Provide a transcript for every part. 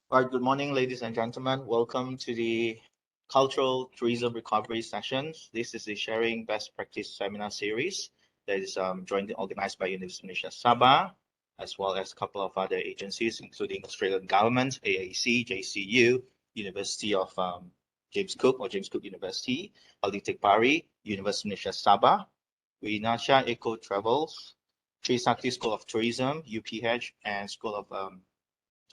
All right, good morning, ladies and gentlemen. Welcome to the Cultural Tourism Recovery Sessions. This is the Sharing Best Practice Seminar Series that is jointly organized by Universiti Malaysia Sabah, as well as a couple of other agencies, including Australian Government, AAC, JCU, University of James Cook or James Cook University, Politik Pari, Universiti Malaysia Sabah, Winasha Eco Travels, Trisakti School of Tourism, UPH, and School of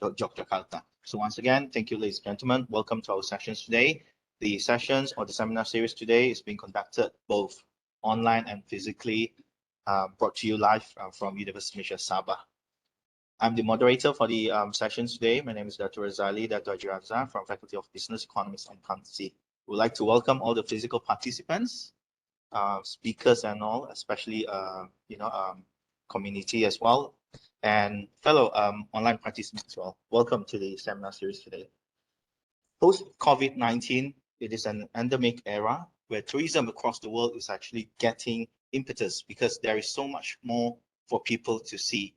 Yogyakarta. So once again, thank you, ladies and gentlemen. Welcome to our sessions today. The sessions or the seminar series today is being conducted both online and physically, brought to you live from Universiti Malaysia Sabah. I'm the moderator for the sessions today. My name is Dr. Razali Dr. from Faculty of Business, Economics and Accountancy. We'd like to welcome all the physical participants, speakers and all, especially community as well, and fellow online participants as well. Welcome to the seminar series today. Post-COVID-19, it is an endemic era where tourism across the world is actually getting impetus because there is so much more for people to see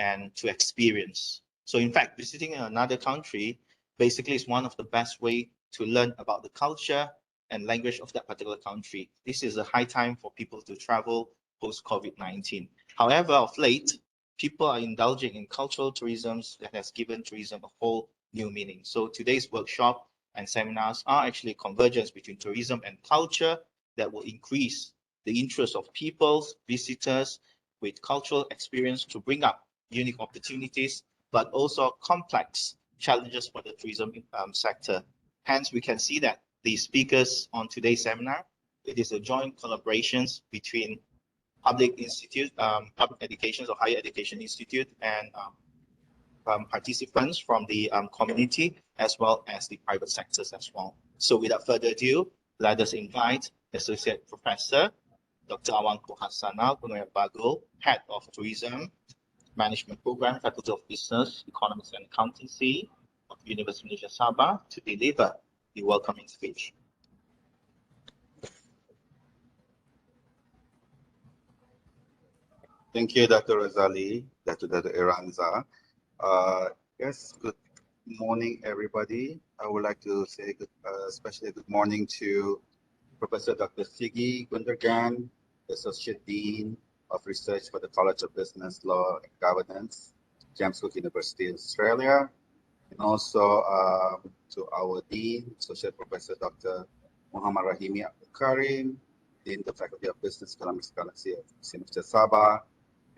and to experience. So in fact, visiting another country basically is one of the best way to learn about the culture and language of that particular country. This is a high time for people to travel post-COVID-19. However, of late, people are indulging in cultural tourism that has given tourism a whole new meaning. So today's workshop and seminars are actually a convergence between tourism and culture that will increase the interest of peoples, visitors with cultural experience to bring up unique opportunities, but also complex challenges for the tourism sector. Hence, we can see that the speakers on today's seminar, it is a joint collaborations between public institute, public education or higher education institute, and participants from the community as well as the private sectors as well. So without further ado, let us invite Associate Professor Dr. Awangku Hassanal, Bagul, Head of Tourism Management Program, Faculty of Business, Economics and Accountancy of Universiti Malaysia Sabah, to deliver the welcoming speech. Thank you, Dr. Razali, Dr. Iranza. Yes, good morning, everybody. I would like to say especially good morning to Professor Dr. Siggi Gudergan, Associate Dean of Research for the College of Business, Law and Governance, James Cook University, Australia, and also to our Dean, Associate Professor Dr. Muhammad Rahimie Karim, Dean the Faculty of Business, Economics, Accountancy of Universiti Sabah,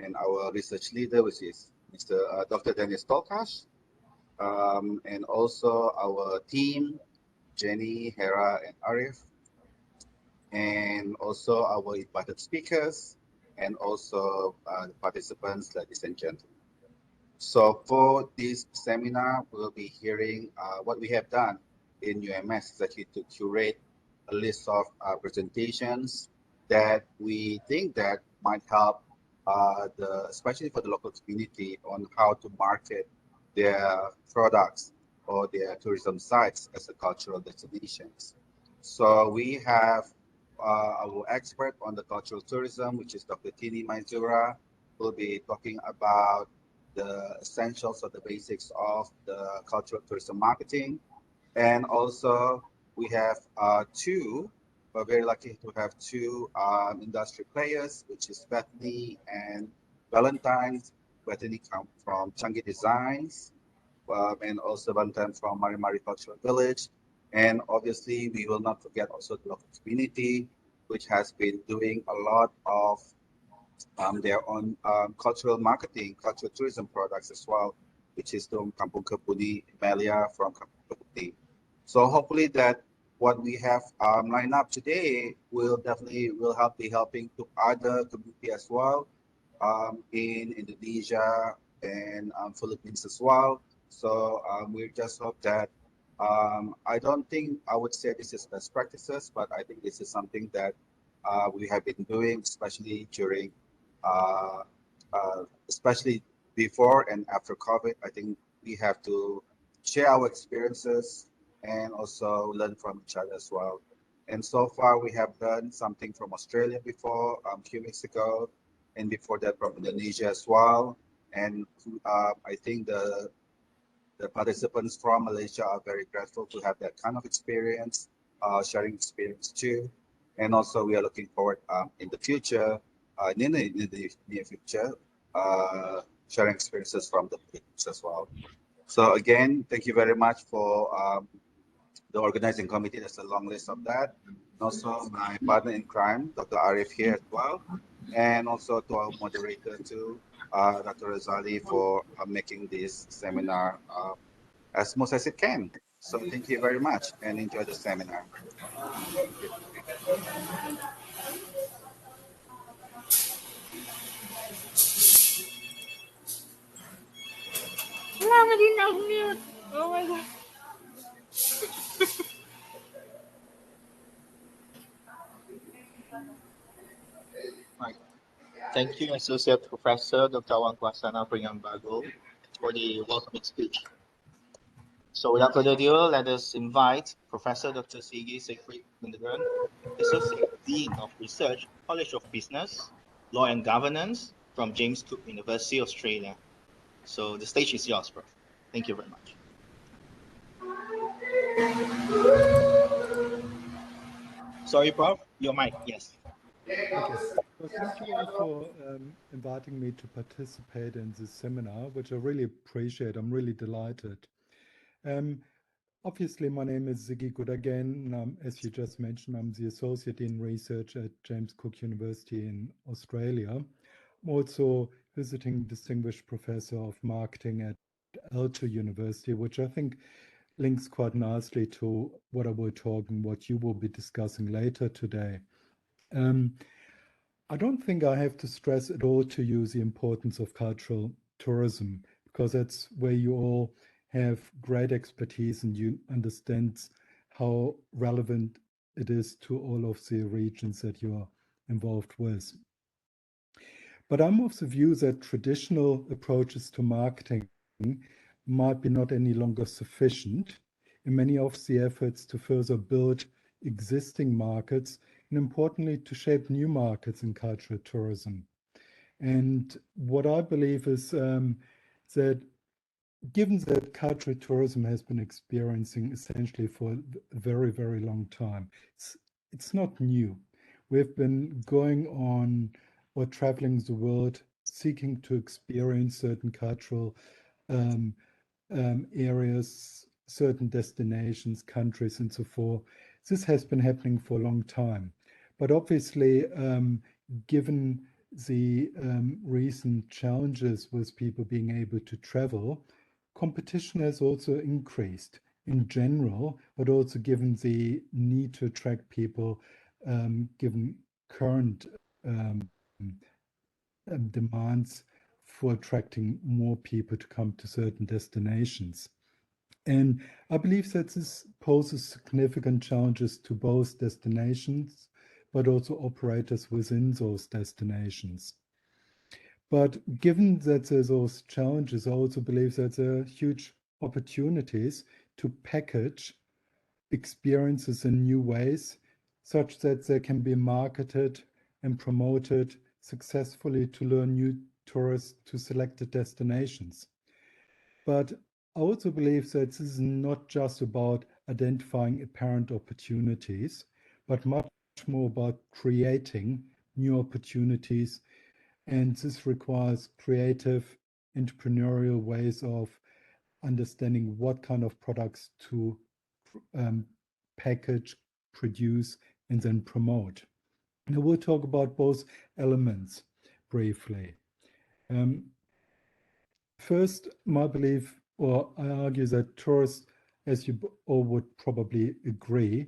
and our research leader, which is Mr. Dr. Denis Tolkach, and also our team, Jenny, Hera, and Arif, and also our invited speakers, and also the participants, ladies and gentlemen. So for this seminar, we'll be hearing what we have done in UMS is actually to curate a list of presentations that we think that might help especially for the local community on how to market their products or their tourism sites as a cultural destinations. So we have our expert on the cultural tourism, which is Dr. Tini Maizura, will be talking about the essentials or the basics of the cultural tourism marketing. And also we have we're very lucky to have two industry players, which is Bethany and Valentine. Bethany come from Changi Designs, and also Valentine from Mari Mari Cultural Village. And obviously we will not forget also the local community, which has been doing a lot of their own cultural marketing, cultural tourism products as well, which is from Kampung Kebuni, Emalia from Kampung Kebuni. So hopefully that what we have lined up today will definitely be helping to other community as well in Indonesia and Philippines as well. So we just hope that I don't think I would say this is best practices, but I think this is something that we have been doing, especially during uh, especially before and after COVID. I think we have to share our experiences and also learn from each other as well. And so far, we have done something from Australia before, a few weeks ago, and before that from Indonesia as well. And I think the participants from Malaysia are very grateful to have that kind of experience, sharing experience too. And also we are looking forward in the future, in the near future, sharing experiences from the Philippines as well. So again, thank you very much for the organizing committee. There's a long list of that. And also my partner in crime, Dr. Arif here as well. And also to our moderator too, Dr. Razali for making this seminar as smooth as it can. So thank you very much and enjoy the seminar. Thank you. I didn't mute. Oh my god. Right. Thank you, Associate Professor Dr. Awangku from Bagul, for the welcoming speech. So without further ado, let us invite Professor Dr. Siggi Gudergan, Associate Dean of Research, College of Business, Law and Governance from James Cook University, Australia. So the stage is yours, Prof. Thank you very much. Sorry, Prof, your mic, yes. Okay, well, thank you all for inviting me to participate in this seminar, which I really appreciate. I'm really delighted. Obviously, my name is Siggi Gudergan, and as you just mentioned, I'm the Associate in Research at James Cook University in Australia. I'm also visiting Distinguished Professor of Marketing at Alto University, which I think links quite nicely to what I will talk and what you will be discussing later today. I don't think I have to stress at all to you the importance of cultural tourism, because that's where you all have great expertise and you understand how relevant it is to all of the regions that you are involved with. But I'm of the view that traditional approaches to marketing might be not any longer sufficient in many of the efforts to further build existing markets and importantly to shape new markets in cultural tourism. And what I believe is that given that cultural tourism has been experiencing essentially for a very, very long time, it's not new. We've been going on or traveling the world seeking to experience certain cultural areas, certain destinations, countries, and so forth. This has been happening for a long time. But obviously, given the recent challenges with people being able to travel, competition has also increased in general, but also given the need to attract people, given current demands for attracting more people to come to certain destinations. And I believe that this poses significant challenges to both destinations, but also operators within those destinations. But given that there's those challenges, I also believe that there are huge opportunities to package experiences in new ways, such that they can be marketed and promoted successfully to lure new tourists to selected destinations. But I also believe that this is not just about identifying apparent opportunities, but much more about creating new opportunities. And this requires creative, entrepreneurial ways of understanding what kind of products to package, produce, and then promote. And we'll talk about both elements briefly. First, my belief, or I argue that tourists, as you all would probably agree,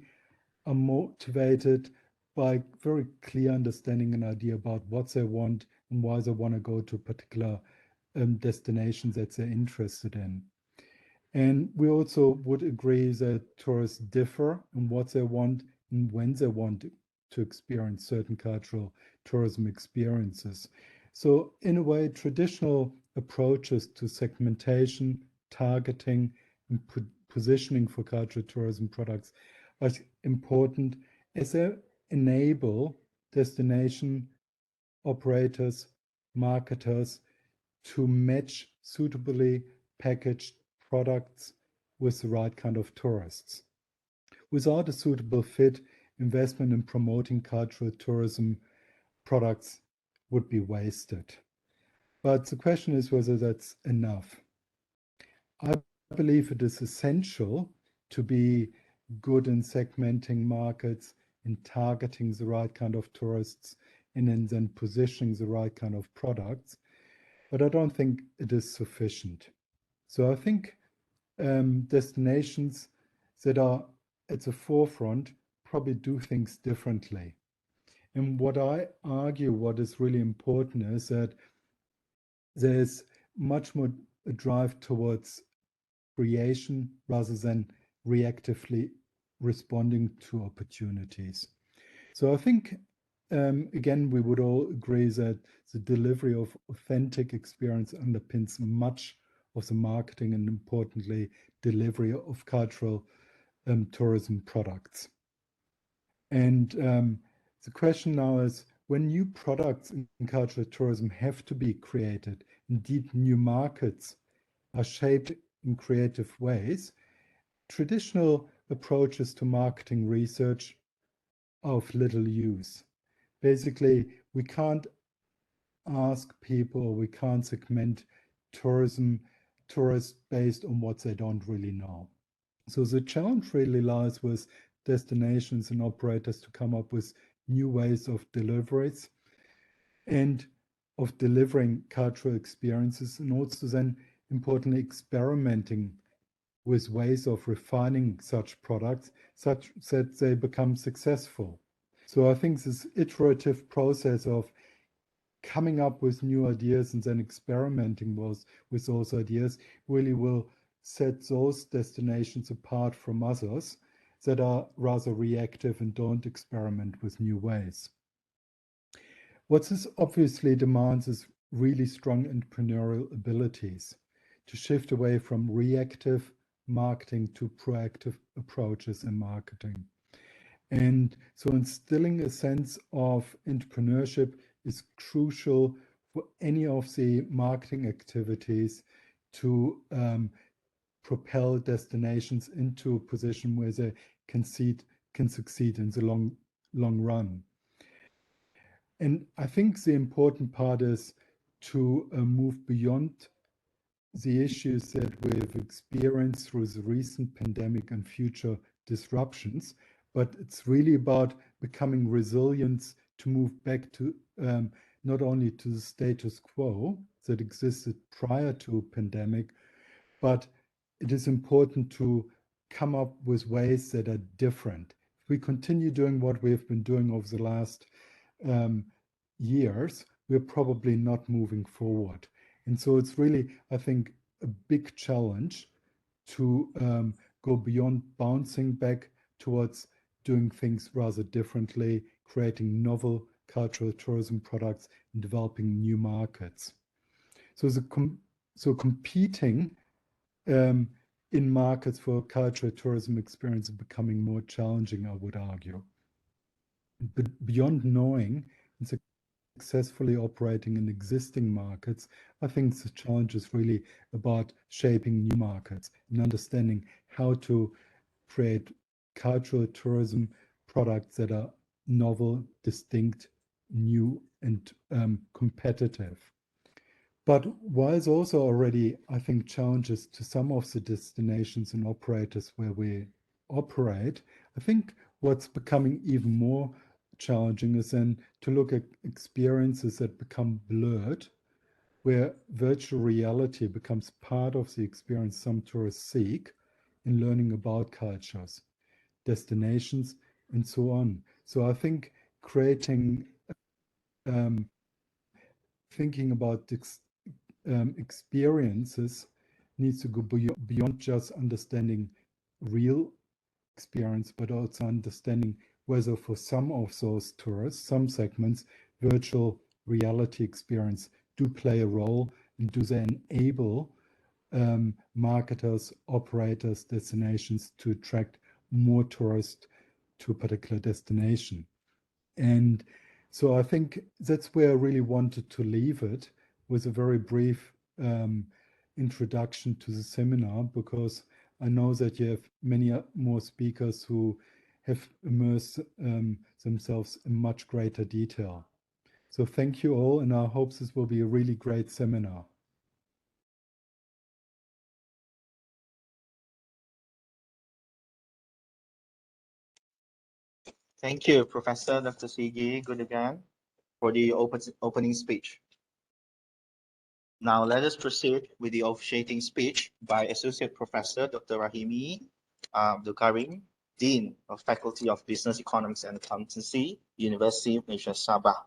are motivated by very clear understanding and idea about what they want and why they want to go to particular destinations that they're interested in. And we also would agree that tourists differ in what they want and when they want to experience certain cultural tourism experiences. So in a way, traditional approaches to segmentation, targeting, and positioning for cultural tourism products are important as they enable destination operators, marketers to match suitably packaged products with the right kind of tourists. Without a suitable fit, investment in promoting cultural tourism products would be wasted. But the question is whether that's enough. I believe it is essential to be good in segmenting markets, in targeting the right kind of tourists, and in then positioning the right kind of products. But I don't think it is sufficient. So I think destinations that are at the forefront probably do things differently. And what I argue, what is really important is that there's much more a drive towards creation rather than reactively responding to opportunities. So I think, again, we would all agree that the delivery of authentic experience underpins much of the marketing and, importantly, delivery of cultural tourism products. And the question now is, when new products in cultural tourism have to be created, indeed new markets are shaped in creative ways, traditional approaches to marketing research are of little use. Basically, we can't ask people, we can't segment tourists based on what they don't really know. So the challenge really lies with destinations and operators to come up with new ways of deliveries and of delivering cultural experiences, and also then importantly experimenting with ways of refining such products such that they become successful. So I think this iterative process of coming up with new ideas and then experimenting with those ideas really will set those destinations apart from others that are rather reactive and don't experiment with new ways. What this obviously demands is really strong entrepreneurial abilities to shift away from reactive marketing to proactive approaches in marketing. And so instilling a sense of entrepreneurship is crucial for any of the marketing activities to propel destinations into a position where they can succeed in the long run. And I think the important part is to move beyond the issues that we've experienced through the recent pandemic and future disruptions, but it's really about becoming resilient to move back to not only to the status quo that existed prior to pandemic, but it is important to come up with ways that are different. If we continue doing what we've been doing over the last years, we're probably not moving forward. And so it's really, I think, a big challenge to go beyond bouncing back towards doing things rather differently, creating novel cultural tourism products and developing new markets. So competing in markets for cultural tourism experience is becoming more challenging, I would argue. But beyond knowing and successfully operating in existing markets, I think the challenge is really about shaping new markets and understanding how to create cultural tourism products that are novel, distinct, new, and competitive. But whilst also already, I think, challenges to some of the destinations and operators where we operate, I think what's becoming even more challenging is then to look at experiences that become blurred, where virtual reality becomes part of the experience some tourists seek in learning about cultures, destinations, and so on. So I think creating, thinking about experiences needs to go beyond just understanding real experience, but also understanding whether for some of those tourists, some segments, virtual reality experience do play a role, and do they enable marketers, operators, destinations to attract more tourists to a particular destination. And so I think that's where I really wanted to leave it, with a very brief introduction to the seminar, because I know that you have many more speakers who have immersed themselves in much greater detail. So thank you all, and I hope this will be a really great seminar. Thank you, Professor Dr. Siggi Gudergan, for the opening speech. Now let us proceed with the officiating speech by Associate Professor Dr. Rahimie Karim, Dean of Faculty of Business Economics and Accountancy, Universiti Malaysia Sabah.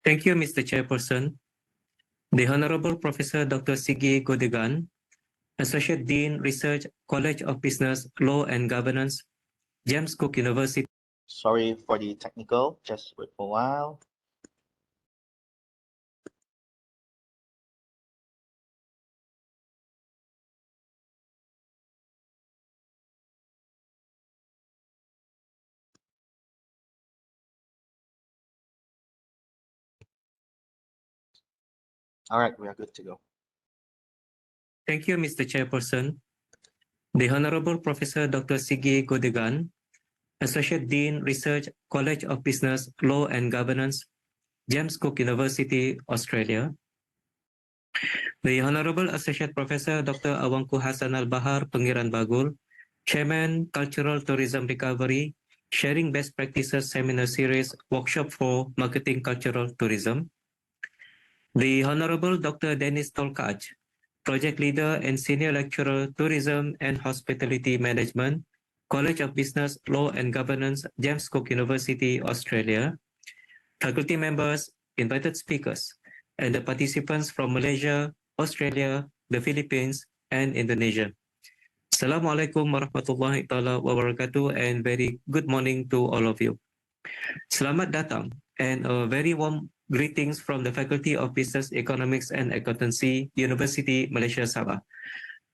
Thank you, Mr. Chairperson. The Honorable Professor Dr. Siggi Gudergan, Associate Dean, Research, College of Business, Law and Governance, James Cook University. Sorry for the technical, just wait for a while. All right, we are good to go. Thank you, Mr. Chairperson. The Honorable Professor Dr. Siggi Gudergan, Associate Dean, Research, College of Business, Law and Governance, James Cook University, Australia. The Honorable Associate Professor Dr. Awangku Hassanal Bahar, Pengiran Bagul, Chairman, Cultural Tourism Recovery, Sharing Best Practices Seminar Series, Workshop for Marketing Cultural Tourism. The Honorable Dr. Denis Tolkach, Project Leader and Senior Lecturer, Tourism and Hospitality Management, College of Business, Law and Governance, James Cook University, Australia. Faculty members, invited speakers, and the participants from Malaysia, Australia, the Philippines, and Indonesia. Assalamualaikum warahmatullahi wabarakatuh, and very good morning to all of you. Selamat datang, and a very warm greetings from the Faculty of Business, Economics and Accountancy, Universiti Malaysia Sabah.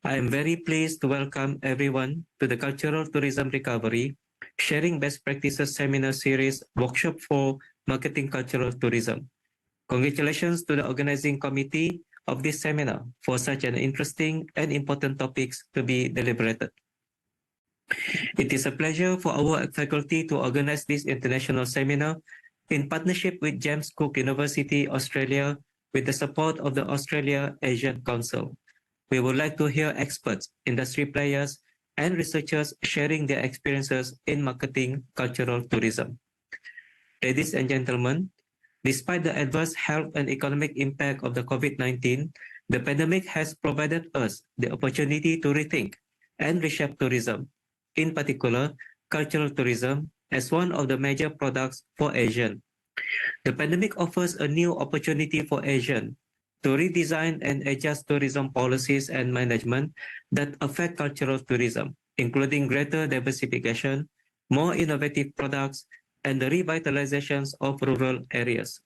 I am very pleased to welcome everyone to the Cultural Tourism Recovery Sharing Best Practices Seminar Series Workshop for Marketing Cultural Tourism. Congratulations to the organizing committee of this seminar for such an interesting and important topics to be deliberated. It is a pleasure for our faculty to organize this international seminar in partnership with James Cook University, Australia, with the support of the Australia-ASEAN Council. We would like to hear experts, industry players, and researchers sharing their experiences in marketing cultural tourism. Ladies and gentlemen, despite the adverse health and economic impact of the COVID-19, the pandemic has provided us the opportunity to rethink and reshape tourism, in particular, cultural tourism, as one of the major products for ASEAN. The pandemic offers a new opportunity for ASEAN to redesign and adjust tourism policies and management that affect cultural tourism, including greater diversification, more innovative products, and the revitalizations of rural areas.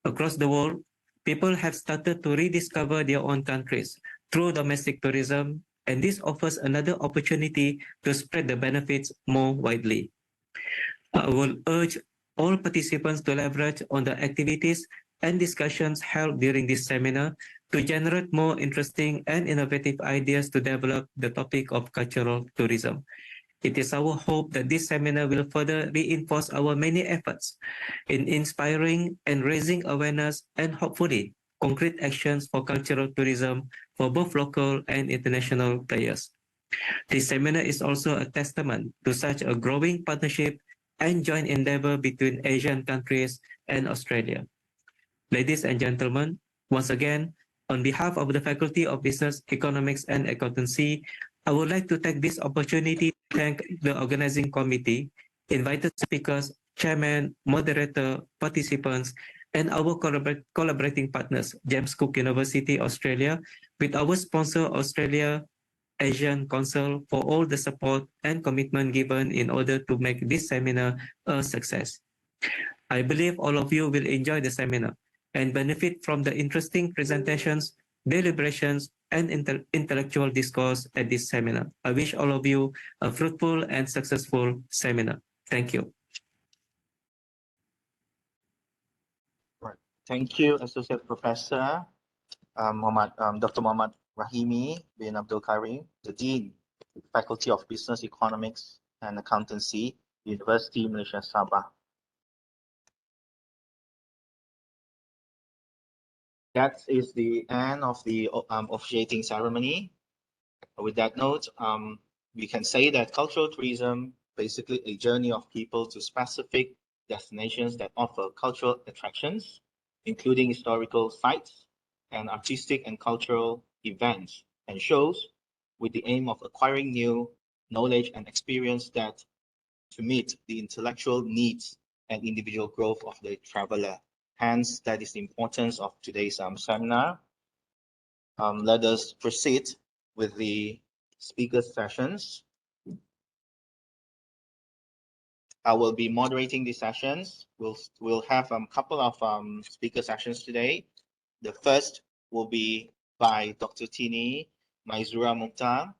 Across the world, people have started to rediscover their own countries through domestic tourism, and this offers another opportunity to spread the benefits more widely. I will urge all participants to leverage on the activities and discussions held during this seminar to generate more interesting and innovative ideas to develop the topic of cultural tourism. It is our hope that this seminar will further reinforce our many efforts in inspiring and raising awareness and hopefully concrete actions for cultural tourism for both local and international players. This seminar is also a testament to such a growing partnership and joint endeavor between Asian countries and Australia. Ladies and gentlemen, once again, on behalf of the Faculty of Business, Economics and Accountancy, I would like to take this opportunity to thank the organizing committee, invited speakers, chairman, moderator, participants, and our collaborating partners, James Cook University, Australia, with our sponsor, Australia-ASEAN Council, for all the support and commitment given in order to make this seminar a success. I believe all of you will enjoy the seminar and benefit from the interesting presentations, deliberations, and intellectual discourse at this seminar. I wish all of you a fruitful and successful seminar. Thank you. Right. Thank you, Associate Professor Dr. Mohd Rahimie bin Abdul Karim, the Dean, Faculty of Business, Economics and Accountancy, Universiti Malaysia Sabah. That is the end of the officiating ceremony. With that note, we can say that cultural tourism, basically a journey of people to specific destinations that offer cultural attractions, including historical sites and artistic and cultural events and shows, with the aim of acquiring new knowledge and experience that to meet the intellectual needs and individual growth of the traveler. Hence, that is the importance of today's seminar. Let us proceed with the speaker sessions. I will be moderating the sessions. We'll have a couple of speaker sessions today. The first will be by Dr. Tini Maizura Mohtar.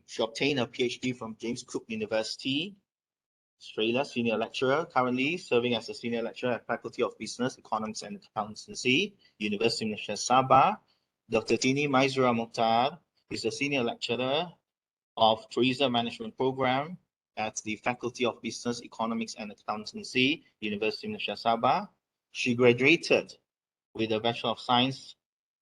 She obtained a PhD from James Cook University, Australia, senior lecturer, currently serving as a senior lecturer at Faculty of Business, Economics and Accountancy, Universiti Malaysia Sabah. Dr. Tini Maizura Mohtar is a senior lecturer of Tourism Management Program at the Faculty of Business, Economics and Accountancy, Universiti Malaysia Sabah. She graduated with a Bachelor of Science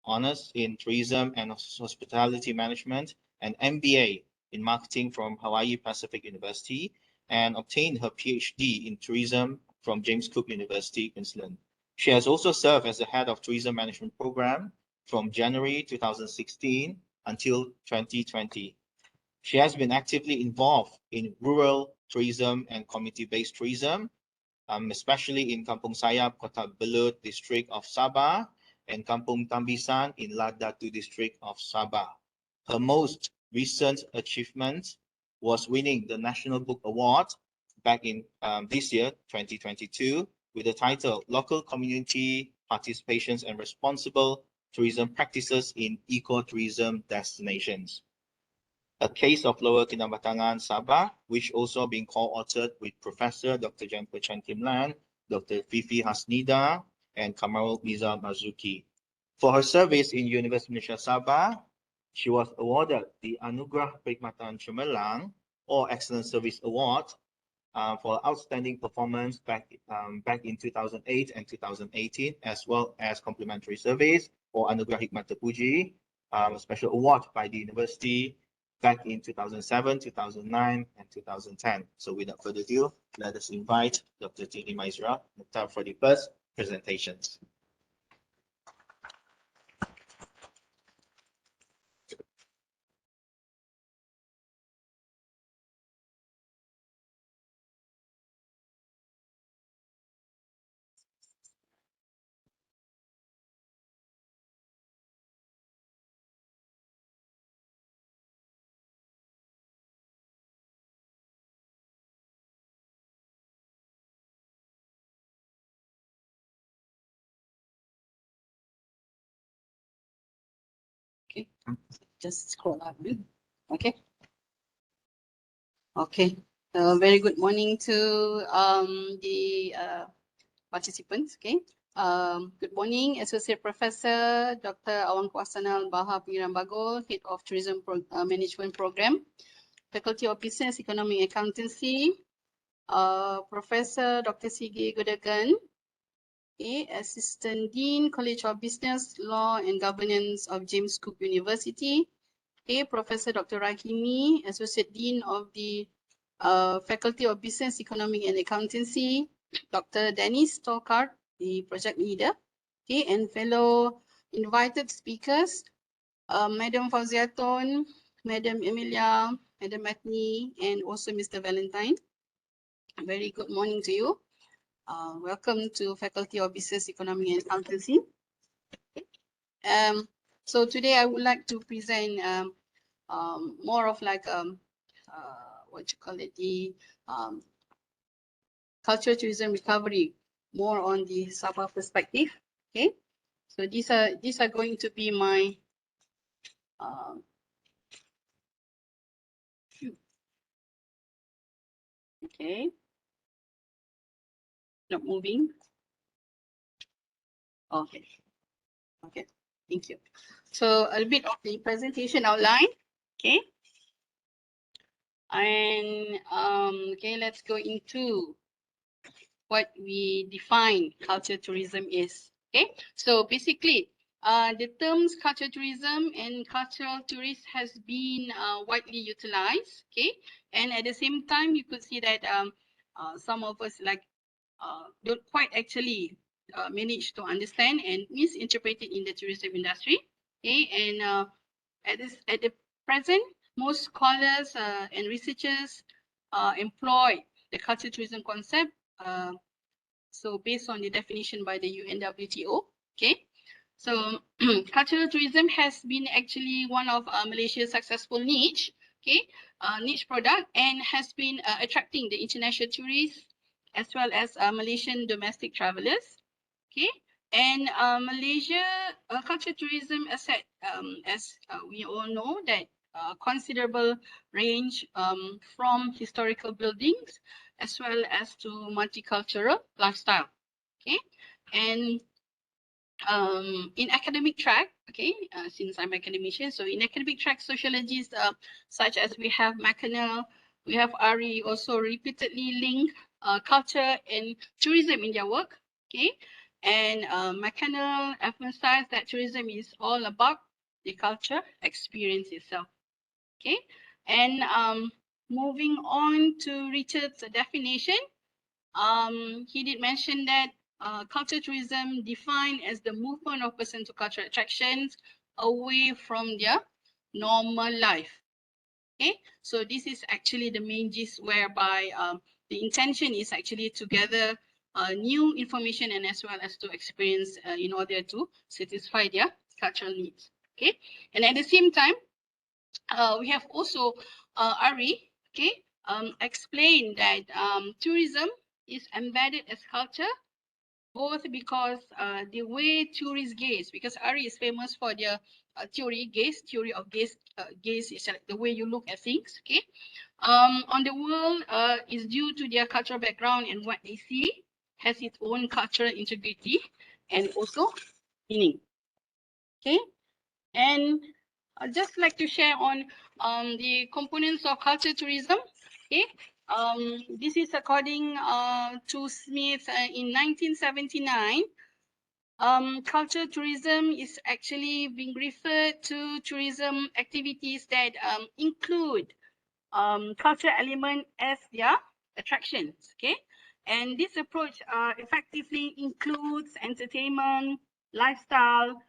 Honours in Tourism and Hospitality Management and MBA in Marketing from Hawaii Pacific University, and obtained her PhD in Tourism from James Cook University, Queensland. She has also served as the head of Tourism Management Program from January 2016 until 2020. She has been actively involved in rural tourism and community-based tourism, especially in Kampung Sayap, Kota Kinabalu district of Sabah, and Kampung Tambisan in Ladatu district of Sabah. Her most recent achievement was winning the National Book Award back in this year, 2022, with the title Local Community Participations and Responsible Tourism Practices in Eco-Tourism Destinations. A Case of Lower Kinabatangan, Sabah, which also been co-authored with Professor Dr. Jennifer Chen Kim Lan, Dr. Fifi Hasnida, and Kamarul Miza Marzuki. For her service in Universiti Malaysia Sabah, she was awarded the Anugerah Perkhidmatan Cemerlang or Excellent Service Award for outstanding performance back in 2008 and 2018, as well as complimentary service or Anugerah Hikmat Terpuji, a special award by the university back in 2007, 2009, and 2010. So without further ado, let us invite Dr. Tini Maizura Mohtar for the first presentations. Okay, just scroll up. Okay. Okay. Very good morning to the participants. Okay. Good morning, Associate Professor Dr. Awangku Hassanal, Bahar, Pengiran, Bagul, Head of Tourism Management Program, Faculty of Business, Economic Accountancy, Professor Dr. Siggi, Gudergan, Assistant Dean, College of Business, Law and Governance of James Cook University, Professor Dr. Rahimie, Associate Dean of the Faculty of Business, Economic and Accountancy, Dr. Denis Tolkach, the project leader, and fellow invited speakers, Madam Fauziahton, Madam Emalia, Madam Bethany, and also Mr. Valentine. A very good morning to you. Welcome to Faculty of Business, Economic and Accountancy. So today I would like to present more of like what you call it, the cultural tourism recovery, more on the Sabah perspective. Okay, So these are going to be my okay, not moving. Okay, okay, thank you. So a bit of the presentation outline, okay, and okay, let's go into what we define culture tourism is. Okay, so basically, the terms culture tourism and cultural tourist has been widely utilized. Okay, and at the same time, you could see that some of us don't quite actually manage to understand and misinterpret it in the tourism industry. Okay, and at the present, most scholars and researchers employ the culture tourism concept. So based on the definition by the UNWTO, okay. So cultural tourism has been actually one of Malaysia's successful niche, okay, niche product, and has been attracting the international tourists as well as Malaysian domestic travelers, okay. And Malaysia culture tourism asset, as we all know, that considerable range from historical buildings as well as to multicultural lifestyle, okay. And in academic track, okay, since I'm academician, so in academic track sociologists such as we have McConnell, we have Ari also repeatedly link culture and tourism in their work, okay. And McConnell emphasized that tourism is all about the culture experience itself, okay. And moving on to Richard's definition, he did mention that culture tourism defined as the movement of person to cultural attractions away from their normal life. Okay, so this is actually the main gist whereby the intention is actually to gather new information and as well as to experience in order to satisfy their cultural needs. Okay, and at the same time, we have also Ari, okay, explained that tourism is embedded as culture, both because the way tourists gaze, because Ari is famous for their theory of gaze is like the way you look at things, okay, on the world is due to their cultural background, and what they see has its own cultural integrity and also meaning, okay. And I'd just like to share on the components of culture tourism. Okay, this is according to Smith in 1979. Culture tourism is actually being referred to tourism activities that include culture element as their attractions. Okay, and this approach effectively includes entertainment, lifestyle,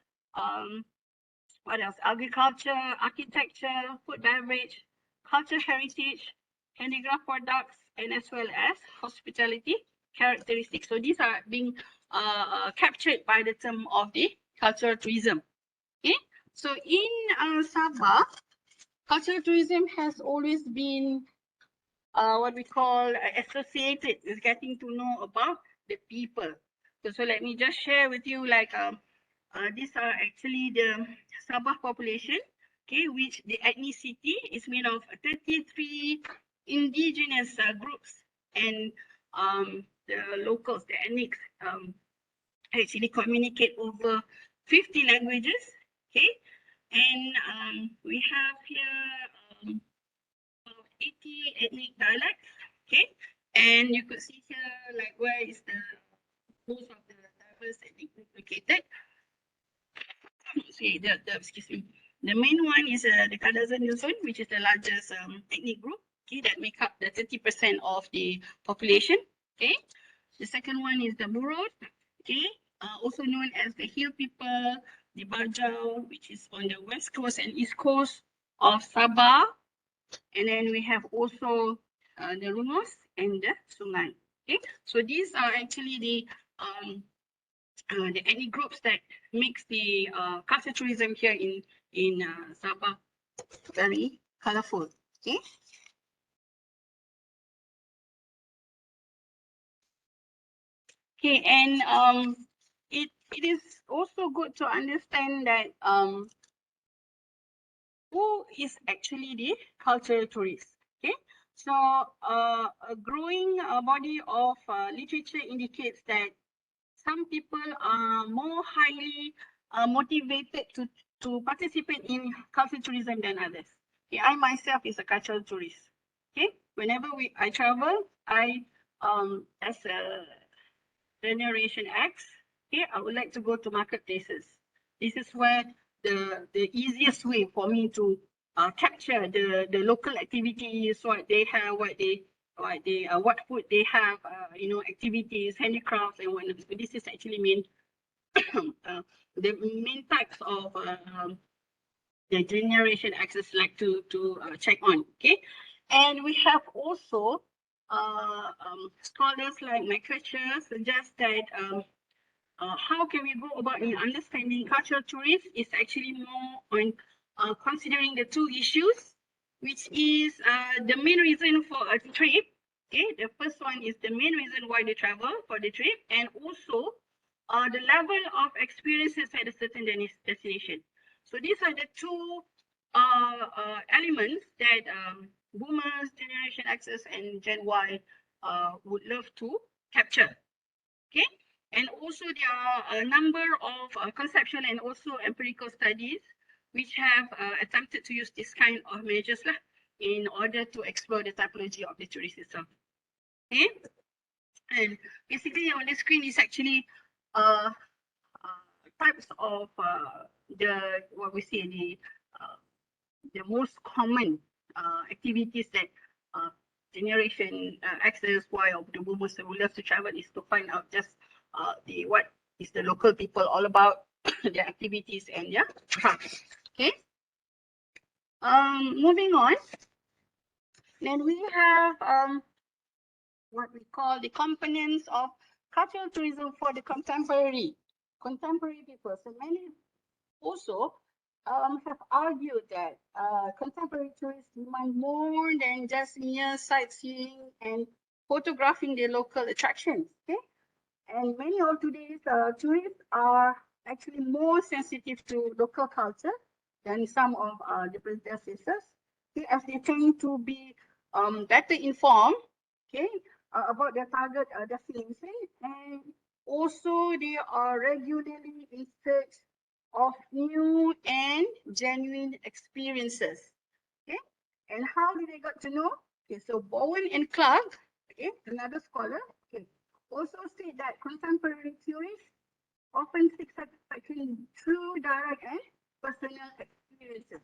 what else? Agriculture, architecture, food, beverage, cultural heritage, handicraft products, and as well as hospitality characteristics. So these are being captured by the term of the cultural tourism. Okay. So in Sabah, cultural tourism has always been what we call associated with getting to know about the people. So let me just share with you these are actually the Sabah population, okay, which the ethnicity is made of 33 indigenous groups, and the locals, the ethnics, actually communicate over 50 languages, okay, and we have here 80 ethnic dialects, okay, and you could see here like where is the most of the diverse ethnic group located. See, excuse me. The main one is the Kadazan Dusun, which is the largest ethnic group, okay, that make up the 30% of the population. Okay. The second one is the Murod, okay, also known as the Hill people, the Bajau, which is on the west coast and east coast of Sabah. And then we have also the Rungus and the Sungai. Okay, so these are actually the ethnic groups that makes the culture tourism here in Sabah very colorful. Okay. Okay, and it it is also good to understand that who is actually the cultural tourist. Okay, so a growing body of literature indicates that some people are more highly motivated to participate in cultural tourism than others. Okay, I myself is a cultural tourist. Okay, whenever I travel, I as a Generation X, okay, I would like to go to marketplaces. This is where the easiest way for me to capture the local activities, what they have, what food they have, you know, activities, handicrafts, and whatnot. So this is actually the main types of the Generation X is like to check on. Okay, and we have also scholars like Michael suggest that how can we go about in understanding cultural tourism is actually more on considering the two issues, which is the main reason for a trip. Okay, the first one is the main reason why they travel for the trip, and also the level of experiences at a certain destination. So these are the two elements that boomers, Generation X's, and Gen Y would love to capture. Okay, and also there are a number of conceptual and also empirical studies which have attempted to use this kind of measures in order to explore the typology of the tourist itself. Okay, and basically on the screen is actually types of what we see the most common activities that Generation X's, Y, or the boomers who love to travel is to find out just what is the local people all about, their activities and their crafts. Okay. Moving on. Then we have what we call the components of cultural tourism for the contemporary people. So many also have argued that contemporary tourists demand more than just mere sightseeing and photographing the local attractions. Okay, and many of today's tourists are actually more sensitive to local culture than some of the predecessors. Okay, as they tend to be better informed. Okay, about their target destination, and also they are regularly in search of new and genuine experiences. Okay, and how did they got to know? Okay, so Bowen and Clark, okay, another scholar, okay, also say that contemporary tourists often seek satisfaction through direct and personal experiences.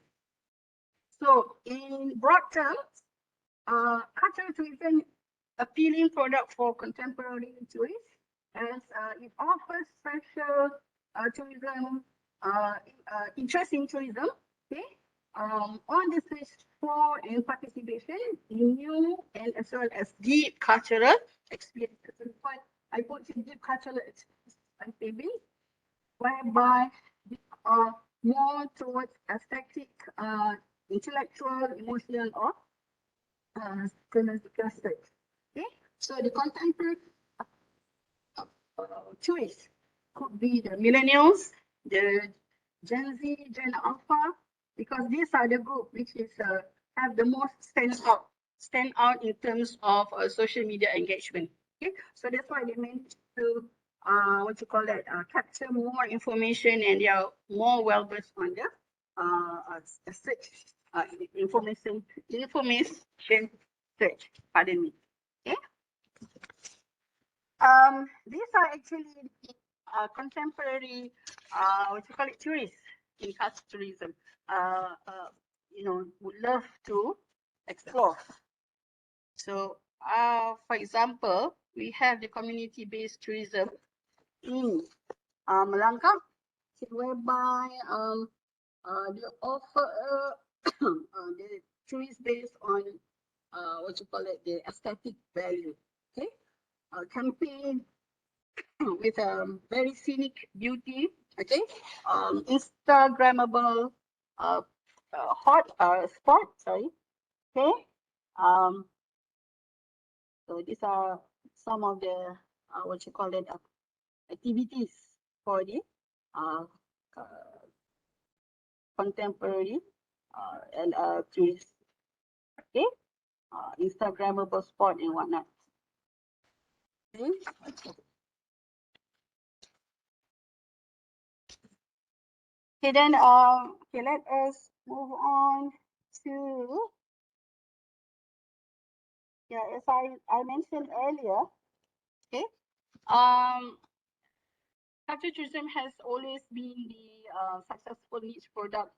So, in broad terms, cultural tourism appealing product for contemporary tourists as it offers special tourism, interest in tourism, okay, on the search for and participation in new and as well as deep cultural experiences. So I put deep cultural experiences, whereby they are more towards aesthetic, intellectual, emotional, or psychological search. Okay, so the contemporary tourists could be the millennials, the Gen Z, Gen Alpha, because these are the group which is have the most stand out in terms of social media engagement. Okay, so that's why they meant to capture more information, and they are more well versed on the search information search. Pardon me. Okay. These are actually contemporary, tourists in cultural tourism. Would love to explore. So, for example, we have the community-based tourism in Melaka, whereby they offer the tourists based on the aesthetic value. Okay, campaign with very scenic beauty. Okay, Instagrammable hot spot. Sorry. Okay. So these are some of the activities for the contemporary and tourists. Okay, Instagrammable spot and whatnot. Okay. Okay, then okay, let us move on to as I mentioned earlier. Okay, culture tourism has always been the successful niche product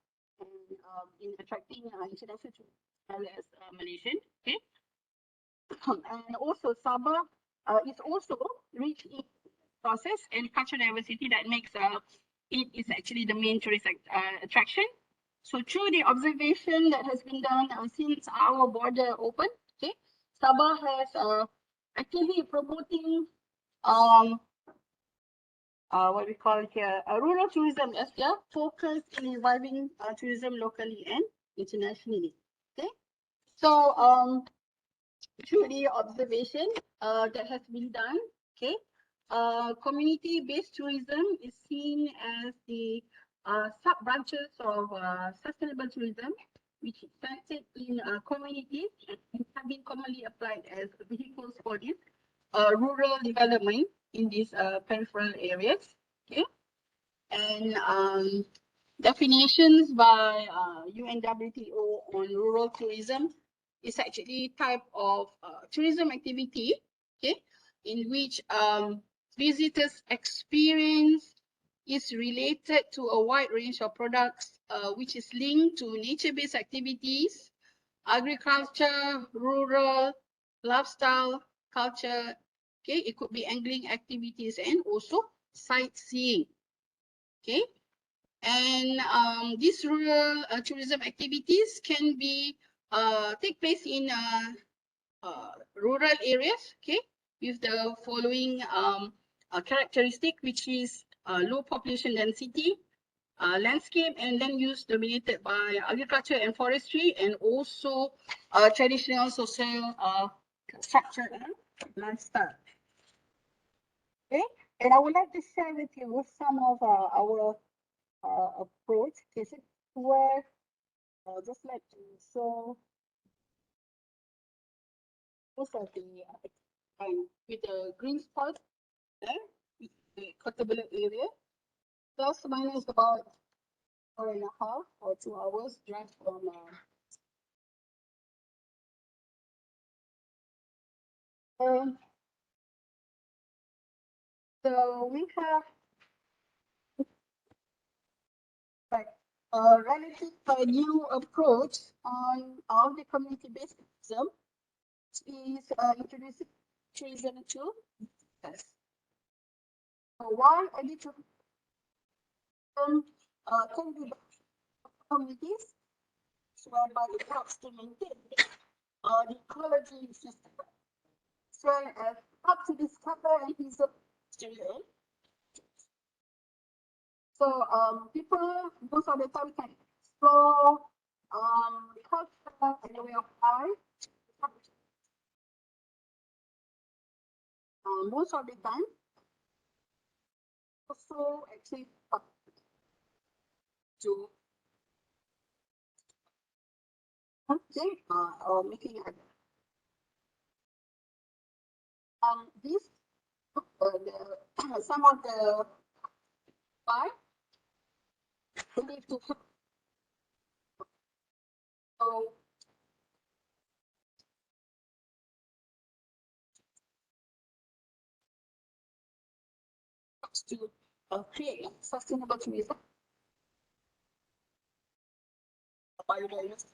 in attracting international tourists as well as Malaysian. Okay, and also Sabah is also rich in process and cultural diversity that makes it is actually the main tourist attraction. So through the observation that has been done since our border opened, okay, Sabah has actively promoting what we call here rural tourism as their focus in reviving tourism locally and internationally. Okay, so through the observation that has been done, okay, community-based tourism is seen as the sub-branches of sustainable tourism, which is centered in communities and have been commonly applied as vehicles for this rural development in these peripheral areas. Okay, and definitions by UNWTO on rural tourism is actually type of tourism activity, okay, in which visitors' experience is related to a wide range of products, which is linked to nature-based activities, agriculture, rural, lifestyle, culture. Okay, it could be angling activities and also sightseeing. Okay, and these rural tourism activities can be take place in rural areas, okay, with the following characteristic, which is low population density, landscape and land use dominated by agriculture and forestry, and also traditional social structure and lifestyle. Okay, and I would like to share with you some of our approach. This is where just like to show most of the with the green spot there, with the Kota Kinabalu area. Plus minus about 4.5 or 2 hours drive from so we have like a relative new approach on all the community-based tourism, which is introducing tourism to us. So one editor can be communities whereby it helps to maintain the ecology system, as well as help to discover and preserve history. So people most of the time can explore the culture and the way of life. Most of the time, also actually to or making it this some of the five believe to so to create sustainable tourism, biodiversity,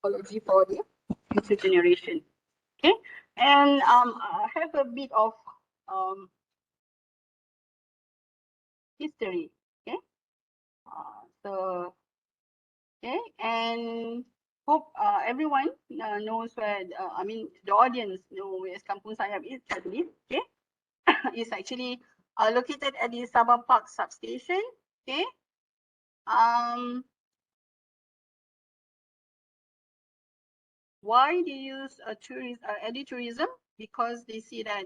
ecology for the future generation. Okay, and I have a bit of history. Okay, so okay, and hope everyone knows where I mean the audience know where Kampung Sayap is, I believe. Okay, it's actually located at the Sabah Park substation. Okay, why they use tourism, tourism? Because they see that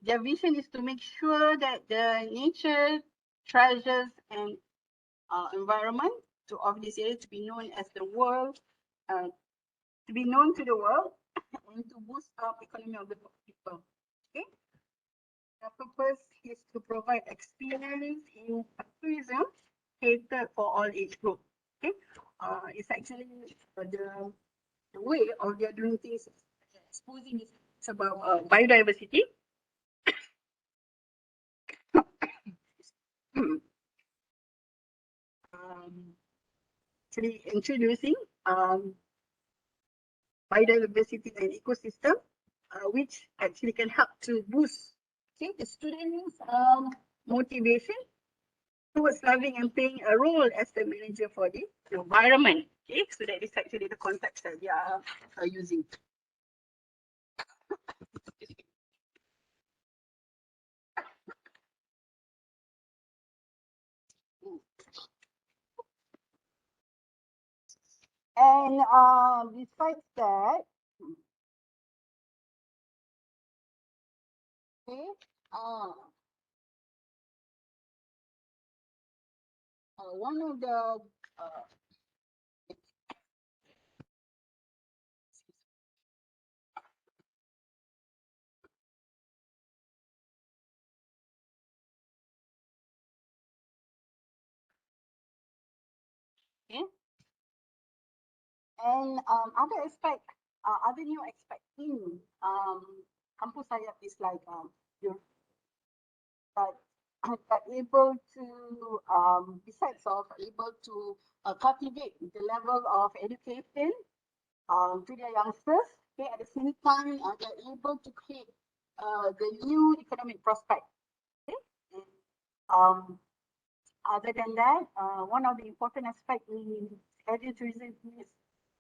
their vision is to make sure that the nature, treasures, and environment of this area to be known as the world, to be known to the world, and to boost up economy of the people. Okay. The purpose is to provide experience in tourism catered for all age group. Okay. It's actually the way of they are doing things, exposing it's about biodiversity. Actually introducing biodiversity and ecosystem, which actually can help to boost the students' motivation towards loving and playing a role as the manager for the environment. Okay, so that is actually the context that we are using. And besides that, okay, one of the okay, and other aspect, other new aspect in Kampus Sayap is like you're that able to besides of able to cultivate the level of education to their youngsters. Okay, at the same time, they're able to create the new economic prospect. Okay, and, other than that, one of the important aspects in tourism is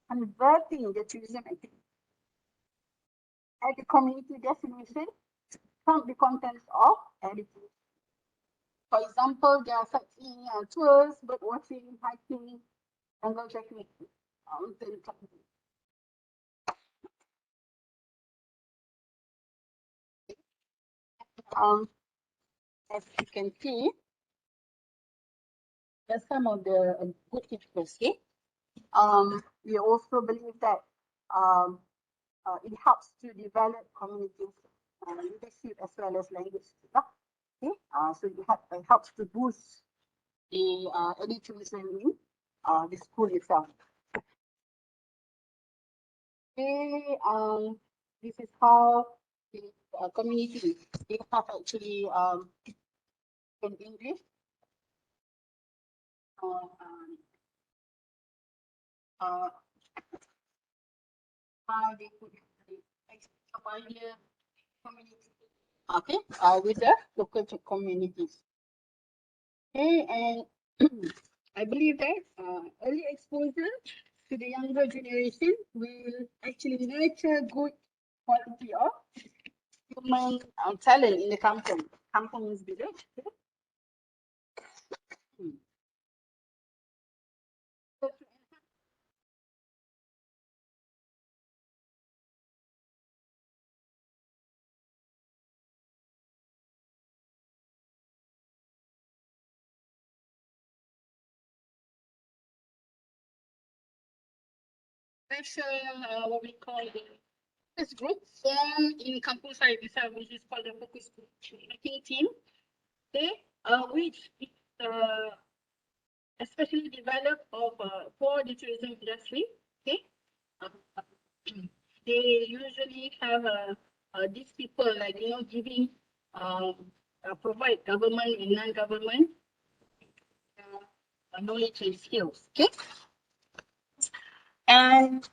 converting the tourism activity at the community destination from the contents of education. For example, there are sightseeing tours, bird watching, hiking, jungle trekking, mountain climbing. As you can see, there's some of the good features. Okay? We also believe that it helps to develop communities, leadership as well as language. Okay? So it helps to boost the education in the school itself. Okay, this is how the community they have actually in English. How they could idea community. Okay, with the local communities. Okay, and I believe that early exposure to the younger generation will actually nurture good quality of human talent in the kampung. Kampung is village. Special, what we call the focus group formed in Kampung Sayap itself, which is called the focus group making team. Okay, which is especially developed for the tourism industry. Okay, they usually have these people like giving provide government and non-government knowledge and skills. Okay, and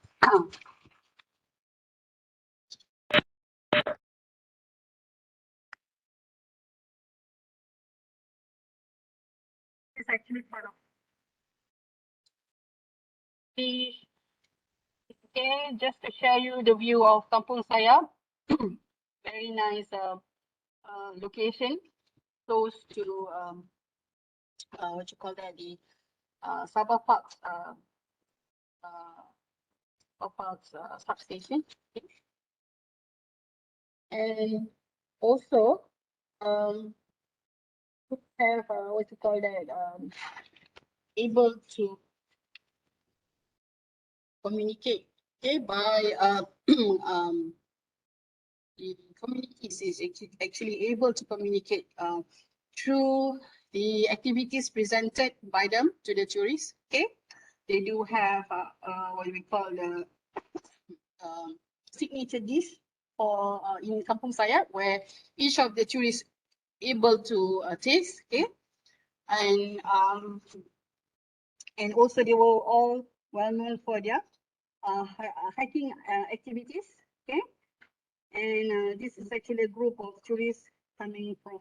it's actually part of the. Okay, just to share you the view of Kampung Sayap. Very nice location, close to what you call that, the Sabah Parks substation. And also have what you call that able to communicate, okay, by the communities is actually able to communicate through the activities presented by them to the tourists. Okay, they do have what we call the signature dish or in Kampung Sayap, where each of the tourists able to taste. Okay, and also they were all well known for their hiking activities. Okay, and this is actually a group of tourists coming from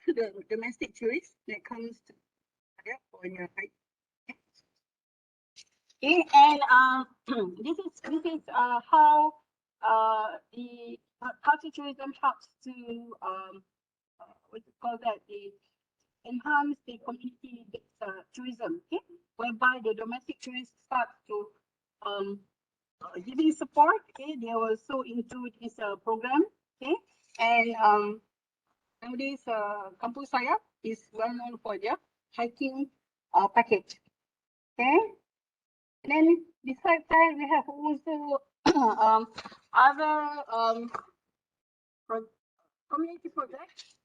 the domestic tourists that comes to for their hike. Okay, and this is how the cultural tourism helps to what you call that, the enhance the community tourism. Okay, whereby the domestic tourists start to giving support. Okay, they were so into this program. Okay, and nowadays Kampung Sayap is well known for their hiking package. Okay, and then besides that, we have also other community projects.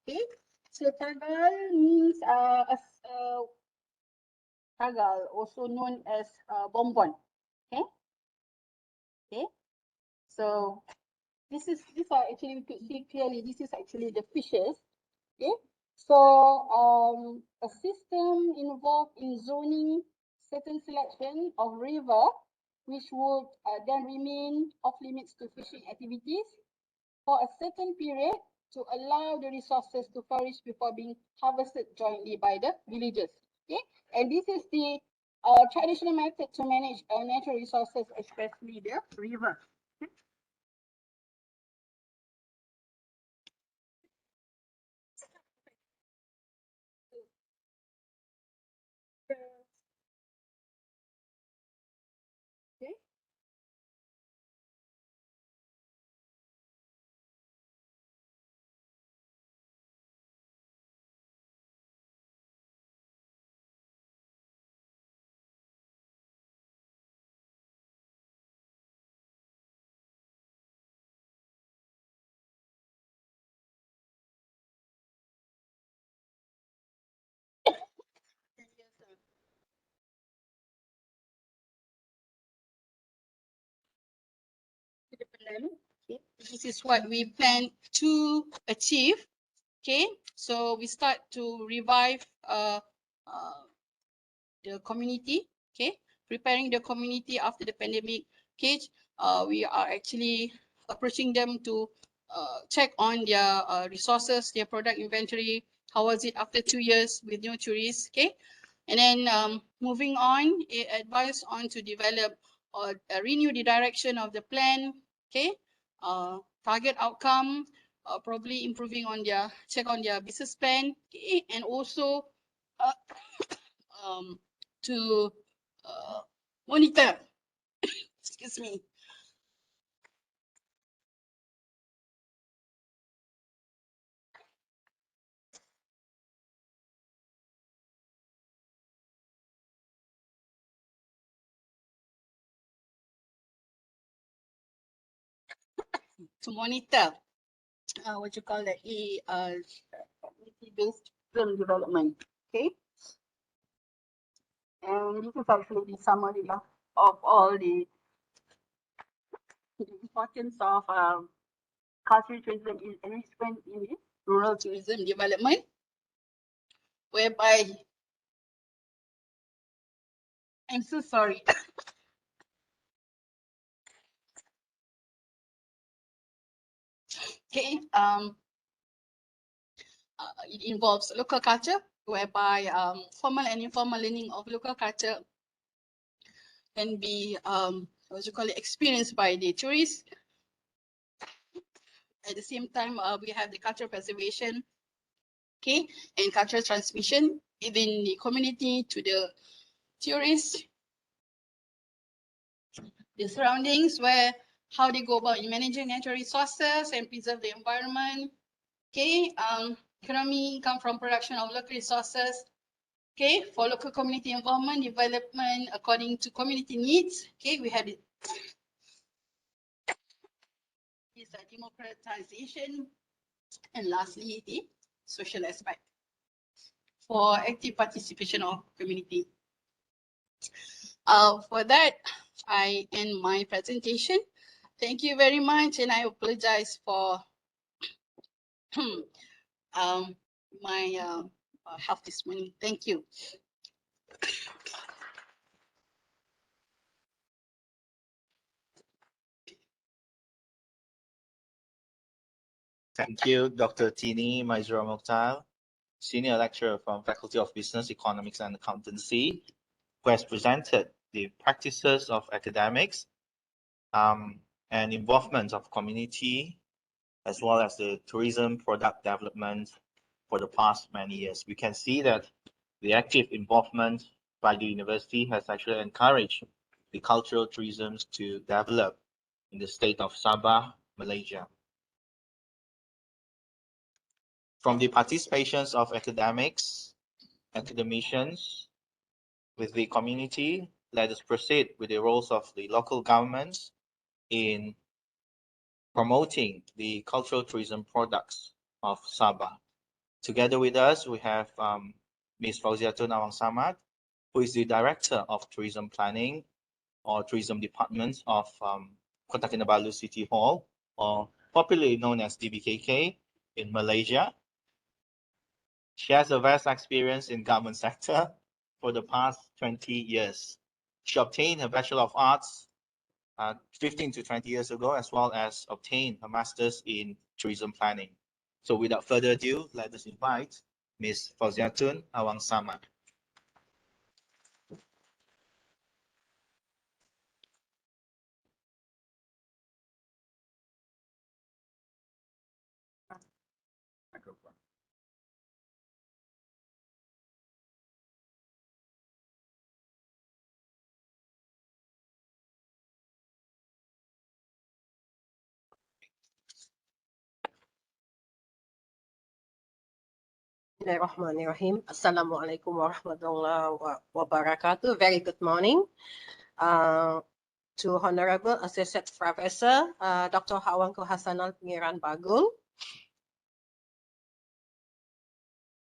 Okay, so Tagal means Tagal, also known as bonbon. Okay, okay. So these are actually, we could see clearly, this is actually the fishes. Okay, so a system involved in zoning certain selection of river, which would then remain off limits to fishing activities for a certain period to allow the resources to flourish before being harvested jointly by the villagers. Okay, and this is the traditional method to manage natural resources, especially the river. Okay. Okay. This is what we plan to achieve. Okay, so we start to revive the community. Okay, preparing the community after the pandemic. Okay, we are actually approaching them to check on their resources, their product inventory. How was it after 2 years with no tourists? Okay, and then moving on, advise on to develop or renew the direction of the plan. Okay, target outcome, probably improving on their, check on their business plan. Okay, and also to monitor, excuse me, to monitor what you call the community-based film development. Okay, and this is actually the summary of all the importance of cultural tourism is enrichment in the rural tourism development, whereby, I'm so sorry. Okay, it involves local culture, whereby formal and informal learning of local culture can be what you call it, experienced by the tourists. At the same time, we have the cultural preservation, okay, and cultural transmission within the community to the tourists. The surroundings, where how they go about in managing natural resources and preserve the environment. Okay, economy income from production of local resources. Okay, for local community involvement, development according to community needs. Okay, we had it. Is a democratization, and lastly, the social aspect for active participation of community. For that, I end my presentation. Thank you very much, and I apologize for my health this morning. Thank you. Thank you, Dr. Tini Maizura Mohtar, Senior Lecturer from Faculty of Business, Economics and Accountancy, who has presented the practices of academics and involvement of community, as well as the tourism product development for the past many years. We can see that the active involvement by the university has actually encouraged the cultural tourism to develop in the state of Sabah, Malaysia. From the participations of academics, academicians with the community, let us proceed with the roles of the local governments in promoting the cultural tourism products of Sabah. Together with us, we have Ms. Fauziahton Ag Samad, who is the Director of Tourism Planning or Tourism Department of Kota Kinabalu City Hall, or popularly known as DBKK in Malaysia. She has a vast experience in government sector for the past 20 years. She obtained her Bachelor of Arts 15 to 20 years ago, as well as obtained a Master's in Tourism Planning. So without further ado, let us invite Ms. Fauziahton Ag Samad. Bismillahirrahmanirrahim. Assalamualaikum warahmatullahi wabarakatuh. Very good morning to Honorable Associate Professor Dr. Awangku Hassanal Pengiran Bagul,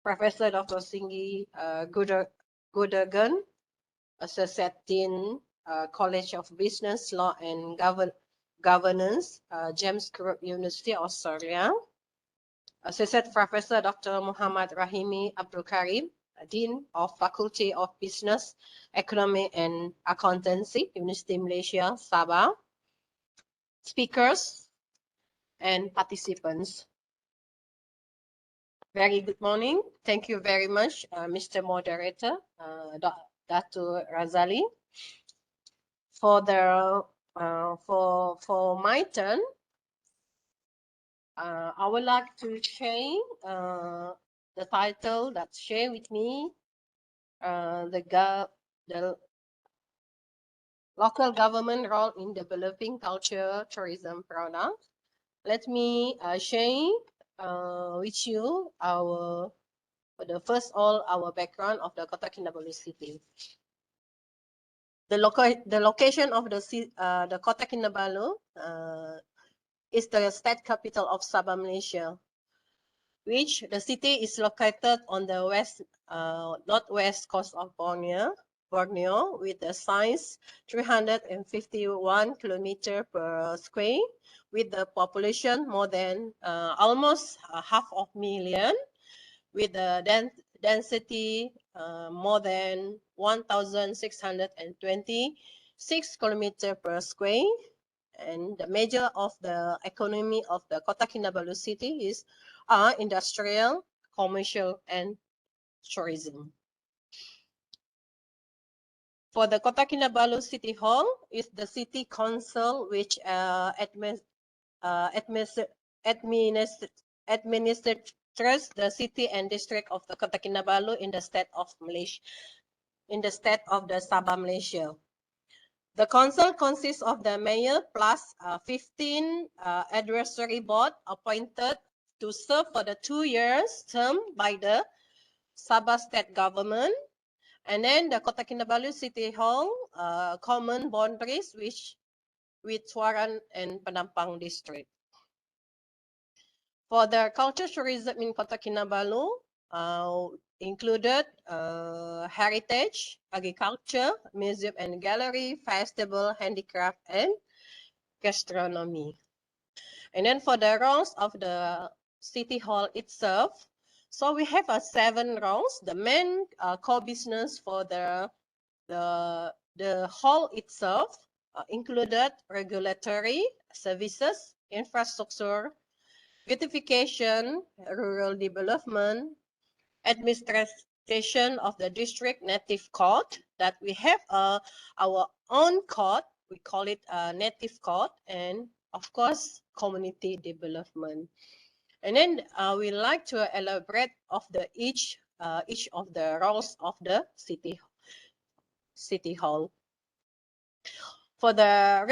Professor Dr. Siggi Gudergan, Associate Dean College of Business, Law and Governance, James Cook University, Australia. Associate Professor Dr. Muhammad Rahimie Abdul Karim, Dean of Faculty of Business, Economy and Accountancy, Universiti Malaysia Sabah. Speakers and participants. Very good morning. Thank you very much, Mr. Moderator, Dr. Razali. For my turn, I would like to share the title that share with me the local government role in developing culture tourism products. Let me share with you our background of the Kota Kinabalu city. The location of the Kota Kinabalu is the state capital of Sabah, Malaysia, which the city is located on the northwest coast of Borneo, with a size 351 km per square, with the population more than almost 500,000, with the density more than 1,626 km per square. And the major of the economy of the Kota Kinabalu city is industrial, commercial, and tourism. For the Kota Kinabalu City Hall is the city council which administers the city and district of the Kota Kinabalu in the state of Malaysia, in the state of the Sabah, Malaysia. The council consists of the mayor plus 15 advisory board appointed to serve for the 2 years term by the Sabah state government. And then the Kota Kinabalu City Hall common boundaries with Tuaran and Penampang district. For the culture tourism in Kota Kinabalu, included heritage, agriculture, museum and gallery, festival, handicraft, and gastronomy. And then for the roles of the city hall itself, so we have 7 roles. The main core business for the hall itself included regulatory services, infrastructure, beautification, rural development, administration of the district native court, that we have our own court, we call it native court, and of course community development. And then we like to elaborate of the each of the roles of the city hall. For the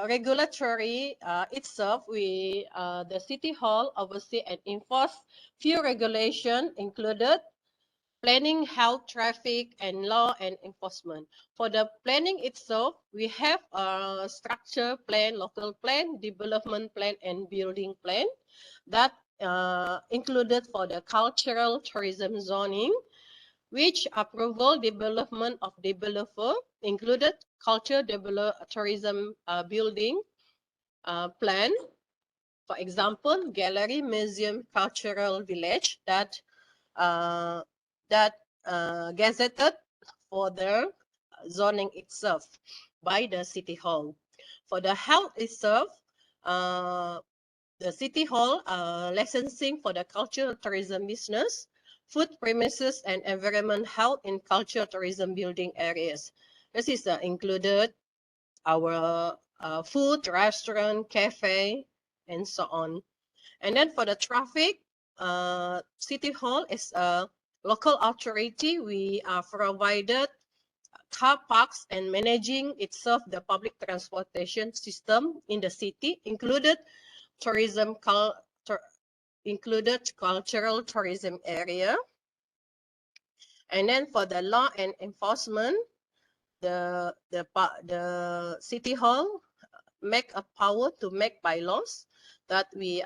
regulatory itself, the city hall oversee and enforce few regulations included planning, health, traffic, and law and enforcement. For the planning itself, we have a structure plan, local plan, development plan, and building plan that included for the cultural tourism zoning, which approval development of developer included culture tourism building plan. For example, gallery, museum, cultural village that gazetted for the zoning itself by the city hall. For the health itself, the city hall licensing for the cultural tourism business, food premises and environment health in cultural tourism building areas. This is included our food, restaurant, cafe, and so on. And then for the traffic, city hall is a local authority. We are provided car parks and managing itself the public transportation system in the city, included tourism, included cultural tourism area. And then for the law and enforcement, the city hall make a power to make bylaws that we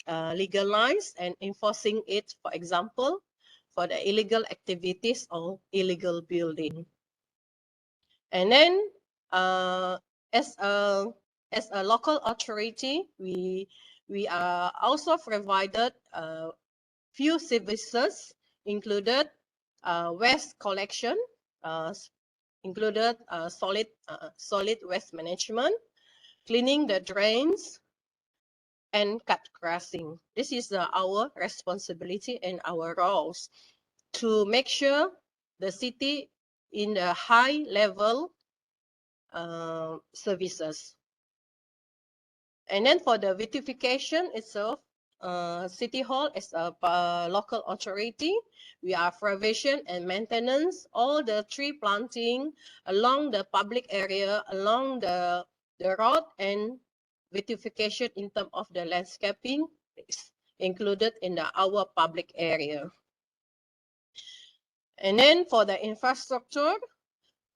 legalize and enforcing it, for example, for the illegal activities or illegal building. And then as a local authority, we are also provided few services, included waste collection, included solid waste management, cleaning the drains, and cut grassing. This is our responsibility and our roles to make sure the city in the high level services. And then for the beautification itself, City Hall is a local authority. We are provision and maintenance, all the tree planting along the public area, along the road, and beautification in terms of the landscaping is included in our public area. And then for the infrastructure,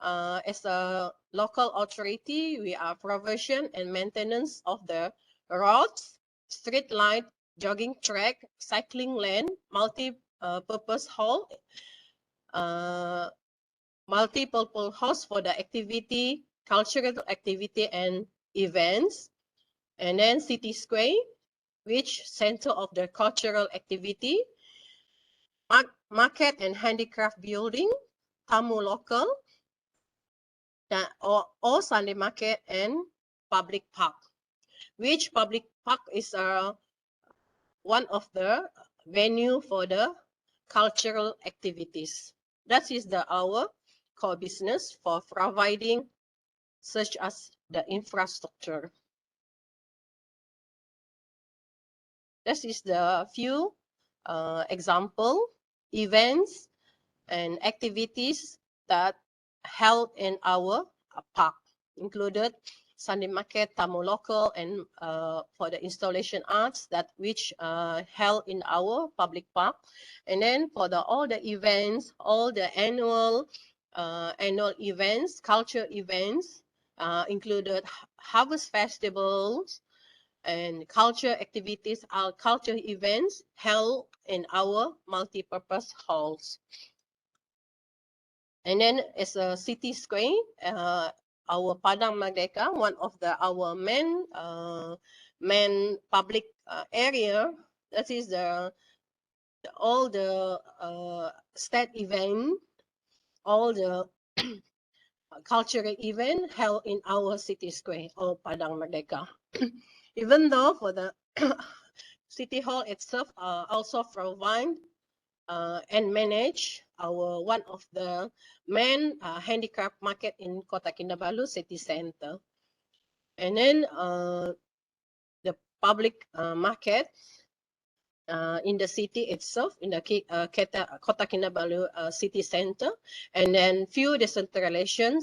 as a local authority, we are provision and maintenance of the roads, street light, jogging track, cycling lane, multi-purpose hall, multi-purpose halls for the activity, cultural activity and events. And then City Square, which center of the cultural activity, market and handicraft building, tamu local, or Sunday market and public park, which public park is one of the venue for the cultural activities. That is our core business for providing such as the infrastructure. This is the few example events and activities that held in our park. included Sunday market, tamu local, and for the installation arts that which held in our public park. And then for all the events, all the annual events, culture events, included harvest festivals and culture activities, culture events held in our multi-purpose halls. And then as a city square, our Padang Merdeka, one of our main public area, that is all the state event, all the cultural event held in our city square or Padang Merdeka. Even though for the city hall itself also provide and manage one of the main handicraft market in Kota Kinabalu city center. And then the public market in the city itself, in the Kota Kinabalu city center, and then few decentralization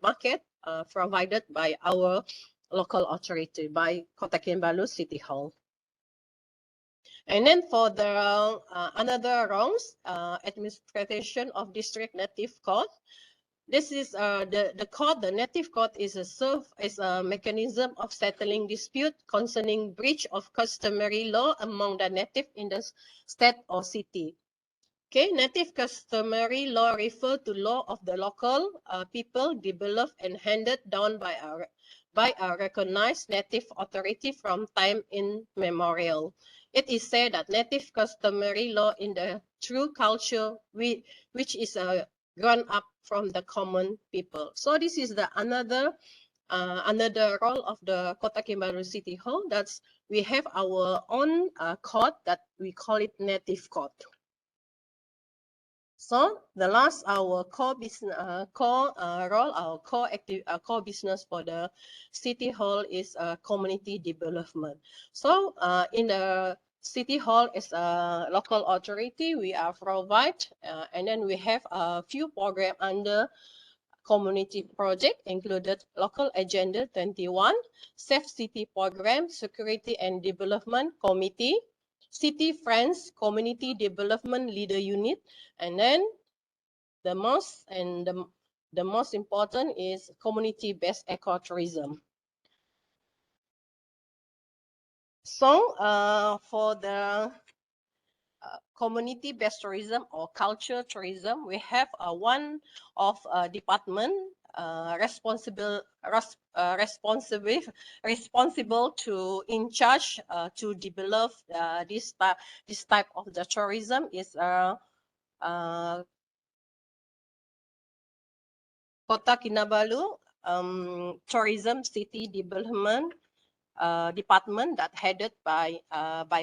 market provided by our local authority, by Kota Kinabalu City Hall. And then for the another rounds, administration of district native court. This is the court. The native court is a mechanism of settling dispute concerning breach of customary law among the native in the state or city. Okay, native customary law refer to law of the local people developed and handed down by a recognized native authority from time immemorial. It is said that native customary law in the true culture which is grown up from the common people. So this is the another role of the Kota Kinabalu City Hall. That's we have our own court that we call it native court. So the last our core business core business for the City Hall is community development. So in the City Hall is a local authority. We are provide and then we have a few programs under community project included Local Agenda 21, Safe City Program, Security and Development Committee, City Friends Community Development Leader Unit, and then the most important is community-based ecotourism. So for the community-based tourism or culture tourism, we have one of department responsible to in charge to develop this type of the tourism is Kota Kinabalu Tourism City Development Department that headed by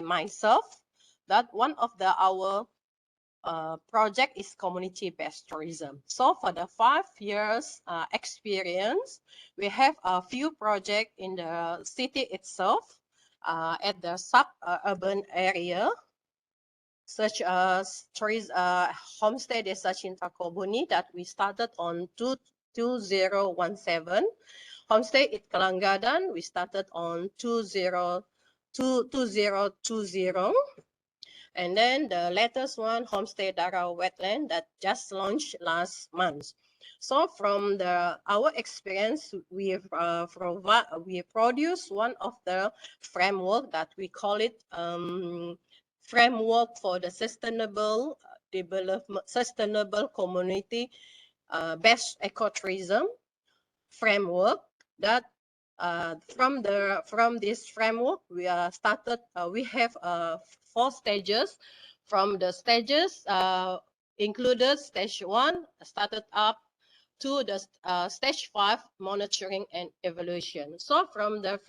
myself. That one of our project is community-based tourism. So for the 5 years experience, we have a few projects in the city itself at the suburban area, such as Homestay Desa Cinta Kobuni that we started on 2017. Homestay at Kelanggadan, we started on 2020. And then the latest one, Homestay Darau Wetland, that just launched last month. So from our experience, we produce one of the framework that we call it framework for the sustainable development, sustainable community based ecotourism framework. That from this framework we started. We have 4 stages. From the stages included stage 1 started up to the stage 5 monitoring and evaluation. So from this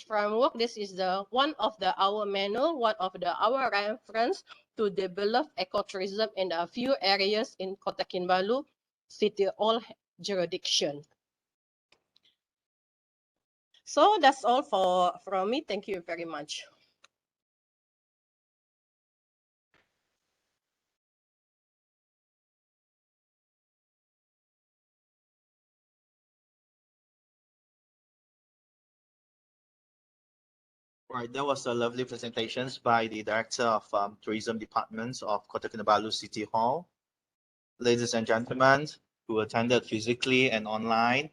framework, this is the one of our manual, one of our reference to develop ecotourism in a few areas in Kota Kinabalu city all jurisdiction. So that's all from me. Thank you very much. Right, that was a lovely presentations by the Director of Tourism Departments of Kota Kinabalu City Hall. Ladies and gentlemen who attended physically and online,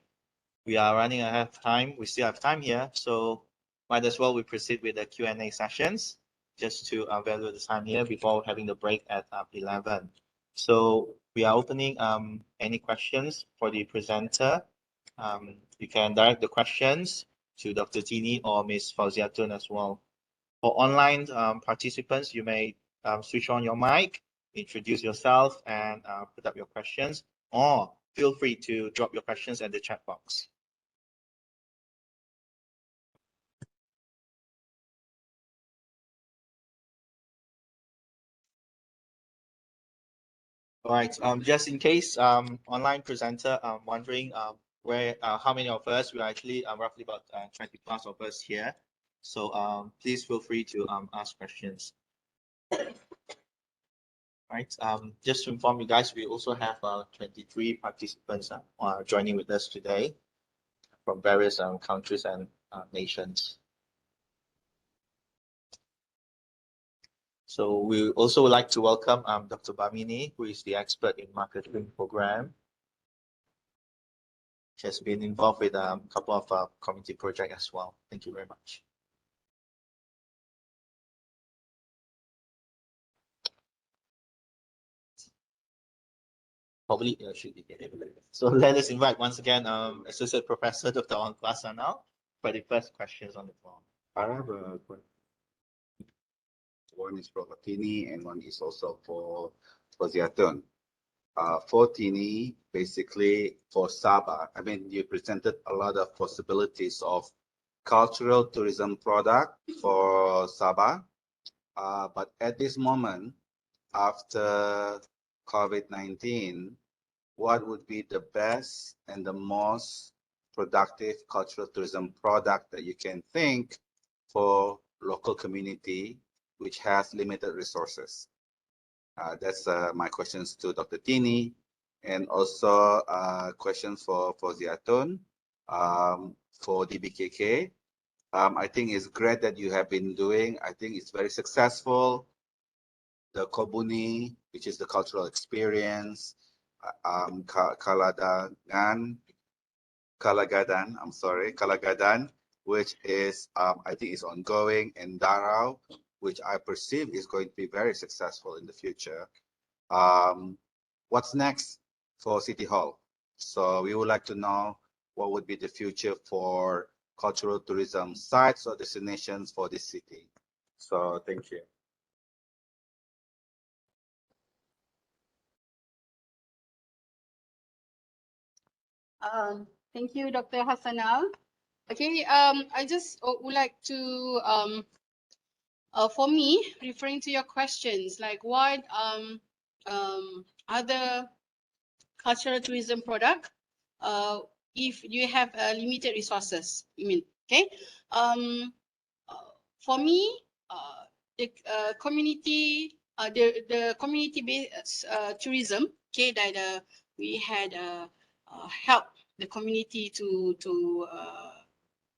we are running ahead of time. We still have time here, so might as well we proceed with the Q&A sessions just to value the time here before having the break at 11. So we are opening any questions for the presenter. You can direct the questions to Dr. Tini or Ms. Fauziahton as well. For online participants, you may switch on your mic, introduce yourself, and put up your questions, or feel free to drop your questions at the chat box. All right, just in case online presenter wondering where how many of us, we are actually roughly about 20 plus of us here. So please feel free to ask questions. Right, just to inform you guys, we also have 23 participants joining with us today from various countries and nations. So we also would like to welcome Dr. Bamini, who is the expert in marketing program. She has been involved with a couple of community projects as well. Thank you very much. Probably should be getting. So let us invite once again Associate Professor Dr. Awangku Hassanal for the first questions on the floor. I have a question. One is for Tini and one is also for Fauziahton. For Tini, basically for Sabah, I mean, you presented a lot of possibilities of cultural tourism product for Sabah. But at this moment, after COVID-19, what would be the best and the most productive cultural tourism product that you can think for local community which has limited resources? That's my questions to Dr. Tini, and also questions for Fauziahton. For DBKK, I think it's great that you have been doing. I think it's very successful. The Kobuni, which is the cultural experience, Kalagadan, which is I think is ongoing, and Darao, which I perceive is going to be very successful in the future. What's next for City Hall? So we would like to know what would be the future for cultural tourism sites or destinations for this city. So thank you. Thank you, Dr. Hassanal. Okay, I just would like to, for me, referring to your questions, like what other cultural tourism product, if you have limited resources, you mean, okay? For me, the community, the community-based tourism, okay, that we had helped the community to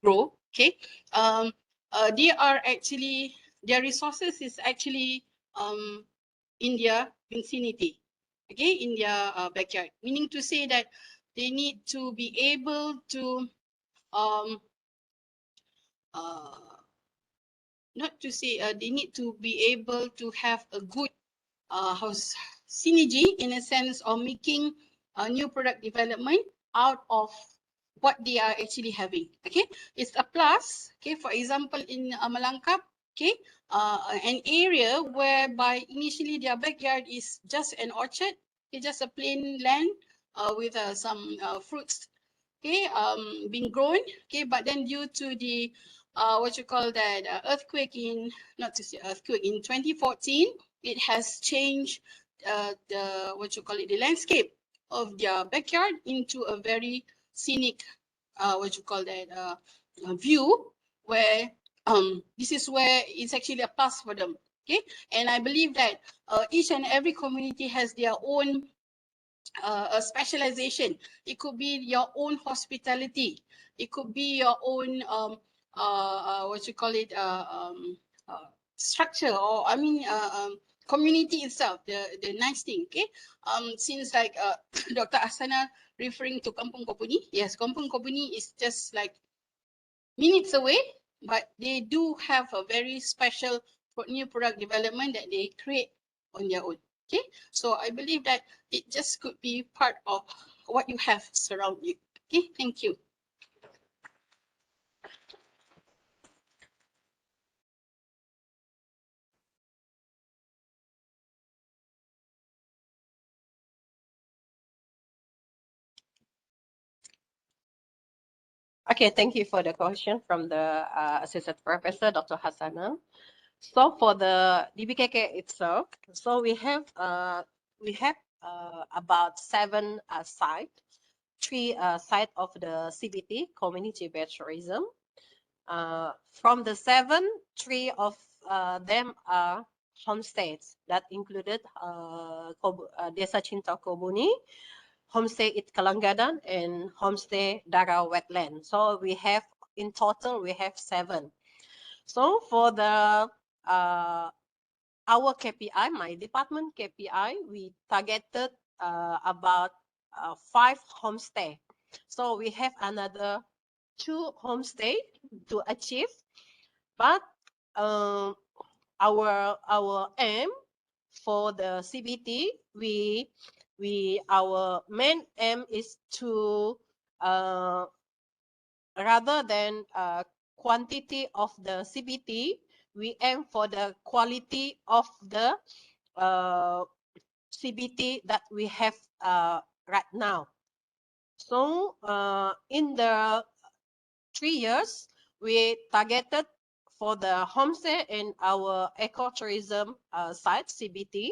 grow, okay. They are actually, their resources is actually in their vicinity, okay, in their backyard, meaning to say that they need to be able to not to say they need to be able to have a good house synergy, in a sense of making a new product development out of what they are actually having. Okay, it's a plus. Okay, for example, in Melangkap, okay, an area whereby initially their backyard is just an orchard, okay, just a plain land with some fruits, okay, being grown, okay, but then due to the what you call that earthquake in, not to say earthquake, in 2014, it has changed the what you call it, the landscape of their backyard into a very scenic what you call that view, where this is where it's actually a plus for them. Okay, and I believe that each and every community has their own a specialization. It could be your own hospitality. It could be your own what you call it, structure, or I mean, community itself, the nice thing. Okay, since like Dr. Hassanal referring to Kampung Kopuni, yes, Kampung Kopuni is just like minutes away, but they do have a very special new product development that they create on their own. Okay, so I believe that it just could be part of what you have surround you. Okay, thank you. Okay, thank you for the question from the Assistant Professor, Dr. Hassanal. So for the DBKK itself, so we have about 7 sites, 3 sites of the CBT, community-based tourism. From the 7, 3 of them are homestays that included Desa Cinta Kobuni, homestay It Kalanggadan, and homestay Dara Wetland. So we have, in total, we have 7. So for the our KPI, my department KPI, we targeted about 5 homestay. So we have another 2 homestay to achieve, but our aim for the CBT, our main aim is to rather than quantity of the CBT, we aim for the quality of the CBT that we have right now. So in the 3 years, we targeted for the homestay and our ecotourism site CBT.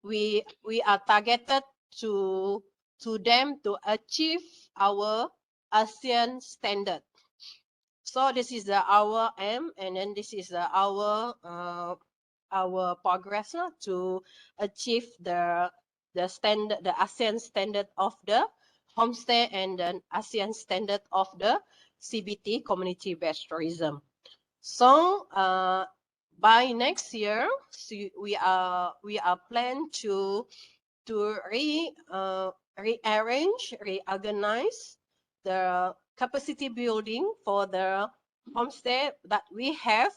We are targeted to them to achieve our ASEAN standard. So this is our aim, and then this is our progress to achieve the standard, the ASEAN standard of the homestay and the ASEAN standard of the CBT, community-based tourism. So by next year, we are plan to rearrange, reorganize the capacity building for the homestay that we have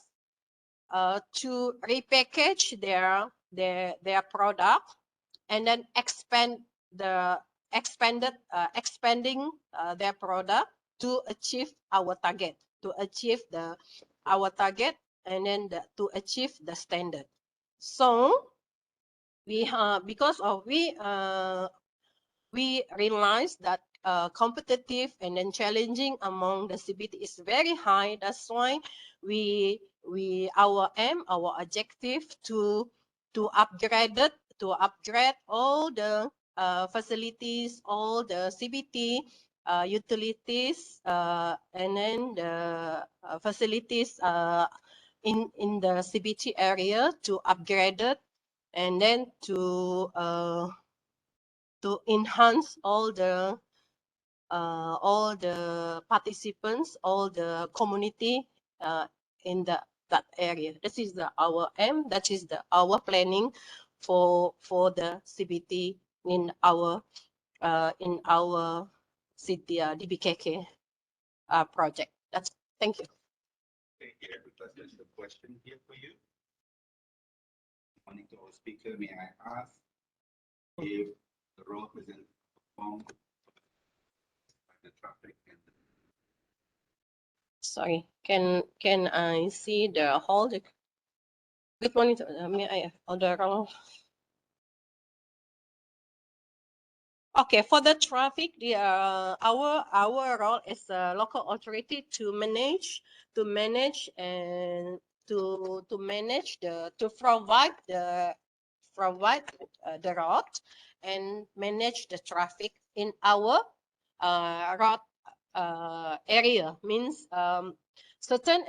to repackage their product and then expanding their product to achieve our target, and then to achieve the standard. So we realize that competitive and then challenging among the CBT is very high. That's why our aim, our objective to upgrade all the facilities, all the CBT utilities, and then the facilities in the CBT area to upgrade it, and then to enhance all the participants, all the community in that area. This is our aim. That is our planning for the CBT in our city DBKK project. Thank you. Thank you. There's a question here for you. Morning to our speaker. May I ask if the road isn't performed by the traffic and Sorry, can I see the whole? Good morning. May I order? Okay, for the traffic, our role is a local authority to manage and to provide the road and manage the traffic in our road area. Means certain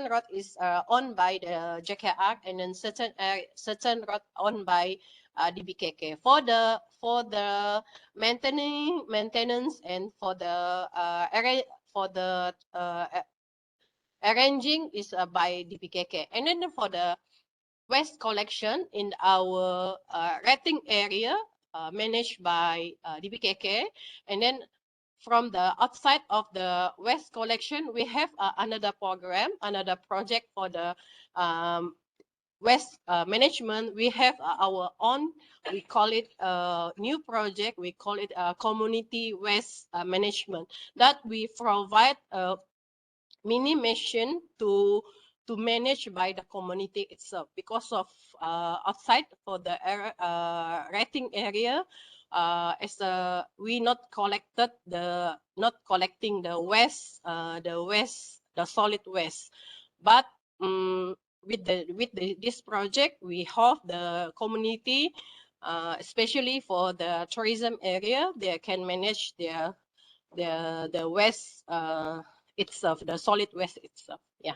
road is owned by the JKR, and then certain road owned by DBKK. For the maintenance and for the for the arranging is by DPKK, and then for the waste collection in our rating area managed by DPKK, and then from the outside of the waste collection, we have another program, another project for the waste management. We have our own, we call it a new project, we call it community waste management, that we provide a mini machine to manage by the community itself, because of outside for the rating area, as we not collecting the waste, the solid waste, but with this project we have the community, especially for the tourism area, they can manage their the waste itself, the solid waste itself. Yeah.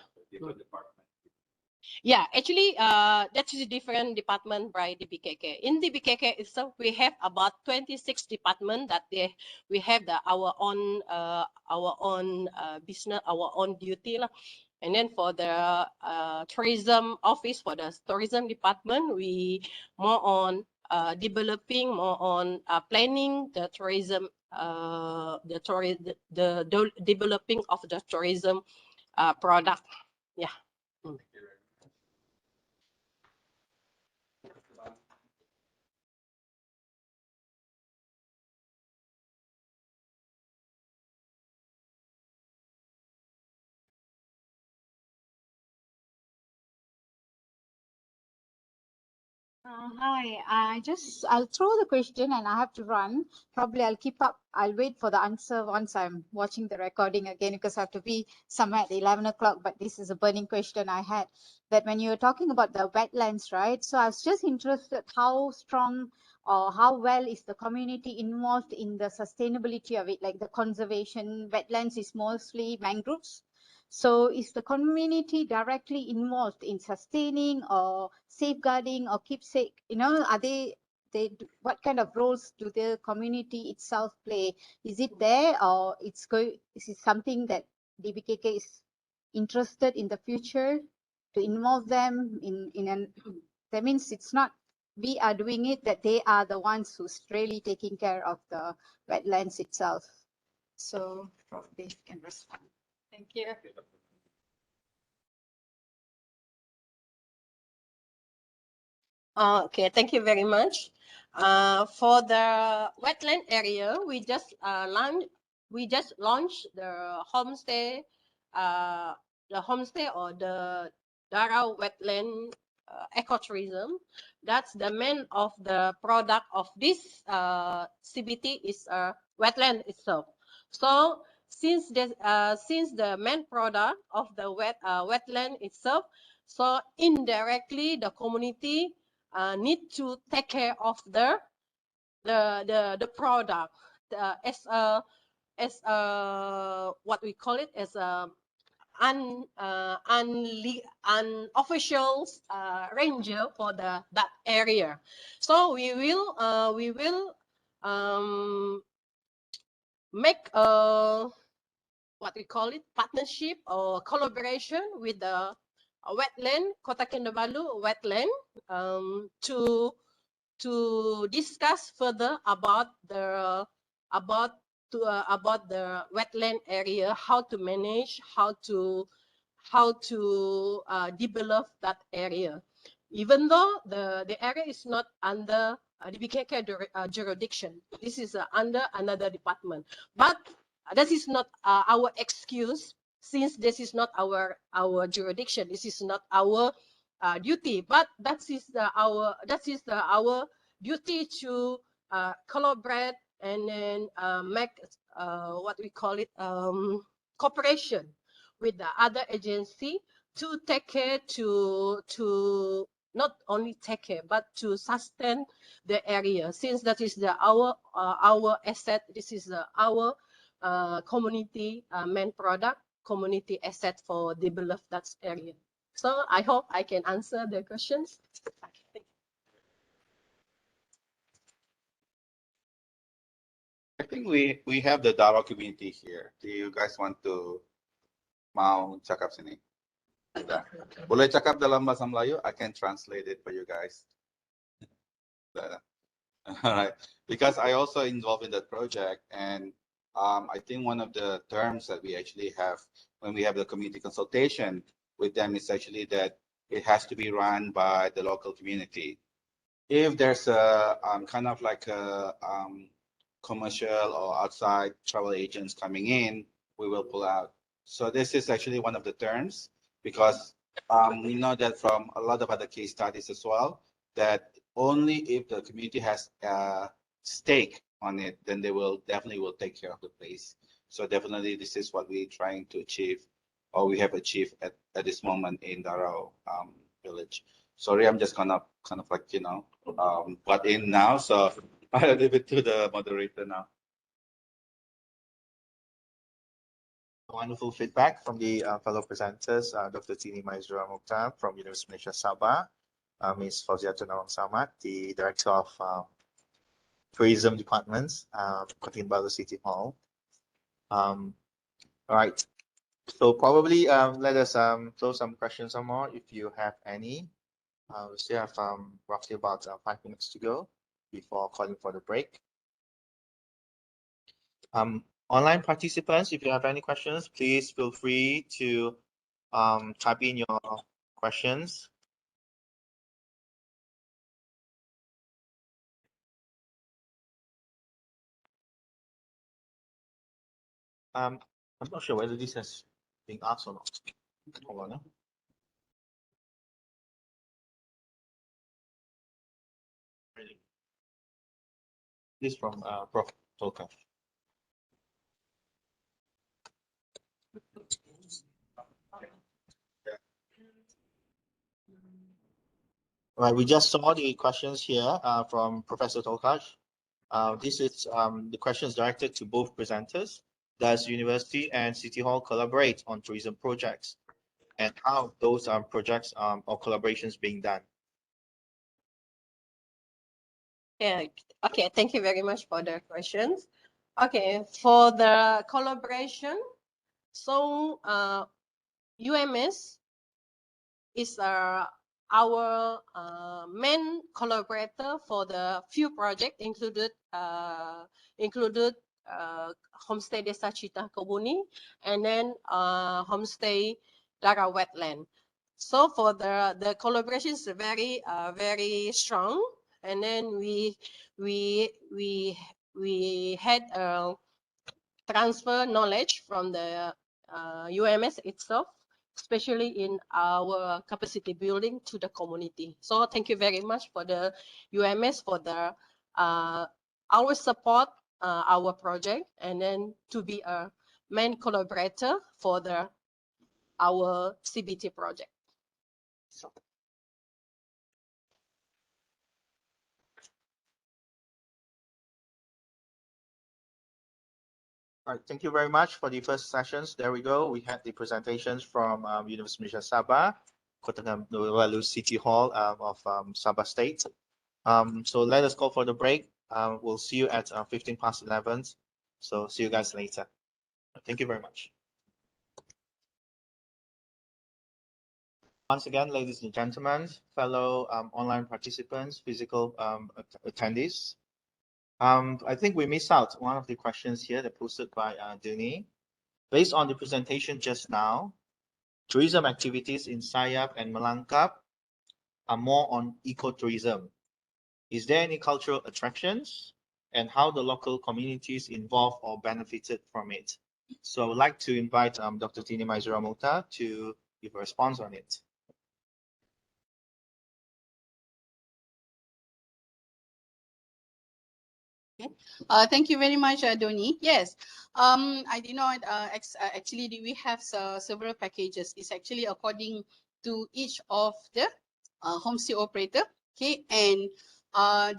Yeah, actually, that is a different department by DPKK. In DPKK itself, we have about 26 departments that we have our own business, our own duty lah. And then for the tourism office, for the tourism department, we more on developing, more on planning the tourism, the developing of the tourism product. Yeah. Hi, I'll throw the question and I have to run. Probably I'll keep up. I'll wait for the answer once I'm watching the recording again, because I have to be somewhere at 11 o'clock. But this is a burning question I had, that when you were talking about the wetlands, right? So I was just interested how strong or how well is the community involved in the sustainability of it, like the conservation. Wetlands is mostly mangroves. So is the community directly involved in sustaining or safeguarding or keepsake? Are what kind of roles do the community itself play? Is it there, or is it something that DBKK is interested in the future to involve them that means it's not we are doing it, that they are the ones who's really taking care of the wetlands itself. So Prof, Dave can respond. Thank you. Okay, thank you very much. For the wetland area, we just launched the homestay, or the Darau wetland ecotourism. That's the main of the product of this CBT is wetland itself. So since the main product of the wetland itself, so indirectly the community need to take care of the product as what we call it as a unofficial ranger for that area. So we will make a what we call it partnership or collaboration with the wetland, Kota Kinabalu wetland, to discuss further about the wetland area, how to manage, how to develop that area. Even though the area is not under the BKK jurisdiction, this is under another department, but this is not our excuse, since this is not our jurisdiction, this is not our duty, but that is our duty to collaborate and then make what we call it cooperation with the other agency to take care to not only take care but to sustain the area, since that is our asset. This is our community main product, community asset for develop that area. So I hope I can answer the questions. I think we have the Davao community here. Do you guys want to mau cakap sini? Ada. Boleh cakap dalam bahasa Melayu? I can translate it for you guys. All right, because I also involved in that project, and I think one of the terms that we actually have when we have the community consultation with them is actually that it has to be run by the local community. If there's a kind of like a commercial or outside travel agents coming in, we will pull out. So this is actually one of the terms, because we know that from a lot of other case studies as well, that only if the community has a stake on it, then they will definitely take care of the place. So definitely this is what we're trying to achieve, or we have achieved at this moment in Davao village. Sorry, I'm just gonna kind of like, butt in now. So I'll leave it to the moderator now. Wonderful feedback from the fellow presenters, Dr. Tini Maizura Mohtar from Universiti Malaysia Sabah, Ms. Fauziahton Ag Samad, the Director of Tourism Departments, Kota Kinabalu City Hall. All right, so probably let us throw some questions or more if you have any. We still have roughly about 5 minutes to go before calling for the break. Online participants, if you have any questions, please feel free to type in your questions. I'm not sure whether this has been asked or not. Hold on. This is from Prof. Tolkach. Right, we just saw the questions here from Professor Tolkach. This is the questions directed to both presenters. Does University and City Hall collaborate on tourism projects, and how those projects or collaborations being done? Yeah, okay, thank you very much for the questions. Okay, for the collaboration, so UMS is our main collaborator for the few projects included homestay Desa Cita Kebuni, and then homestay Dara Wetland. So for the collaboration is very very strong, and then we had transfer knowledge from the UMS itself, especially in our capacity building to the community. So thank you very much for the UMS for the our support our project, and then to be a main collaborator for our CBT project. So. All right, thank you very much for the first sessions. There we go. We had the presentations from Universiti Malaysia Sabah, Kota Kinabalu City Hall of Sabah State. So let us call for the break. We'll see you at 11:15. So see you guys later. Thank you very much. Once again, ladies and gentlemen, fellow online participants, physical attendees. I think we missed out one of the questions here that posted by Denis. Based on the presentation just now, tourism activities in Sayap and Melangkap are more on ecotourism. Is there any cultural attractions, and how the local communities involved or benefited from it? So I would like to invite Dr. Tini Maizura Mohtar to give a response on it. Thank you very much, Doni. Yes, I did not actually we have several packages. It's actually according to each of the homestay operator. Okay, and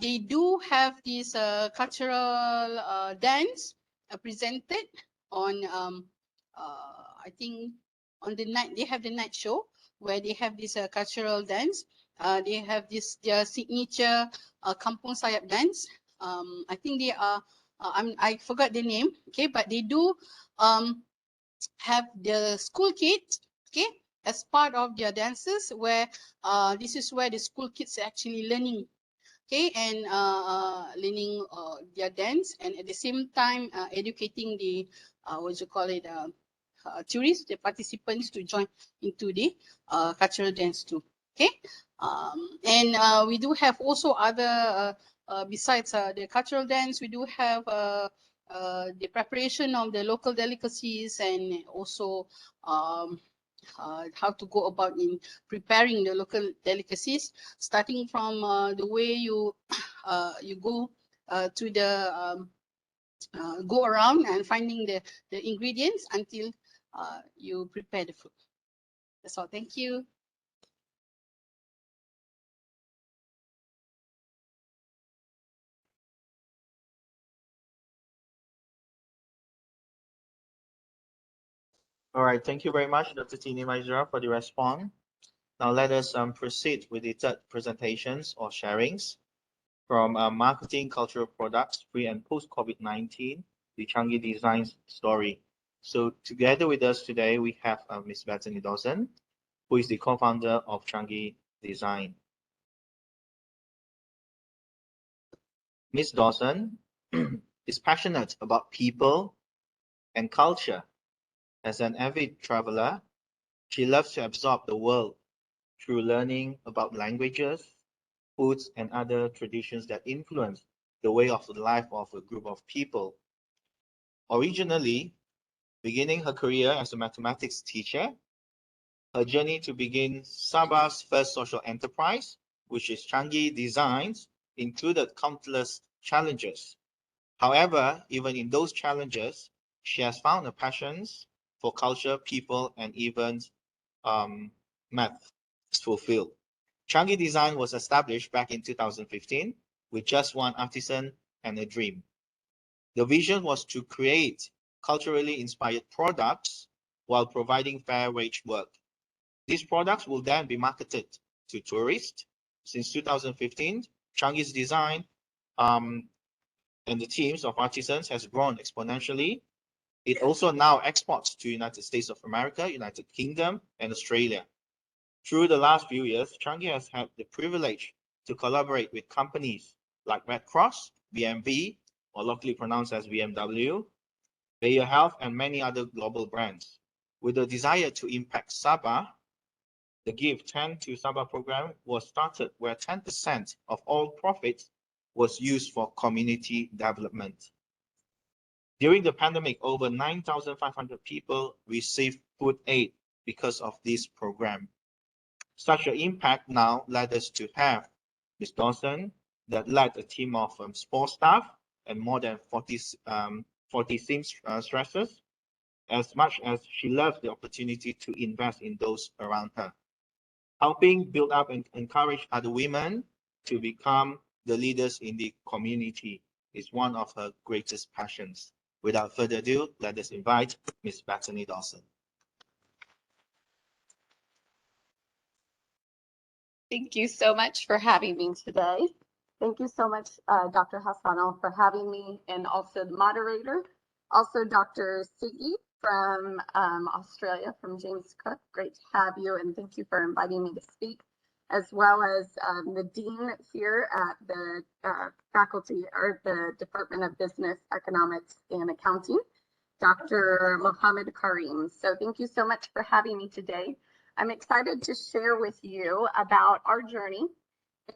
they do have this cultural dance presented on I think on the night. They have the night show where they have this cultural dance. They have this their signature Kampung Sayap dance. I think they are I forgot the name, okay, but they do have the school kids, okay, as part of their dances, where this is where the school kids are actually learning, okay, and learning their dance, and at the same time educating the what you call it, tourists, the participants, to join into the cultural dance too, okay. And we do have also other besides the cultural dance, we do have the preparation of the local delicacies, and also how to go about in preparing the local delicacies, starting from the way you you go to the go around and finding the ingredients until you prepare the food. That's all. Thank you. All right, thank you very much, Dr. Tini Maizura, for the response. Now let us proceed with the third presentations or sharings from marketing cultural products pre and post COVID-19, the Changi Designs story. So together with us today, we have Ms. Bethany Dawson, who is the co-founder of Changi Design. Ms. Dawson is passionate about people and culture. As an avid traveler, she loves to absorb the world through learning about languages, foods, and other traditions that influence the way of the life of a group of people. Originally, beginning her career as a mathematics teacher, her journey to begin Sabah's first social enterprise, which is Changi Designs, included countless challenges. However, even in those challenges, she has found a passion for culture, people, and even math fulfilled. Changi Design was established back in 2015 with just one artisan and a dream. The vision was to create culturally inspired products while providing fair wage work. These products will then be marketed to tourists. Since 2015, Changi's Design and the teams of artisans has grown exponentially. It also now exports to United States of America, United Kingdom, and Australia. Through the last few years, Changi has had the privilege to collaborate with companies like Red Cross, BMV, or locally pronounced as BMW, Bayer Health, and many other global brands. With the desire to impact Sabah, the Give 10 to Sabah program was started, where 10% of all profits was used for community development. During the pandemic, over 9,500 people received food aid because of this program. Such an impact now led us to have Ms. Dawson that led a team of support staff and more than 40 seamstresses, as much as she loves the opportunity to invest in those around her. Helping build up and encourage other women to become the leaders in the community is one of her greatest passions. Without further ado, let us invite Ms. Bethany Dawson. Thank you so much for having me today. Thank you so much, Dr. Hassanal, for having me, and also the moderator. Also, Dr. Siggi from Australia, from James Cook. Great to have you, and thank you for inviting me to speak, as well as the dean here at the faculty or the Department of Business, Economics, and Accounting, Dr. Mohammed Karim. So thank you so much for having me today. I'm excited to share with you about our journey,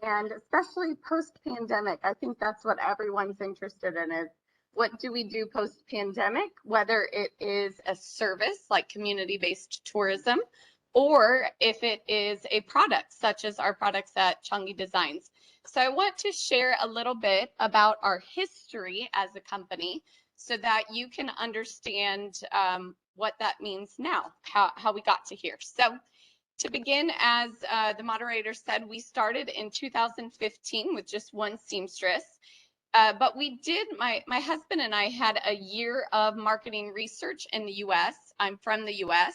and especially post-pandemic. I think that's what everyone's interested in, is what do we do post-pandemic, whether it is a service like community-based tourism, or if it is a product such as our products at Changi Designs. So I want to share a little bit about our history as a company so that you can understand what that means now, how we got to here. So to begin, as the moderator said, we started in 2015 with just one seamstress. But we did, my husband and I had a year of marketing research in the US. I'm from the US.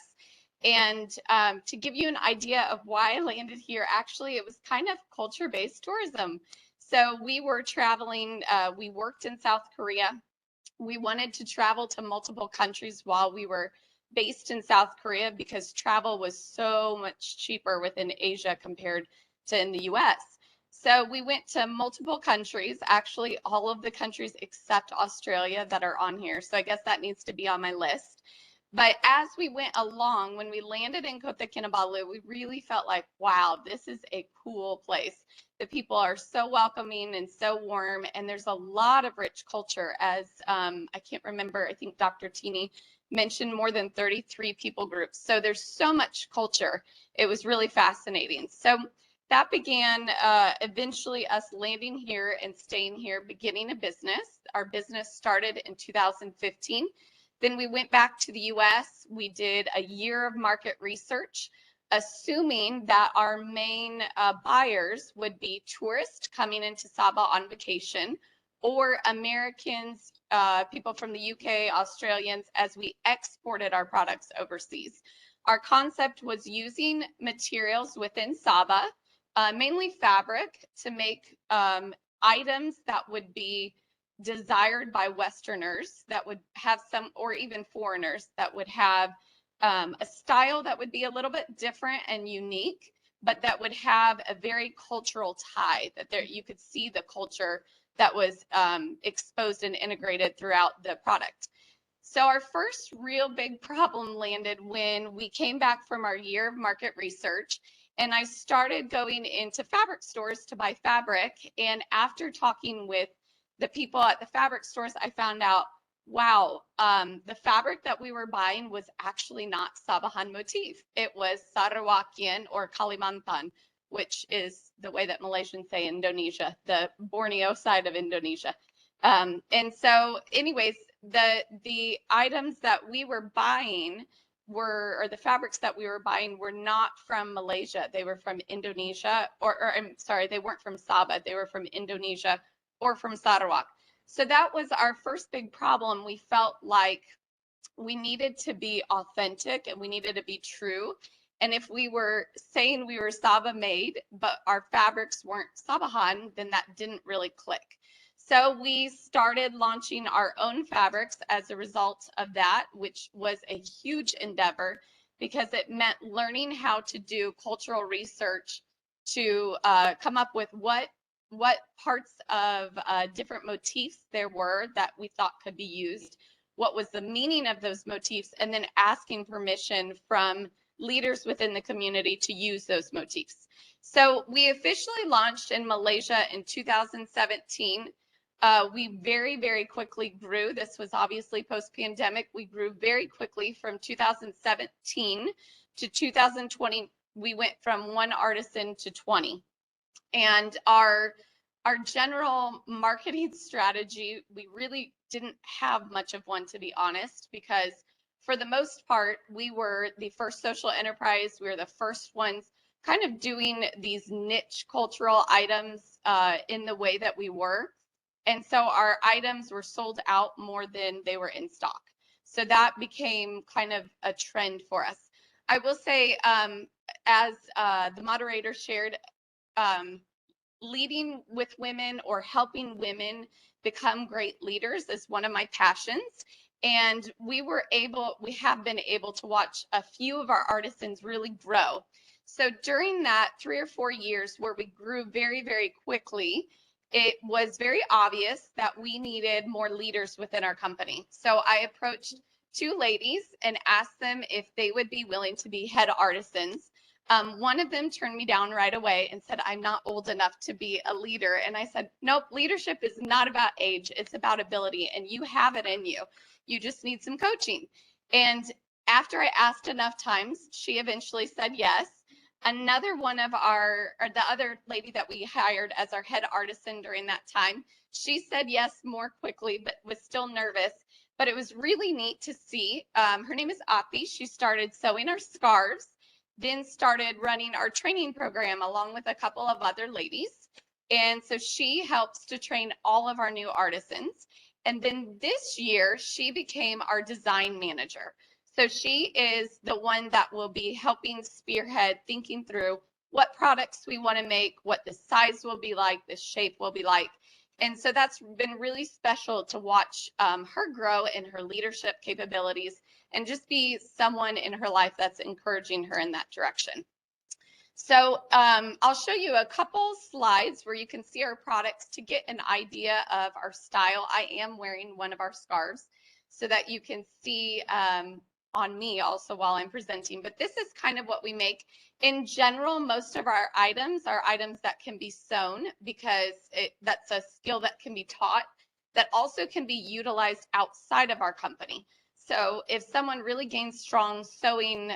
And to give you an idea of why I landed here, actually, it was kind of culture-based tourism. So we were traveling, we worked in South Korea, We wanted to travel to multiple countries while we were based in South Korea because travel was so much cheaper within Asia compared to in the US. So we went to multiple countries, actually all of the countries except Australia that are on here. So I guess that needs to be on my list. But as we went along, when we landed in Kota Kinabalu, we really felt like, wow, this is a cool place. The people are so welcoming and so warm, and there's a lot of rich culture. As I can't remember, I think Dr. Tini mentioned more than 33 people groups. So there's so much culture. It was really fascinating. So that began eventually us landing here and staying here, beginning a business. Our business started in 2015. Then we went back to the US. We did a year of market research, assuming that our main buyers would be tourists coming into Sabah on vacation or Americans, people from the UK, Australians, as we exported our products overseas. Our concept was using materials within Sabah, mainly fabric, to make items that would be desired by Westerners, that would have some, or even foreigners, that would have a style that would be a little bit different and unique, but that would have a very cultural tie, that there you could see the culture that was exposed and integrated throughout the product. So our first real big problem landed when we came back from our year of market research, and I started going into fabric stores to buy fabric. And after talking with the people at the fabric stores, I found out, wow, the fabric that we were buying was actually not Sabahan motif. It was Sarawakian or Kalimantan, which is the way that Malaysians say Indonesia, the Borneo side of Indonesia. And so anyways, the items that we were buying or the fabrics that we were buying were not from Malaysia. They were from Indonesia, or I'm sorry, they weren't from Sabah. They were from Indonesia or from Sarawak. So that was our first big problem. We felt like we needed to be authentic and we needed to be true. And if we were saying we were Sabah made, but our fabrics weren't Sabahan, then that didn't really click. So we started launching our own fabrics as a result of that, which was a huge endeavor because it meant learning how to do cultural research to come up with what parts of different motifs there were that we thought could be used, what was the meaning of those motifs, and then asking permission from leaders within the community to use those motifs. So we officially launched in Malaysia in 2017. We very, very quickly grew. This was obviously post-pandemic. We grew very quickly from 2017 to 2020. We went from 1 artisan to 20. And our general marketing strategy, we really didn't have much of one, to be honest, because for the most part, we were the first social enterprise. We were the first ones kind of doing these niche cultural items in the way that we were. And so our items were sold out more than they were in stock. So that became kind of a trend for us. I will say, as the moderator shared, leading with women or helping women become great leaders is one of my passions. And we have been able to watch a few of our artisans really grow. So during that 3 or 4 years where we grew very, very quickly, it was very obvious that we needed more leaders within our company. So I approached 2 ladies and asked them if they would be willing to be head artisans. One of them turned me down right away and said, I'm not old enough to be a leader. And I said, nope, leadership is not about age. It's about ability, and you have it in you. You just need some coaching. And after I asked enough times, she eventually said yes. Another one of the other lady that we hired as our head artisan during that time, she said yes more quickly, but was still nervous. But it was really neat to see. Her name is Api. She started sewing our scarves, then started running our training program along with a couple of other ladies. And so she helps to train all of our new artisans. And then this year, she became our design manager. So she is the one that will be helping spearhead, thinking through what products we want to make, what the size will be like, the shape will be like. And so that's been really special to watch her grow in her leadership capabilities and just be someone in her life that's encouraging her in that direction. So I'll show you a couple slides where you can see our products to get an idea of our style. I am wearing one of our scarves so that you can see on me also while I'm presenting, but this is kind of what we make. In general, most of our items are items that can be sewn because that's a skill that can be taught that also can be utilized outside of our company. So if someone really gains strong sewing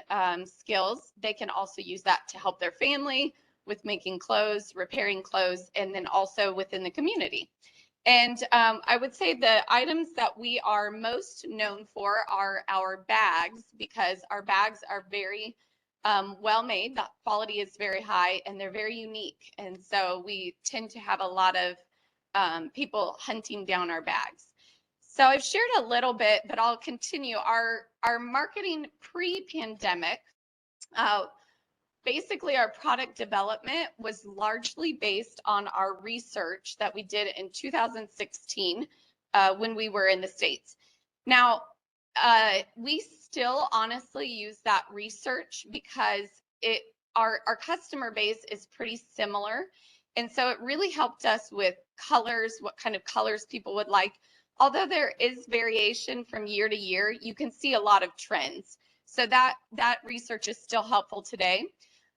skills, they can also use that to help their family with making clothes, repairing clothes, and then also within the community. And I would say the items that we are most known for are our bags, because our bags are very well made. The quality is very high and they're very unique. And so we tend to have a lot of people hunting down our bags. So I've shared a little bit, but I'll continue. Our marketing pre-pandemic, basically our product development was largely based on our research that we did in 2016 when we were in the States. Now, we still honestly use that research because our customer base is pretty similar. And so it really helped us with colors, what kind of colors people would like. Although there is variation from year to year, you can see a lot of trends. So that research is still helpful today.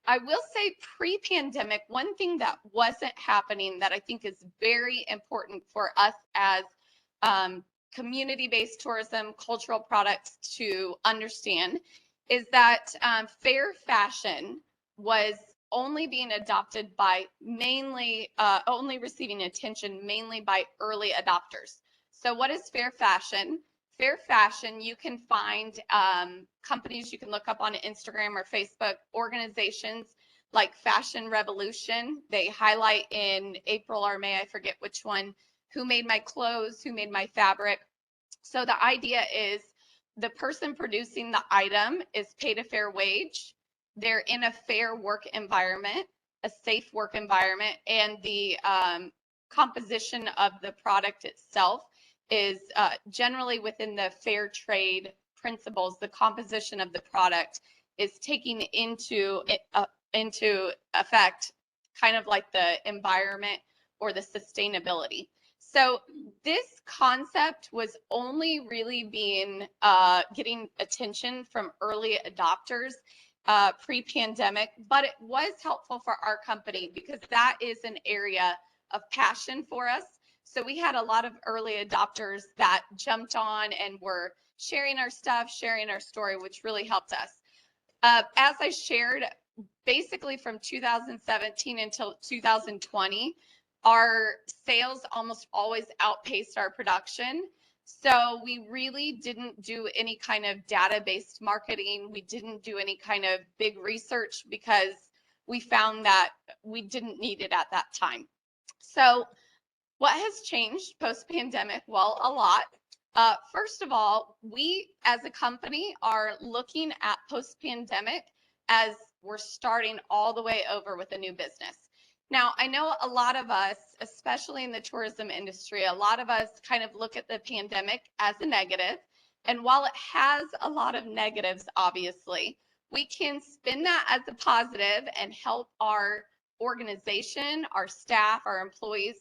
I will say pre-pandemic, one thing that wasn't happening that I think is very important for us as community-based tourism, cultural products to understand is that fair fashion was only being adopted by only receiving attention mainly by early adopters. So what is fair fashion? Fair fashion, you can find companies you can look up on Instagram or Facebook, organizations like Fashion Revolution. They highlight in April or May, I forget which one, who made my clothes, who made my fabric. So the idea is the person producing the item is paid a fair wage. They're in a fair work environment, a safe work environment, and the composition of the product itself is generally within the fair trade principles. The composition of the product is taking into effect kind of like the environment or the sustainability. So this concept was only really being getting attention from early adopters pre-pandemic, but it was helpful for our company because that is an area of passion for us. So we had a lot of early adopters that jumped on and were sharing our stuff, sharing our story, which really helped us. As I shared, basically from 2017 until 2020, our sales almost always outpaced our production. So we really didn't do any kind of data-based marketing. We didn't do any kind of big research because we found that we didn't need it at that time. So what has changed post-pandemic? Well, a lot. First of all, we as a company are looking at post-pandemic as we're starting all the way over with a new business. Now, I know a lot of us, especially in the tourism industry, a lot of us kind of look at the pandemic as a negative. And while it has a lot of negatives, obviously, we can spin that as a positive and help our organization, our staff, our employees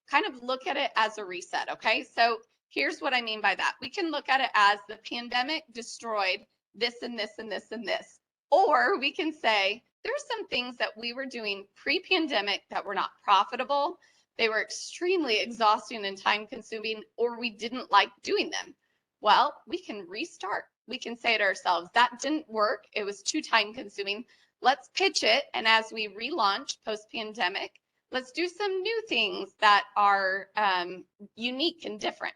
kind of look at it as a reset, okay? So here's what I mean by that. We can look at it as the pandemic destroyed this and this and this and this. Or we can say, there's some things that we were doing pre-pandemic that were not profitable. They were extremely exhausting and time consuming, or we didn't like doing them. Well, we can restart. We can say to ourselves, that didn't work. It was too time consuming. Let's pitch it. And as we relaunch post-pandemic, let's do some new things that are unique and different.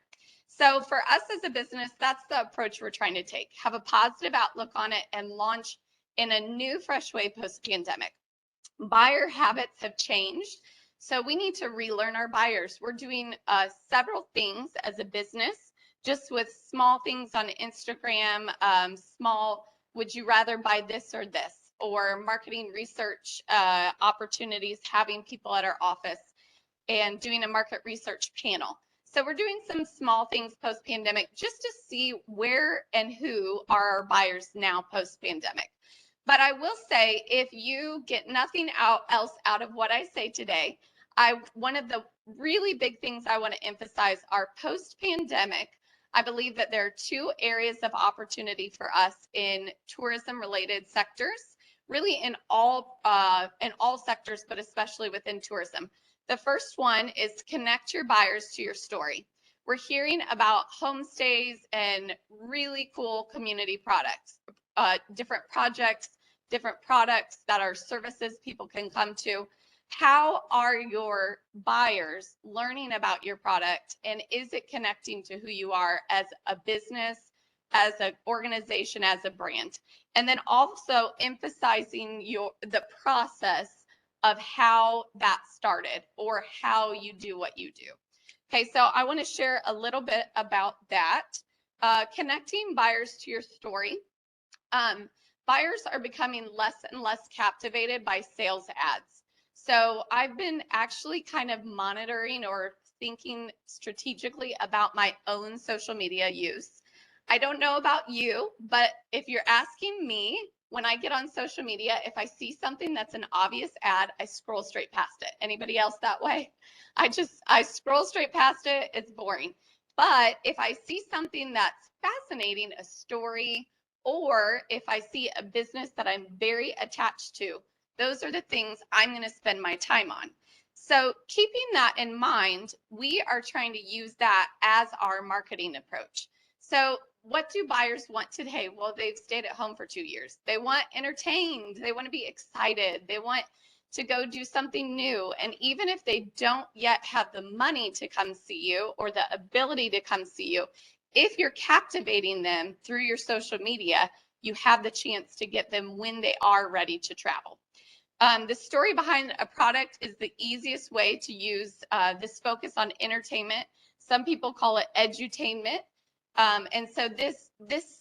So for us as a business, that's the approach we're trying to take. Have a positive outlook on it and launch in a new, fresh way post-pandemic. Buyer habits have changed, so we need to relearn our buyers. We're doing several things as a business, just with small things on Instagram, small, would you rather buy this or this? Or marketing research opportunities, having people at our office. and doing a market research panel. So we're doing some small things post-pandemic just to see where and who are our buyers now post-pandemic. But I will say, if you get nothing else out of what I say today, one of the really big things I want to emphasize are post-pandemic. I believe that there are two areas of opportunity for us in tourism-related sectors, really in all sectors, but especially within tourism. The first one is connect your buyers to your story. We're hearing about homestays and really cool community products, different projects, different products that are services people can come to. How are your buyers learning about your product, and is it connecting to who you are as a business, as an organization, as a brand? And then also emphasizing the process of how that started or how you do what you do. Okay, so I want to share a little bit about that. Connecting buyers to your story. Buyers are becoming less and less captivated by sales ads. So I've been actually kind of monitoring or thinking strategically about my own social media use. I don't know about you, but if you're asking me, when I get on social media, if I see something that's an obvious ad, I scroll straight past it. Anybody else that way? I scroll straight past it. It's boring. But if I see something that's fascinating, a story, or if I see a business that I'm very attached to, those are the things I'm going to spend my time on. So keeping that in mind, we are trying to use that as our marketing approach. So what do buyers want today? Well, they've stayed at home for 2 years. They want entertained. They want to be excited. They want to go do something new. And even if they don't yet have the money to come see you or the ability to come see you, if you're captivating them through your social media, you have the chance to get them when they are ready to travel. The story behind a product is the easiest way to use this focus on entertainment. Some people call it edutainment. And so this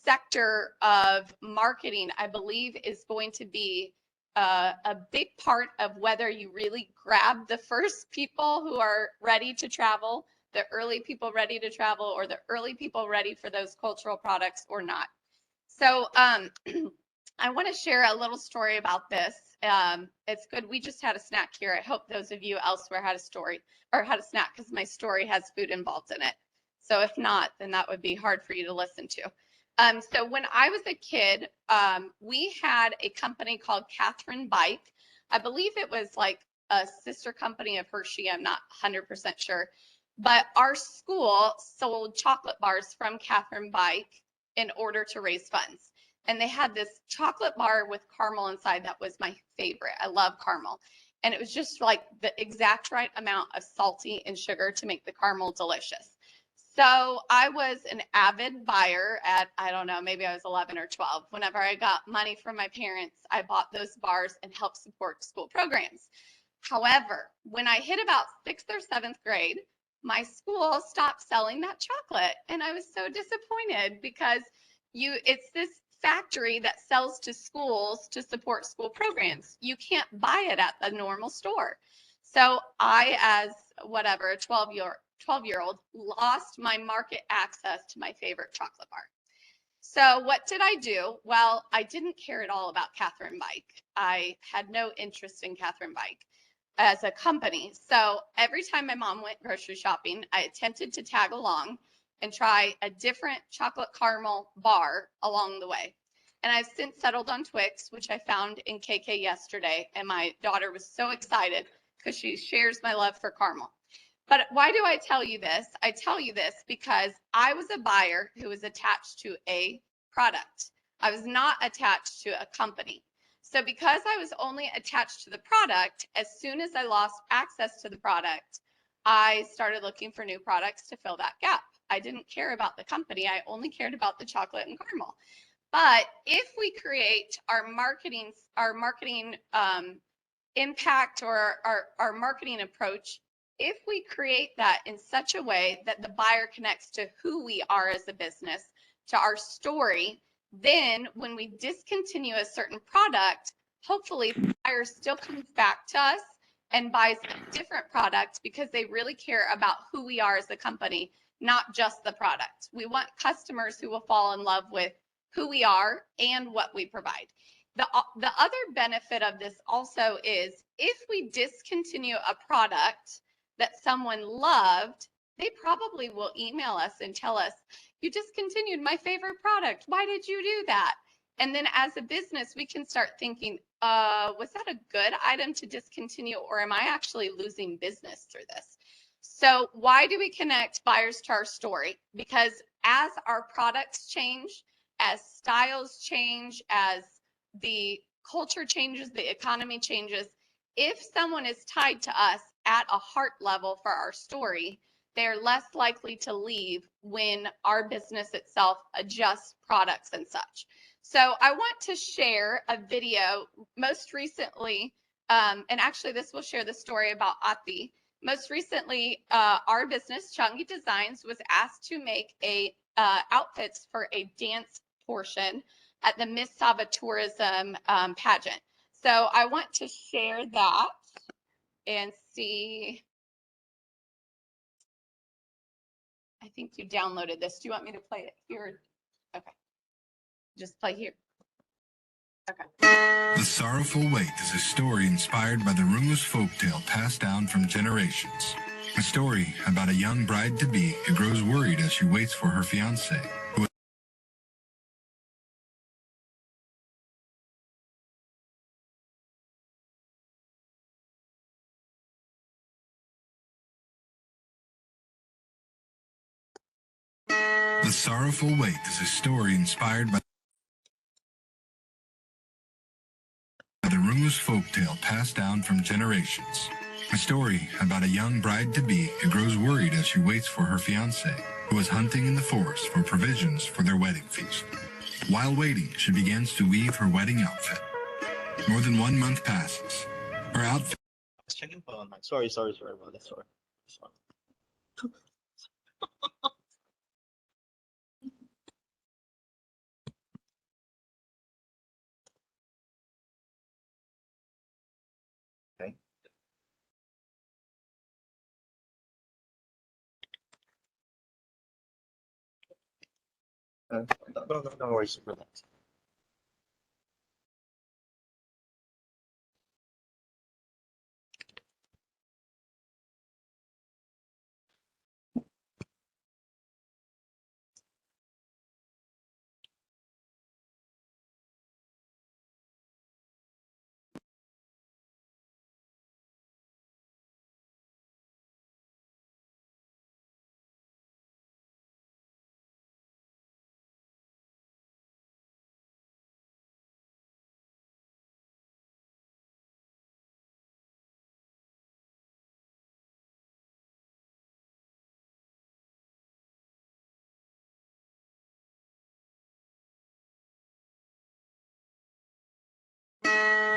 sector of marketing, I believe, is going to be a big part of whether you really grab the first people who are ready to travel, the early people ready to travel, or the early people ready for those cultural products or not. So I want to share a little story about this. It's good. We just had a snack here. I hope those of you elsewhere had a story or had a snack, because my story has food involved in it. So if not, then that would be hard for you to listen to. So when I was a kid, we had a company called Catherine Bike. I believe it was like a sister company of Hershey. I'm not 100% sure. But our school sold chocolate bars from Catherine Bike in order to raise funds. And they had this chocolate bar with caramel inside that was my favorite. I love caramel. And it was just like the exact right amount of salty and sugar to make the caramel delicious. So I was an avid buyer at, I don't know, maybe I was 11 or 12. Whenever I got money from my parents, I bought those bars and helped support school programs. However, when I hit about 6th or 7th grade, my school stopped selling that chocolate. And I was so disappointed because it's this factory that sells to schools to support school programs. You can't buy it at the normal store. So I, as whatever, a 12-year-old, lost my market access to my favorite chocolate bar. So what did I do? Well, I didn't care at all about Catherine Bike. I had no interest in Catherine Bike as a company. So every time my mom went grocery shopping, I attempted to tag along and try a different chocolate caramel bar along the way. And I've since settled on Twix, which I found in KK yesterday. And my daughter was so excited because she shares my love for caramel. But why do I tell you this? I tell you this because I was a buyer who was attached to a product. I was not attached to a company. So because I was only attached to the product, as soon as I lost access to the product, I started looking for new products to fill that gap. I didn't care about the company. I only cared about the chocolate and caramel. But if we create our marketing impact or our marketing approach, if we create that in such a way that the buyer connects to who we are as a business, to our story, then when we discontinue a certain product, hopefully the buyer still comes back to us and buys different products because they really care about who we are as a company, not just the product. We want customers who will fall in love with who we are and what we provide. The other benefit of this also is if we discontinue a product that someone loved, they probably will email us and tell us, you discontinued my favorite product. Why did you do that? And then as a business, we can start thinking, was that a good item to discontinue, or am I actually losing business through this? So why do we connect buyers to our story? Because as our products change, as styles change, as the culture changes, the economy changes, if someone is tied to us at a heart level for our story, they're less likely to leave when our business itself adjusts products and such. So I want to share a video most recently, and actually this will share the story about Ati. Most recently, our business, Changi Designs, was asked to make a outfits for a dance portion at the Miss Sabah Tourism pageant. So I want to share that and see. I think you downloaded this. Do you want me to play it here? Okay. Just play here. Okay. The Sorrowful Wait is a story inspired by the Rungus folktale passed down from generations. A story about a young bride-to-be who grows worried as she waits for her fiancé. The Sorrowful Wait is a story inspired by the Rungus folktale passed down from generations. A story about a young bride-to-be who grows worried as she waits for her fiancé, who is hunting in the forest for provisions for their wedding feast. While waiting, she begins to weave her wedding outfit. More than 1 month passes. Her outfit... I was checking for online. Sorry about that. Sorry. Okay. No worries about that.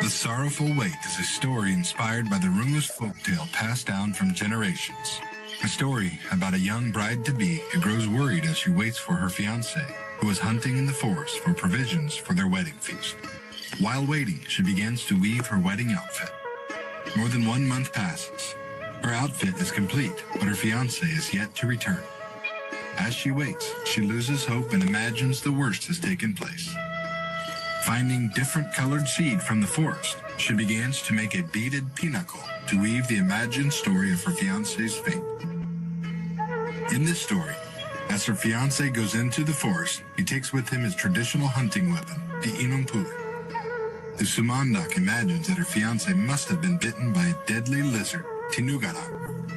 The Sorrowful Wait is a story inspired by the Rungus folktale passed down from generations. A story about a young bride-to-be who grows worried as she waits for her fiancé, who is hunting in the forest for provisions for their wedding feast. While waiting, she begins to weave her wedding outfit. More than 1 month passes. Her outfit is complete, but her fiancé is yet to return. As she waits, she loses hope and imagines the worst has taken place. Finding different colored seed from the forest, she begins to make a beaded pinnacle to weave the imagined story of her fiancé's fate. In this story, as her fiancé goes into the forest, he takes with him his traditional hunting weapon, the inumpuli. The sumandak imagines that her fiancé must have been bitten by a deadly lizard, tinugaran.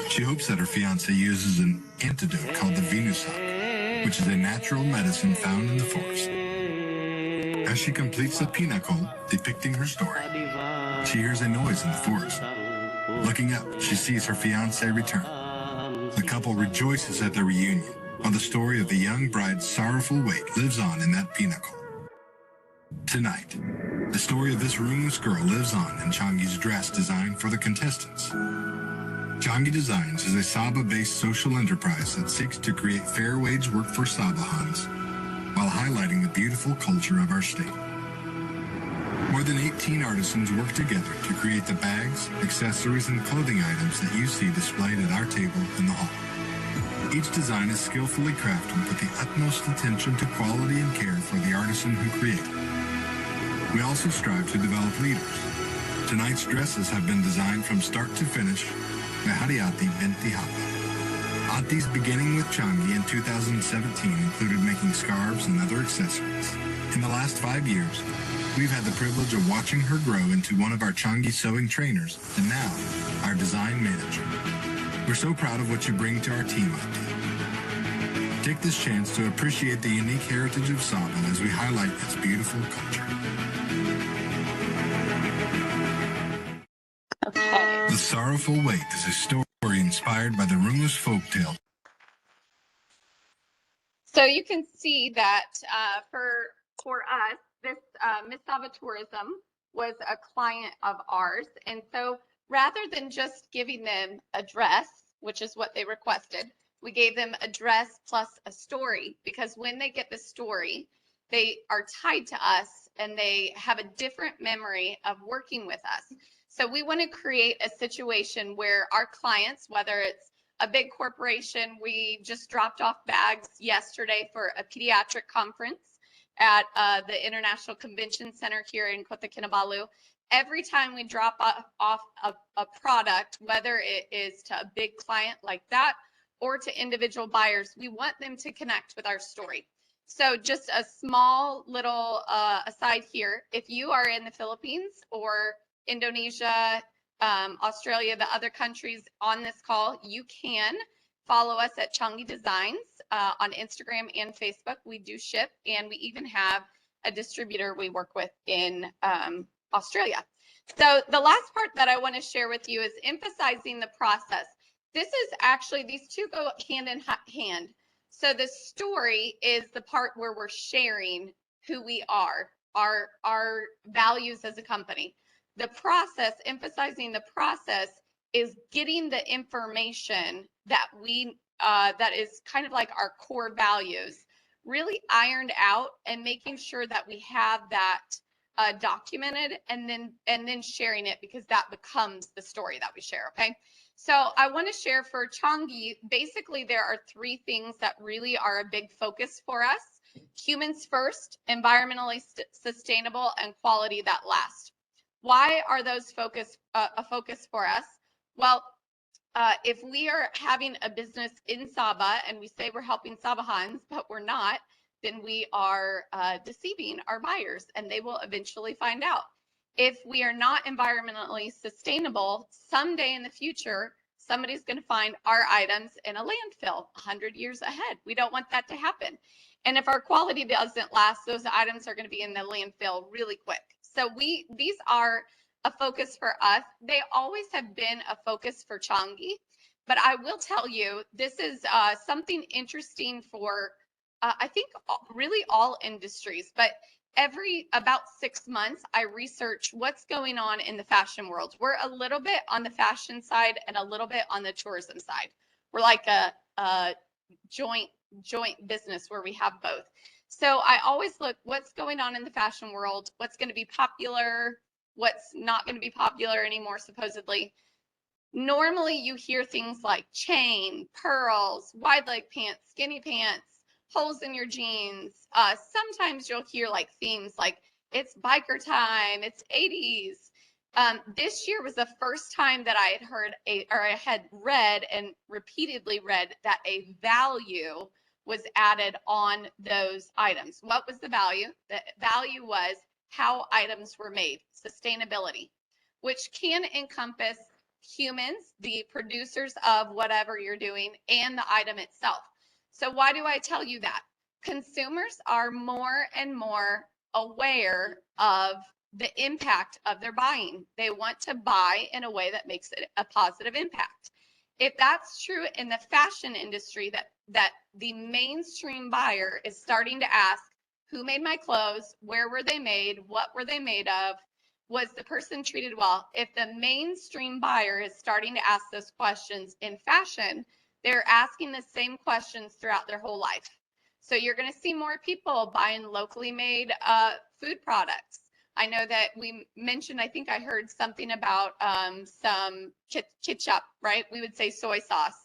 She hopes that her fiancé uses an antidote called the vinusak, which is a natural medicine found in the forest. As she completes the pinnacle depicting her story, she hears a noise in the forest. Looking up, she sees her fiancé return. The couple rejoices at their reunion, while the story of the young bride's sorrowful wait lives on in that pinnacle. Tonight, the story of this Rungus girl lives on in Changi's dress designed for the contestants. Changi Designs is a Sabah-based social enterprise that seeks to create fair wage work for Sabahans while highlighting the beautiful culture of our state. More than 18 artisans work together to create the bags, accessories, and clothing items that you see displayed at our table in the hall. Each design is skillfully crafted with the utmost attention to quality and care for the artisan who created it. We also strive to develop leaders. Tonight's dresses have been designed from start to finish by Hariati binti Hapa. Ati's beginning with Changi in 2017 included making scarves and other accessories. In the last 5 years, we've had the privilege of watching her grow into one of our Changi sewing trainers and now our design manager. We're so proud of what you bring to our team, Ati. Take this chance to appreciate the unique heritage of Sabah as we highlight its beautiful culture. Okay. The Sorrowful Wait is a story inspired by the Rungus folktale. So you can see that for us, this Miss Sabah Tourism was a client of ours. And so rather than just giving them a dress, which is what they requested, we gave them a dress plus a story, because when they get the story, they are tied to us and they have a different memory of working with us. So we want to create a situation where our clients, whether it's a big corporation, we just dropped off bags yesterday for a pediatric conference at the International Convention Center here in Kota Kinabalu. Every time we drop off a product, whether it is to a big client like that or to individual buyers, we want them to connect with our story. So just a small little aside here, if you are in the Philippines or Indonesia, Australia, the other countries on this call, you can follow us at Changi Designs on Instagram and Facebook. We do ship, and we even have a distributor we work with in Australia. So the last part that I want to share with you is emphasizing the process. This is actually, these two go hand in hand. So the story is the part where we're sharing who we are, our values as a company. The process, emphasizing the process, is getting the information that we that is kind of like our core values really ironed out and making sure that we have that documented and then sharing it, because that becomes the story that we share. Okay, so I want to share for Changi, basically there are three things that really are a big focus for us: humans first, environmentally sustainable, and quality that lasts. Why are those a focus for us? Well, if we are having a business in Sabah and we say we're helping Sabahans, but we're not, then we are deceiving our buyers, and they will eventually find out. If we are not environmentally sustainable, someday in the future, somebody's going to find our items in a landfill 100 years ahead. We don't want that to happen. And if our quality doesn't last, those items are going to be in the landfill really quick. So these are a focus for us. They always have been a focus for Changi, but I will tell you, this is something interesting for, I think, really all industries. But every about 6 months, I research what's going on in the fashion world. We're a little bit on the fashion side and a little bit on the tourism side. We're like a joint business where we have both. So I always look what's going on in the fashion world, what's going to be popular, what's not going to be popular anymore, supposedly. Normally you hear things like chain, pearls, wide leg pants, skinny pants, holes in your jeans. Sometimes you'll hear like themes like it's biker time, it's 80s. This year was the first time that I had heard I had read and repeatedly read that a value was added on those items. What was the value? The value was how items were made, sustainability, which can encompass humans, the producers of whatever you're doing, and the item itself. So why do I tell you that? Consumers are more and more aware of the impact of their buying. They want to buy in a way that makes it a positive impact. If that's true in the fashion industry, that the mainstream buyer is starting to ask, who made my clothes? Where were they made? What were they made of? Was the person treated well? If the mainstream buyer is starting to ask those questions in fashion, they're asking the same questions throughout their whole life. So you're going to see more people buying locally made food products. I know that we mentioned, I think I heard something about some ketchup, right? We would say soy sauce.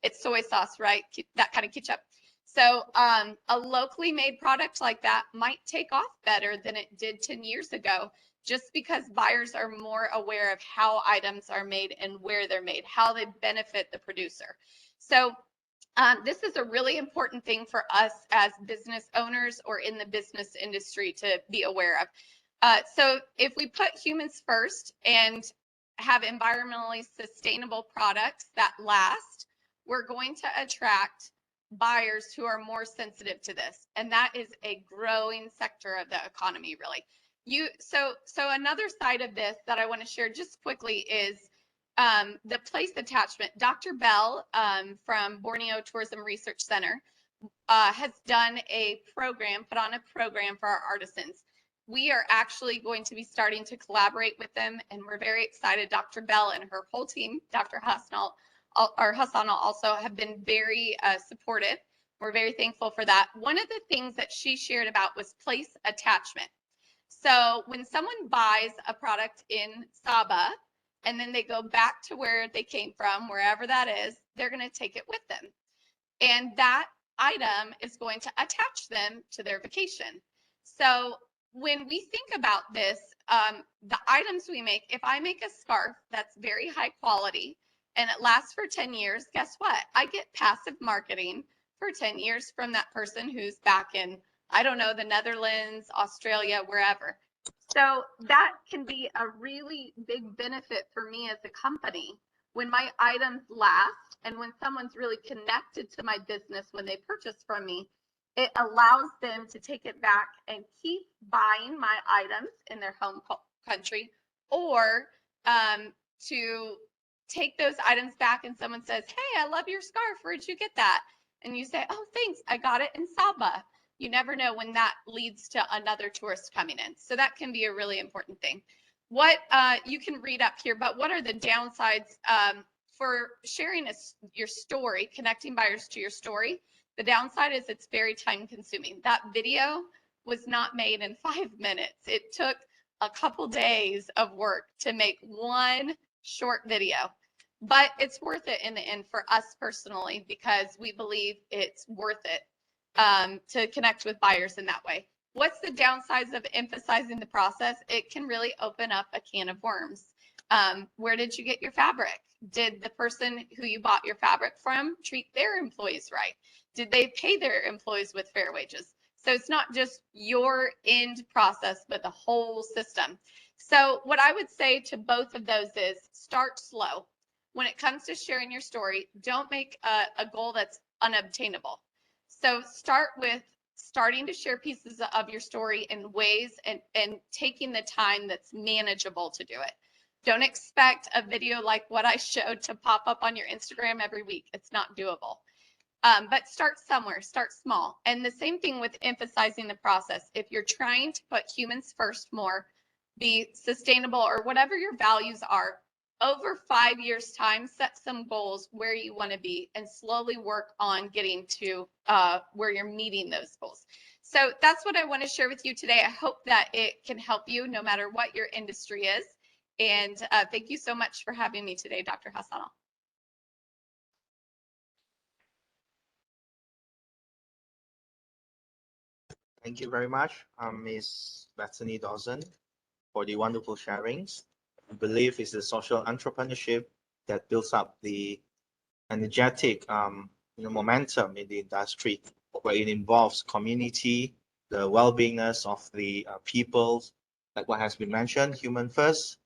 It's soy sauce, right? That kind of ketchup. So a locally made product like that might take off better than it did 10 years ago, just because buyers are more aware of how items are made and where they're made, how they benefit the producer. So this is a really important thing for us as business owners or in the business industry to be aware of. So if we put humans first and have environmentally sustainable products that last, we're going to attract buyers who are more sensitive to this. And that is a growing sector of the economy, really. So another side of this that I want to share just quickly is the place attachment. Dr. Bell from Borneo Tourism Research Center has done a program, put on a program for our artisans. We are actually going to be starting to collaborate with them, and we're very excited. Dr. Bell and her whole team, Dr. Hassanal also have been very supportive. We're very thankful for that. One of the things that she shared about was place attachment. So when someone buys a product in Sabah, and then they go back to where they came from, wherever that is, they're going to take it with them. And that item is going to attach them to their vacation. So when we think about this, the items we make, if I make a scarf that's very high quality and it lasts for 10 years, guess what? I get passive marketing for 10 years from that person who's back in, I don't know, the Netherlands, Australia, wherever. So that can be a really big benefit for me as a company when my items last and when someone's really connected to my business when they purchase from me. It allows them to take it back and keep buying my items in their home country, or to take those items back and someone says, hey, I love your scarf. Where'd you get that? And you say, oh, thanks. I got it in Sabah. You never know when that leads to another tourist coming in. So that can be a really important thing. What you can read up here, but what are the downsides for sharing your story, connecting buyers to your story? The downside is it's very time consuming. That video was not made in 5 minutes. It took a couple days of work to make one short video, but it's worth it in the end for us personally, because we believe it's worth it to connect with buyers in that way. What's the downsides of emphasizing the process? It can really open up a can of worms. Where did you get your fabric? Did the person who you bought your fabric from treat their employees right? Did they pay their employees with fair wages? So it's not just your end process, but the whole system. So what I would say to both of those is start slow. When it comes to sharing your story, don't make a goal that's unobtainable. So start with starting to share pieces of your story in ways and taking the time that's manageable to do it. Don't expect a video like what I showed to pop up on your Instagram every week. It's not doable. But start somewhere, start small. And the same thing with emphasizing the process. If you're trying to put humans first more, be sustainable, or whatever your values are, over 5 years' time, set some goals where you want to be and slowly work on getting to where you're meeting those goals. So that's what I want to share with you today. I hope that it can help you no matter what your industry is. And thank you so much for having me today, Dr. Hassanal. Thank you very much, Ms. Bethany Dawson, for the wonderful sharings. I believe it's the social entrepreneurship that builds up the energetic momentum in the industry, where it involves community, the well-beingness of the people, like what has been mentioned, human first,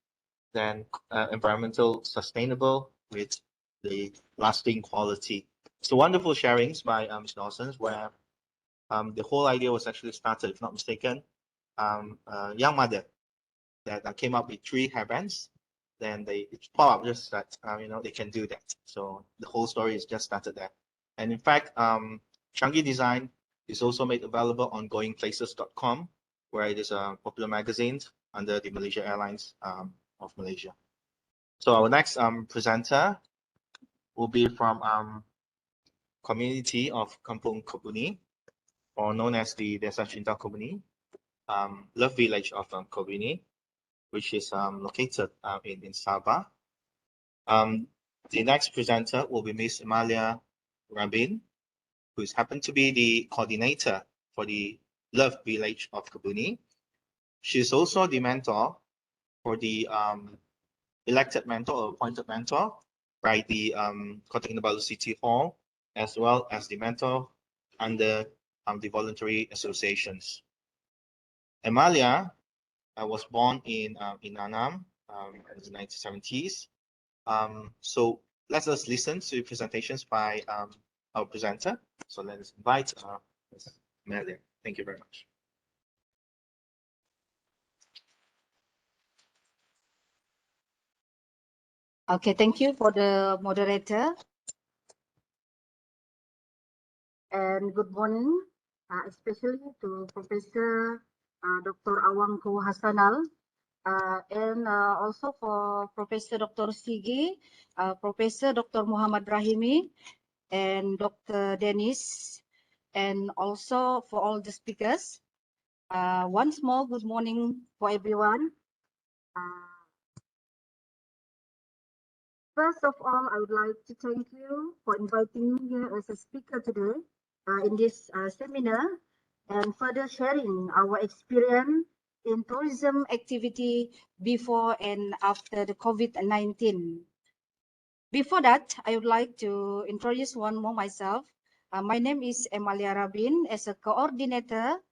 then environmental sustainable with the lasting quality. So wonderful sharings by Ms. Dawson, where the whole idea was actually started, if not mistaken, a young mother that came up with 3 hairbands. Then they pop up just that they can do that. So the whole story is just started there. And in fact, Changi Design is also made available on goingplaces.com, where it is a popular magazine under the Malaysia Airlines of Malaysia. So our next presenter will be from community of Kampung Kebuni, or known as the Desa Cinta Kebuni. Love Village of Kobuni, which is located in Sabah. The next presenter will be Miss Emalia Rabin, who happened to be the coordinator for the Love Village of Kobuni. She's also the mentor for the elected mentor or appointed mentor by the Kota Kinabalu City Hall, as well as the mentor under the voluntary associations. Emalia was born in Annam in the 1970s. So let us listen to presentations by our presenter. So let us invite Ms. Emalia. Thank you very much. Okay, thank you for the moderator. And good morning, especially to Professor Dr. Awangku Hassanal, and also for Professor Dr. Siggi, Professor Dr. Muhammad Rahimie, and Dr. Denis, and also for all the speakers. Once more, good morning for everyone. First of all, I would like to thank you for inviting me here as a speaker today in this seminar and further sharing our experience in tourism activity before and after the COVID-19. Before that, I would like to introduce one more myself. My name is Emalia Rabin as a coordinator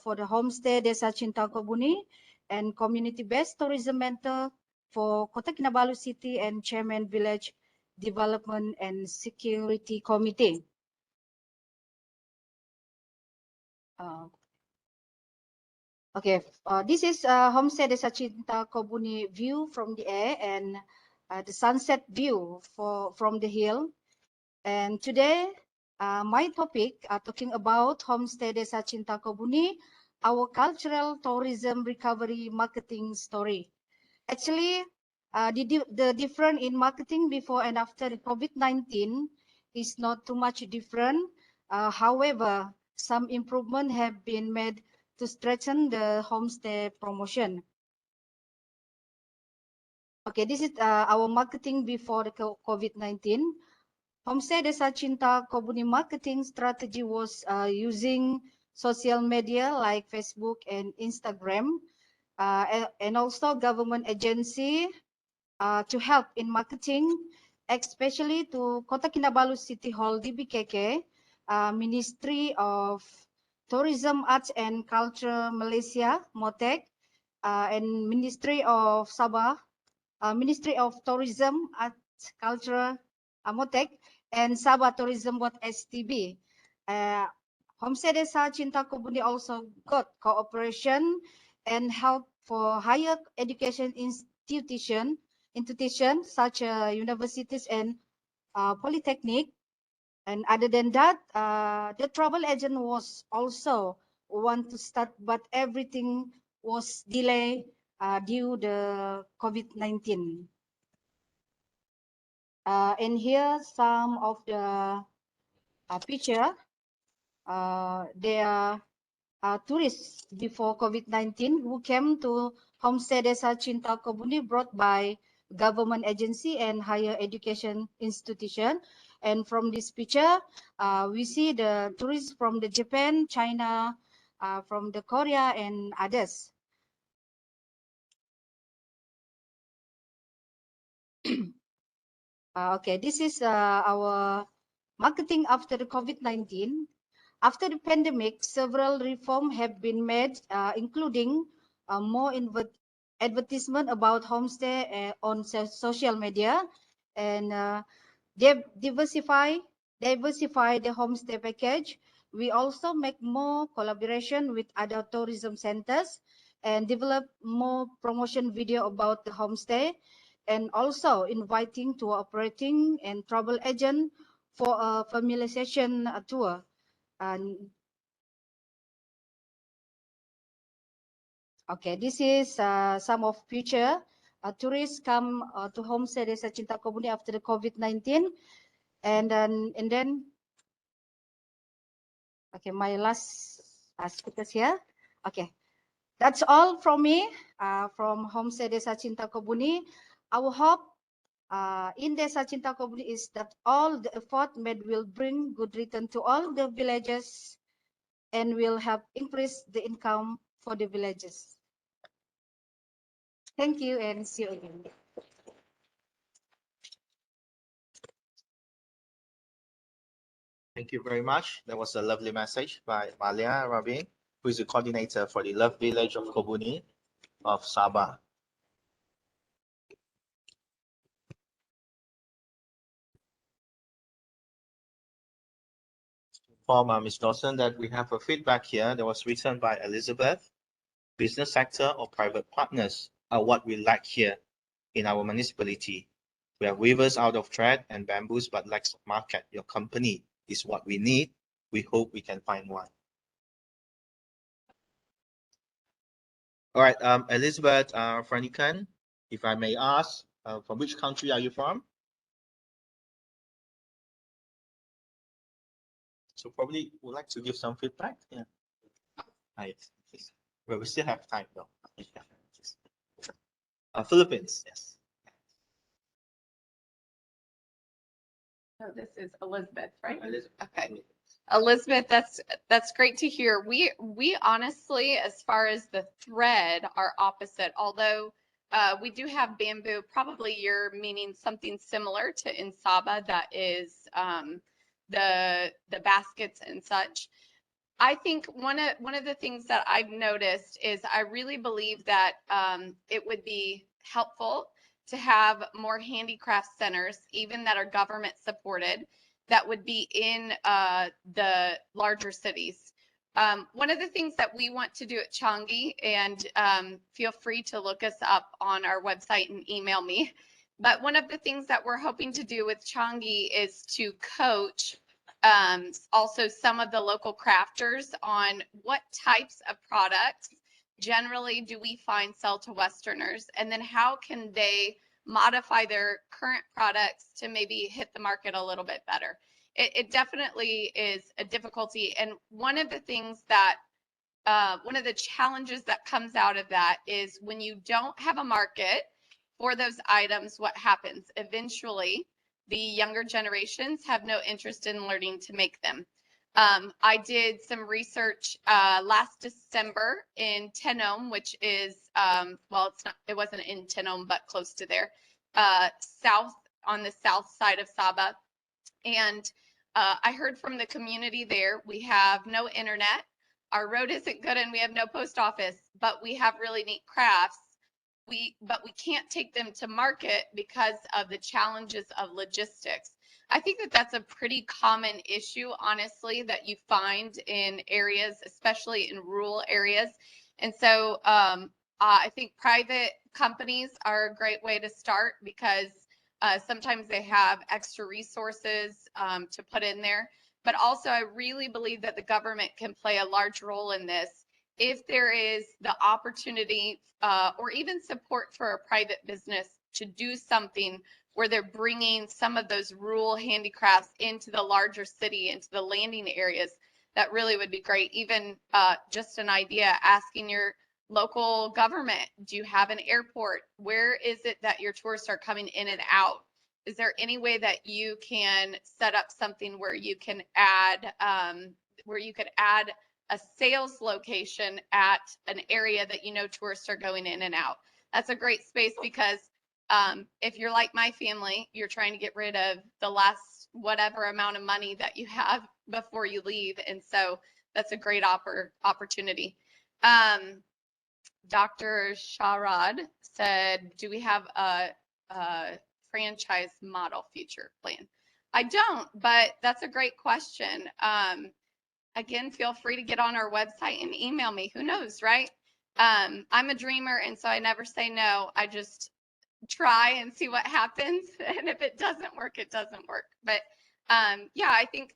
for the Homestay Desa Cinta Kobuni and community-based tourism mentor for Kota Kinabalu City and Chairman Village Development and Security Committee. Okay, this is Homestay Desa Cinta Kobuni view from the air and the sunset view from the hill. And today, my topic talking about Homestay Desa Cinta Kobuni, our cultural tourism recovery marketing story. Actually, the difference in marketing before and after the COVID-19 is not too much different. However, some improvement have been made to strengthen the homestay promotion. Okay, this is our marketing before the COVID-19. Homestay Desa Cinta Kobuni marketing strategy was using social media like Facebook and Instagram, and also government agency to help in marketing, especially to Kota Kinabalu City Hall DBKK, Ministry of Tourism, Arts and Culture Malaysia, MOTEC, and Ministry of Sabah, Ministry of Tourism, Arts, Culture, MOTEC, and Sabah Tourism Board STB. Homestay Desa Cinta Kobuni also got cooperation and help for higher education institutions such as universities and polytechnic. And other than that, the travel agent was also want to start, but everything was delayed due the COVID-19. And here some of the picture. They are tourists before COVID-19 who came to Homestay Desa Cinta Kobuni brought by government agency and higher education institution. And from this picture, we see the tourists from the Japan, China, from the Korea and others. Okay, this is our marketing after the COVID-19. After the pandemic, several reforms have been made, including more advertisement about homestay on social media, and diversify the homestay package. We also make more collaboration with other tourism centers and develop more promotion video about the homestay, and also inviting tour operating and travel agent for a familiarization tour. And okay, this is some of future tourists come to Homestay Desa Cinta Kobuni after the COVID-19, and then okay, my last speakers here. Okay, That's all from me, from Homestay Desa Cinta Kebuni. Our hope in Desa Cinta Kebuni is that all the effort made will bring good return to all the villages and will help increase the income for the villages. Thank you and see you again. Thank you very much. That was a lovely message by Emalia Rabin, who is the coordinator for the Love Village of Kebuni of Sabah. From Ms. Dawson, that we have a feedback here that was written by Elizabeth. Business sector or private partners are what we lack here in our municipality. We have weavers out of thread and bamboos, but lacks of market. Your company is what we need. We hope we can find one. All right, Elizabeth Franikan, if I may ask, from which country are you from? So probably would like to give some feedback. Yeah. Well, we still have time though. Philippines, yes. So this is Elizabeth, right? Elizabeth. Okay. Elizabeth, that's great to hear. We honestly, as far as the thread, are opposite. Although we do have bamboo. Probably you're meaning something similar to in Sabah, that is the baskets and such. I think one of the things that I've noticed is I really believe that it would be helpful to have more handicraft centers, even that are government supported, that would be in the larger cities. One of the things that we want to do at Changi, and feel free to look us up on our website and email me, but one of the things that we're hoping to do with Changi is to coach also some of the local crafters on what types of products generally do we find sell to Westerners, and then how can they modify their current products to maybe hit the market a little bit better. It definitely is a difficulty, and one of the things that one of the challenges that comes out of that is when you don't have a market for those items, what happens? Eventually, the younger generations have no interest in learning to make them. I did some research last December in Tenom, which is, well, it wasn't in Tenom, but close to there, on the south side of Sabah. And I heard from the community there, we have no internet, our road isn't good, and we have no post office, but we have really neat crafts. But we can't take them to market because of the challenges of logistics. I think that that's a pretty common issue, honestly, that you find in areas, especially in rural areas. And so I think private companies are a great way to start, because sometimes they have extra resources to put in there. But also, I really believe that the government can play a large role in this if there is the opportunity or even support for a private business to do something where they're bringing some of those rural handicrafts into the larger city, into the landing areas. That really would be great. Even just an idea, asking your local government, do you have an airport? Where is it that your tourists are coming in and out? Is there any way that you can set up something where you can add a sales location at an area that you know tourists are going in and out? That's a great space, because if you're like my family, you're trying to get rid of the last whatever amount of money that you have before you leave. And so that's a great opportunity. Dr. Sharad said, do we have a franchise model future plan? I don't, but that's a great question. Again, feel free to get on our website and email me. Who knows, right? I'm a dreamer, and so I never say no. I just try and see what happens. And if it doesn't work, it doesn't work. But yeah, I think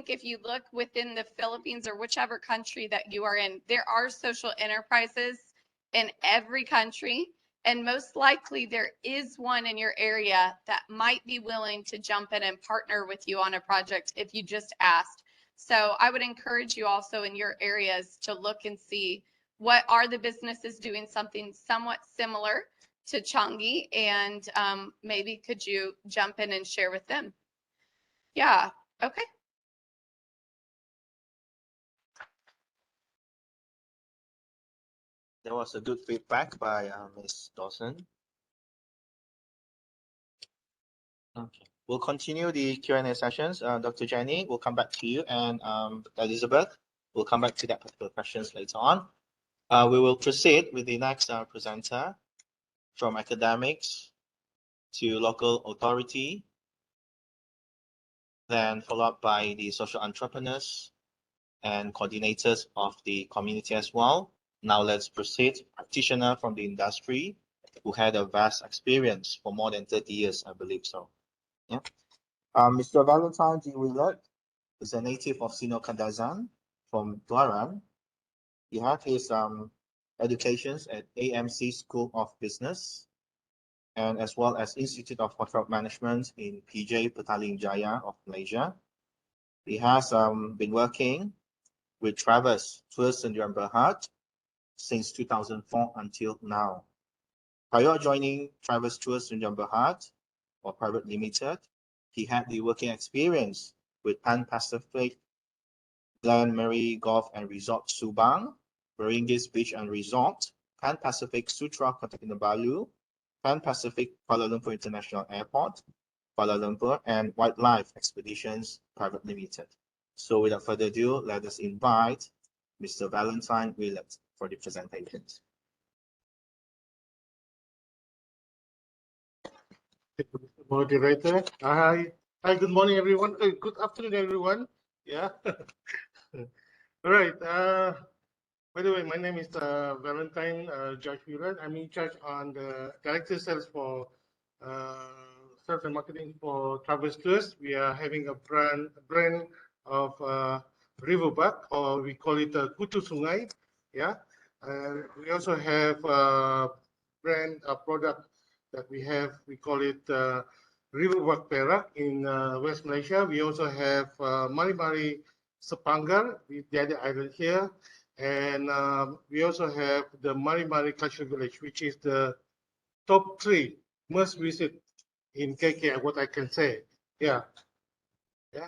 if you look within the Philippines or whichever country that you are in, there are social enterprises in every country. And most likely there is one in your area that might be willing to jump in and partner with you on a project if you just asked. So I would encourage you also in your areas to look and see what are the businesses doing something somewhat similar to Changi, and maybe could you jump in and share with them? Yeah, okay. That was a good feedback by Ms. Dawson. Okay, we'll continue the Q&A sessions. Dr. Jenny, we'll come back to you, and Elizabeth, we'll come back to that particular questions later on. We will proceed with the next presenter, from academics to local authority, then followed by the social entrepreneurs and coordinators of the community as well. Now let's proceed. Practitioner from the industry who had a vast experience for more than 30 years, I believe so. Yeah. Mr. Valentine G. Willard is a native of Sino Kadazan from Tuaran. He had his educations at AMC School of Business and as well as Institute of Hotel Management in PJ Petaling Jaya of Malaysia. He has been working with Travis Tours Sdn Bahar since 2004 until now. Prior joining Travis Tours Sdn Bahar, or Private Limited, he had the working experience with Pan Pacific, Glen Mary Golf and Resort Subang, Meringis Beach and Resort, Pan Pacific Sutra Kota Kinabalu, Pan Pacific Kuala Lumpur International Airport, Kuala Lumpur, and Wildlife Expeditions Private Limited. So without further ado, let us invite Mr. Valentine Willard for the presentations. Moderator. Hi, good morning, everyone. Good afternoon, everyone. Yeah. All right. By the way, my name is Valentine George Willard. I'm in charge on the director sales for sales and marketing for Travis Tours. We are having a brand of Riverbuck, or we call it Kutu Sungai. Yeah. We also have a product that we call it Riverbuck Perak in West Malaysia. We also have Mari Sepanggar, the other island here. And we also have the Mari Cultural Village, which is the top 3 must visit in KK, what I can say. Yeah. Yeah.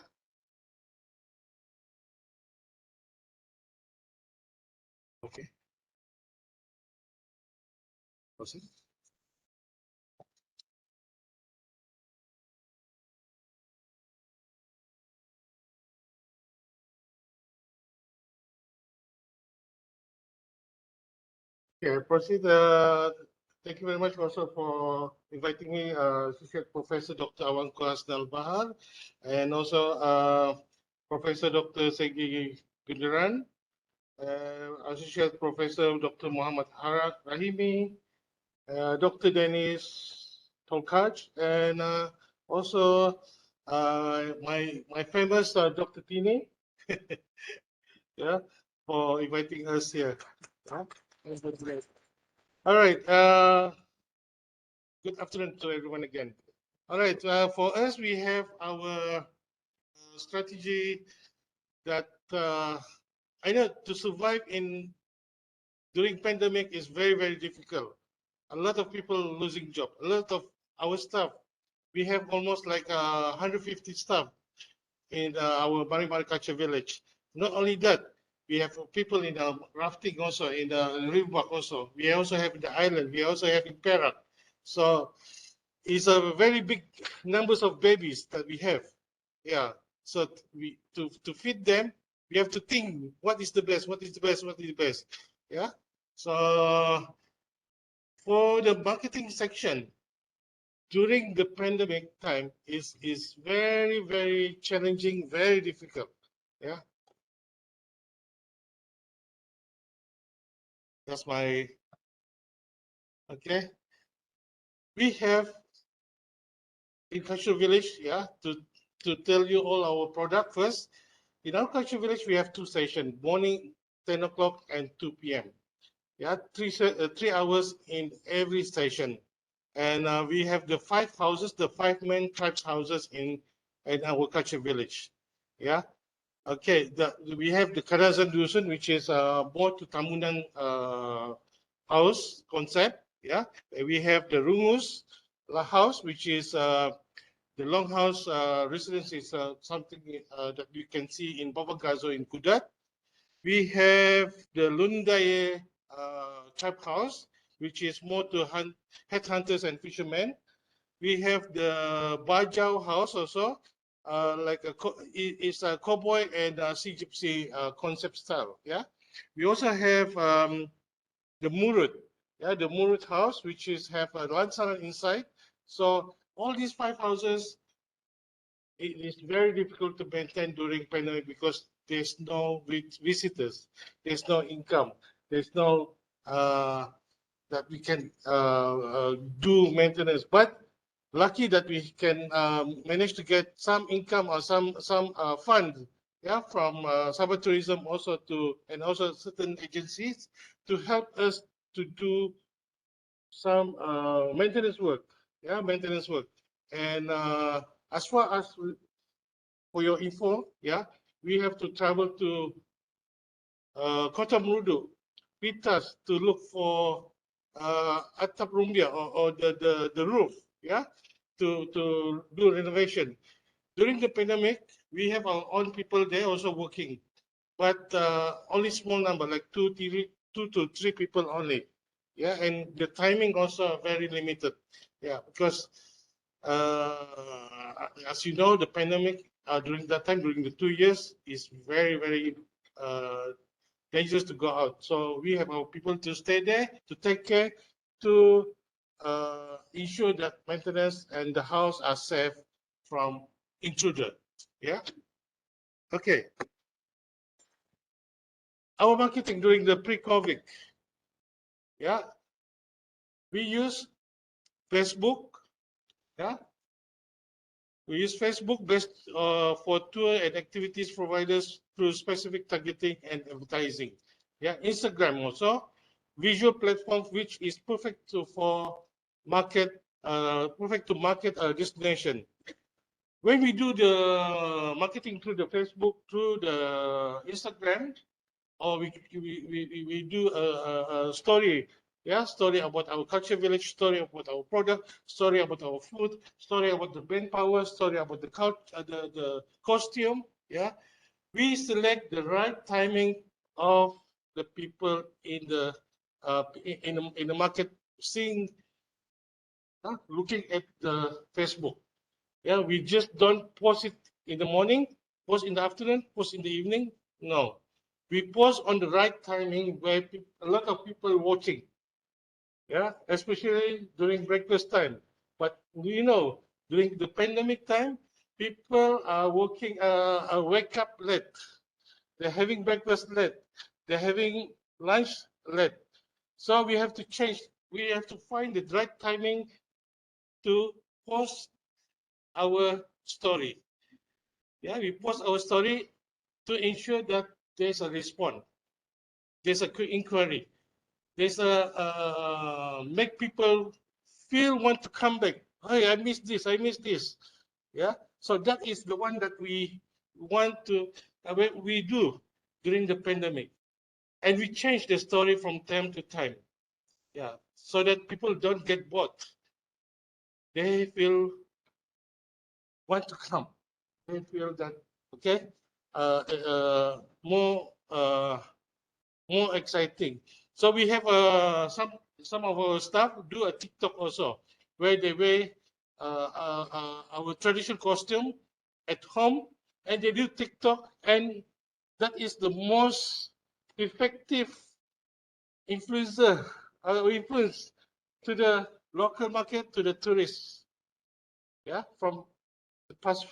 Okay. Proceed. Yeah, proceed. Thank you very much also for inviting me, Associate Professor Dr. Awangku Hassanal Bahar, and also Professor Dr. Siggi Gudergan, Associate Professor Dr. Muhammad Rahimie, Dr. Denis Tolkach, and also my famous Dr. Tini, yeah, for inviting us here. All right. Good afternoon to everyone again. All right. For us, we have our strategy that I know to survive during pandemic is very, very difficult. A lot of people losing job. A lot of our staff. We have almost like 150 staff in our Mari Culture Village. Not only that, we have people in the rafting also, in the riverbank also. We also have the island. We also have in Perak. So it's a very big numbers of babies that we have. Yeah. So to feed them, we have to think what is the best, what is the best, what is the best. Yeah. So for the marketing section, during the pandemic time is very, very challenging, very difficult. Yeah. That's my, okay. We have in Cultural Village, yeah, to tell you all our product first. In our Cultural Village, we have 2 sessions, morning 10 o'clock and 2 p.m. Yeah, 3 hours in every station. And we have the 5 houses, the 5 main tribes houses in our Cultural Village. Yeah. Okay, we have the Karazan Dusun, which is more to Tamunan house concept. Yeah, we have the Rungus house, which is the longhouse residence is something that you can see in Babagazo in Kudat. We have the Lundaye type house, which is more to headhunters and fishermen. We have the Bajau house also, like it's a cowboy and sea gypsy concept style. Yeah. We also have the Murut, yeah, the Murut house, which is have a lansaran inside. So all these 5 houses, it is very difficult to maintain during pandemic because there's no visitors, there's no income, there's no that we can do maintenance. But lucky that we can manage to get some income or some fund, yeah, from Sabah Tourism also and also certain agencies to help us to do some maintenance work, yeah, maintenance work. And as far as for your info, yeah, we have to travel to Kota Merudu, Pitas, to look for atap rumbia or the roof, yeah, to do renovation. During the pandemic, we have our own people there also working, but only small number, like two to three people only. Yeah, and the timing also very limited. Yeah, because as you know, the pandemic during that time, during the 2 years, is very dangerous to go out. So we have our people to stay there, to take care, to ensure that maintenance and the house are safe from intruder. Yeah. Okay. Our marketing during the pre-COVID. Yeah. We use Facebook. Yeah. We use Facebook based for tour and activities providers through specific targeting and advertising. Yeah, Instagram also, visual platform which is perfect for market, perfect to market a destination. When we do the marketing through the Facebook, through the Instagram, or we do a story, yeah, story about our culture village, story about our product, story about our food, story about the manpower, story about the the costume, yeah. We select the right timing of the people in the market, seeing, looking at the Facebook. Yeah, we just don't post it in the morning, post in the afternoon, post in the evening. No, we post on the right timing where a lot of people watching. Yeah, especially during breakfast time. But you know, during the pandemic time, people are working, wake up late. They're having breakfast late. They're having lunch late. So we have to change. We have to find the right timing to post our story. Yeah, we post our story to ensure that there's a response, there's a quick inquiry, there's a make people feel want to come back. Hey, I missed this, I missed this. Yeah, so that is the one that we want to we do during the pandemic, and we change the story from time to time. Yeah, so that people don't get bored. They feel want to come. They feel that okay, more exciting. So we have some of our staff do a TikTok also, where they wear our traditional costume at home, and they do TikTok, and that is the most effective influencer influence to the local market, to the tourists. Yeah, from the past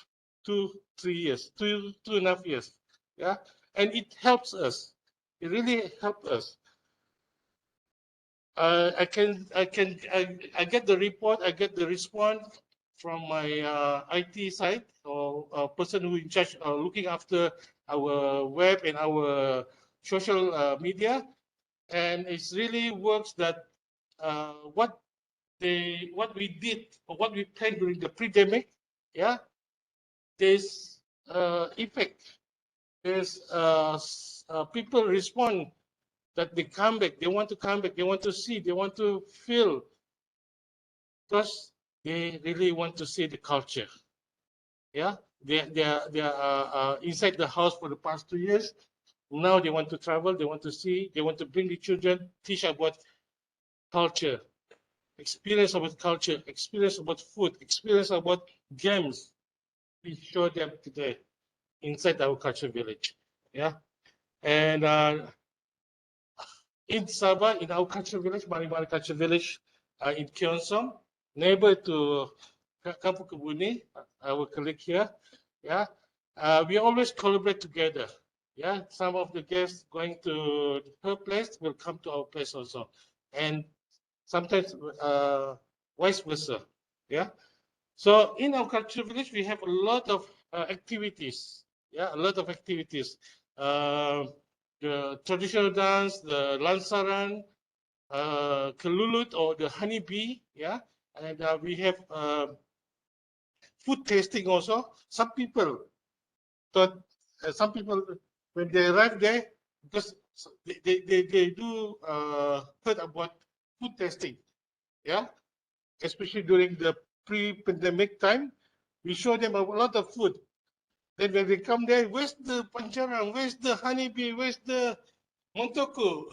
2-3 years, 2.5 years. Yeah, and it helps us. It really helped us. I get the report, I get the response from my IT side, or person who in charge looking after our web and our social media, and it really works that what we did or what we planned during the pandemic, yeah, there's effect. is people respond that they come back, they want to come back, they want to see, they want to feel, because they really want to see the culture. Yeah, they are inside the house for the past 2 years. Now they want to travel, they want to see, they want to bring the children, teach about culture, experience about culture, experience about food, experience about games. We show them today inside our culture village. Yeah, and in Sabah, in our culture village, Mari-Mari culture village, in Kionsong, neighbor to Kampung Kebuni, our colleague here. Yeah, we always collaborate together. Yeah, some of the guests going to her place will come to our place also, and sometimes vice versa. Yeah, so in our culture village, we have a lot of activities. Yeah, a lot of activities. The traditional dance, the lansaran, kelulut or the honeybee. Yeah, and we have food tasting also. Some people thought, some people when they arrive there, because they do heard about food tasting. Yeah, especially during the pre-pandemic time, we show them a lot of food. Then when they come there, where's the pancaran? Where's the honeybee? Where's the montoko?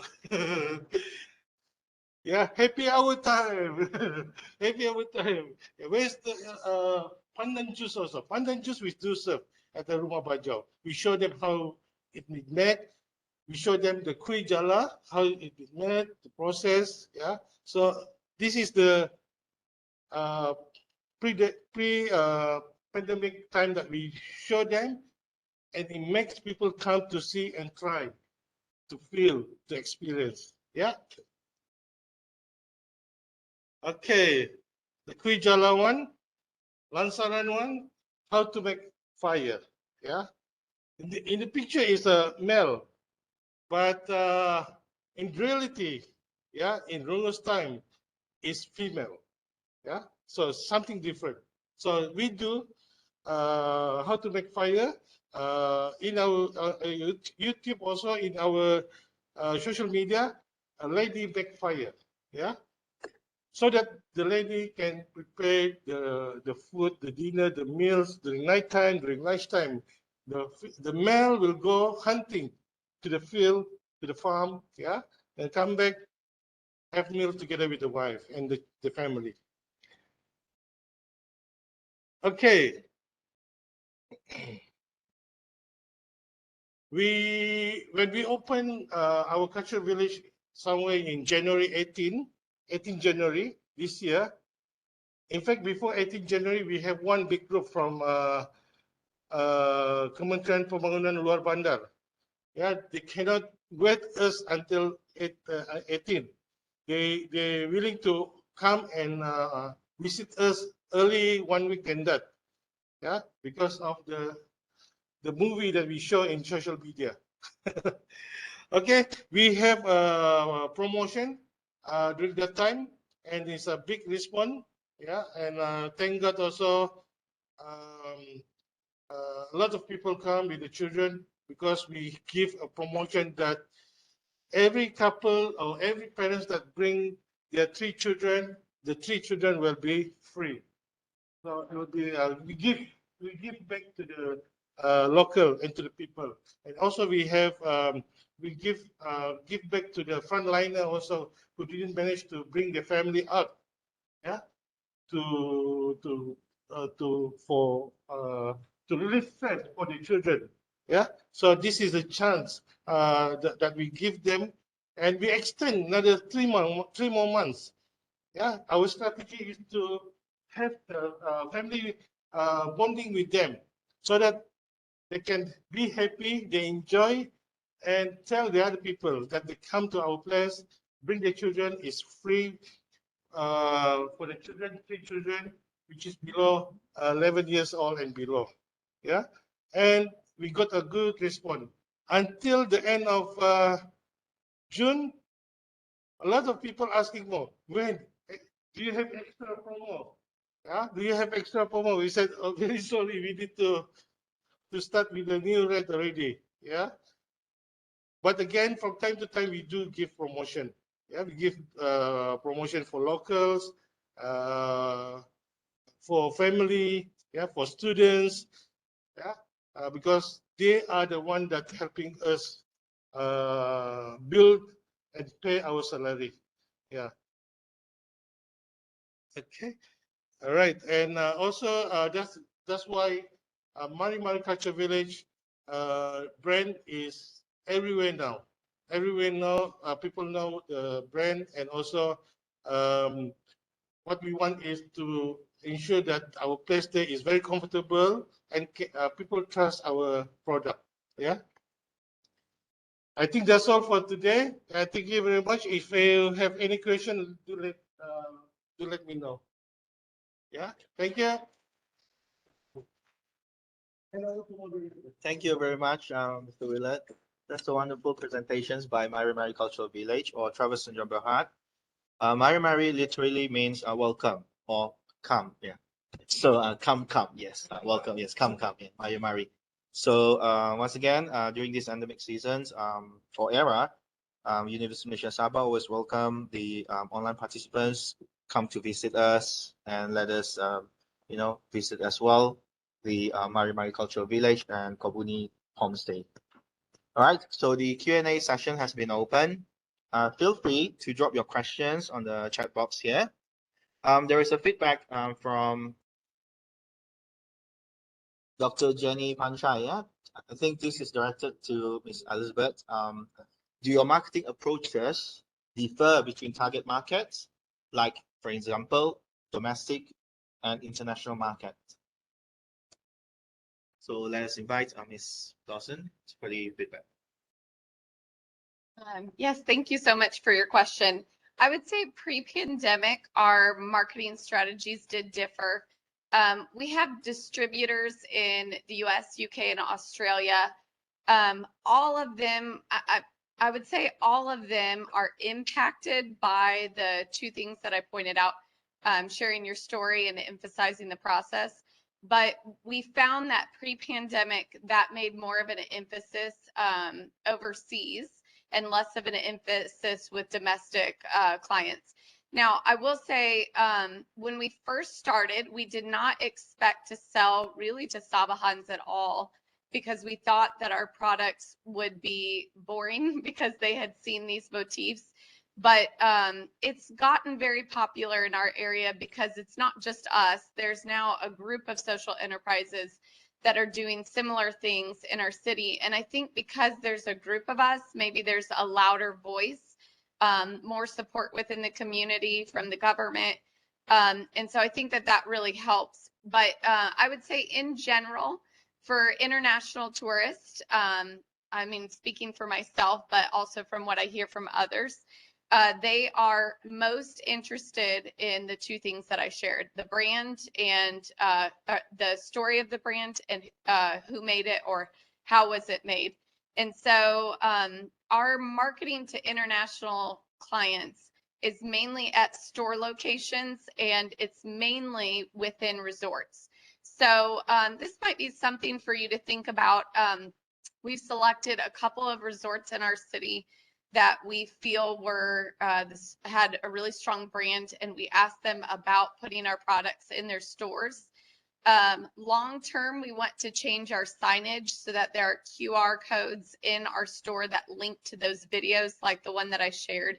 Yeah, happy hour time. Happy hour time. Where's the pandan juice also? Pandan juice we do serve at the Rumah Bajau. We show them how it is made. We show them the kui jala, how it is made, the process. Yeah. So this is the pandemic time that we show them, and it makes people come to see and try, to feel, to experience. Yeah. Okay. The Kui Jala one, Lansaran one, how to make fire. Yeah. In the picture is a male, but in reality, yeah, in Rungo's time, is female. Yeah. So something different. So we do how to make fire in our YouTube, also in our social media. A lady make fire. Yeah. So that the lady can prepare the food, the dinner, the meals during nighttime, during lunchtime. The male will go hunting to the field, to the farm, yeah, and come back, have meals together with the wife and the family. Okay. When we open our cultural village somewhere in January 18 January this year. In fact, before 18 January, we have one big group from Kementerian Pembangunan Luar Bandar. Yeah, they cannot wait us until 18. They're willing to come and visit us early 1 week and that. Yeah, because of the movie that we show in social media. Okay, we have a promotion during that time, and it's a big response. Yeah, and thank God also a lot of people come with the children, because we give a promotion that every couple or every parents that bring their 3 children, the 3 children will be free. So it will be we give back to the local and to the people, and also we have we give back to the frontliner also, who didn't manage to bring their family out, yeah, to relieve stress for the children, yeah. So this is a chance that we give them, and we extend another 3 more months. Yeah, our strategy is to have the family bonding with them, so that they can be happy, they enjoy, and tell the other people that they come to our place, bring their children, is free for the children, 3 children, which is below 11 years old and below. Yeah, and we got a good response. Until the end of June, a lot of people asking more. When do you have extra promo? Yeah, do you have extra promo? We said, oh, very sorry, we need to start with the new rate already. Yeah. But again, from time to time, we do give promotion. Yeah, we give promotion for locals, for family, yeah, for students, yeah, because they are the one that helping us build and pay our salary. Yeah. Okay. All right. And also that's why Mari Mari Culture Village brand is everywhere now. Everywhere now, people know the brand, and also what we want is to ensure that our place there is very comfortable and people trust our product. Yeah. I think that's all for today. Thank you very much. If you have any question, do let me know. Yeah. Thank you. Thank you very much, Mr. Willard. That's a wonderful presentations by Mari Mari Cultural Village or Travis Sunjam Bahar. Mari Mari literally means welcome or come. Yeah. So come, yes. Welcome, yes, come, yeah, Mari Mari. So once again, during these endemic seasons, for ERA, Universiti Malaysia Sabah always welcome the online participants come to visit us and let us, visit as well the Mari Mari Cultural Village and Kobuni Homestay. All right, so the Q&A session has been open. Feel free to drop your questions on the chat box here. There is a feedback from Dr. Jenny Panchai. Yeah? I think this is directed to Ms. Elizabeth. Do your marketing approaches differ between target markets, like, for example, domestic and international market? So let us invite Ms. Dawson for the feedback. Yes, thank you so much for your question. I would say pre-pandemic, our marketing strategies did differ. We have distributors in the US, UK, and Australia. All of them, I would say all of them are impacted by the two things that I pointed out, sharing your story and emphasizing the process. But we found that pre-pandemic, that made more of an emphasis overseas and less of an emphasis with domestic clients. Now, I will say, when we first started, we did not expect to sell really to Sabahans at all, because we thought that our products would be boring because they had seen these motifs. But it's gotten very popular in our area because it's not just us. There's now a group of social enterprises that are doing similar things in our city. And I think because there's a group of us, maybe there's a louder voice, more support within the community from the government. And so I think that that really helps. But I would say in general, for international tourists, I mean, speaking for myself, but also from what I hear from others, they are most interested in the two things that I shared, the brand and the story of the brand and who made it or how was it made. And so our marketing to international clients is mainly at store locations, and it's mainly within resorts. So this might be something for you to think about. We've selected a couple of resorts in our city that we feel were had a really strong brand, and we asked them about putting our products in their stores. Long term, we want to change our signage so that there are QR codes in our store that link to those videos, like the one that I shared,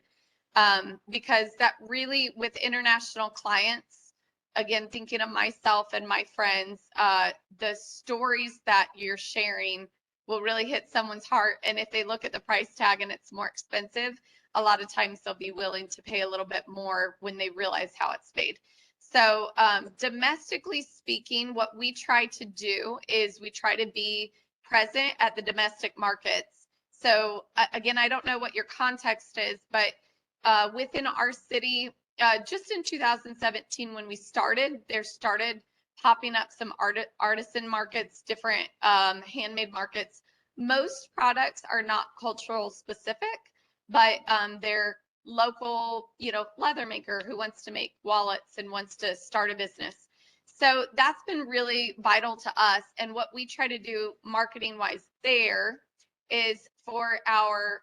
because that really, with international clients, again, thinking of myself and my friends, the stories that you're sharing will really hit someone's heart. And if they look at the price tag and it's more expensive, a lot of times they'll be willing to pay a little bit more when they realize how it's made. So domestically speaking, what we try to do is we try to be present at the domestic markets. So again, I don't know what your context is, but within our city, just in 2017, when we started, there started popping up some artisan markets, different handmade markets. Most products are not cultural specific, but they're local, leather maker who wants to make wallets and wants to start a business. So that's been really vital to us. And what we try to do marketing wise there is for our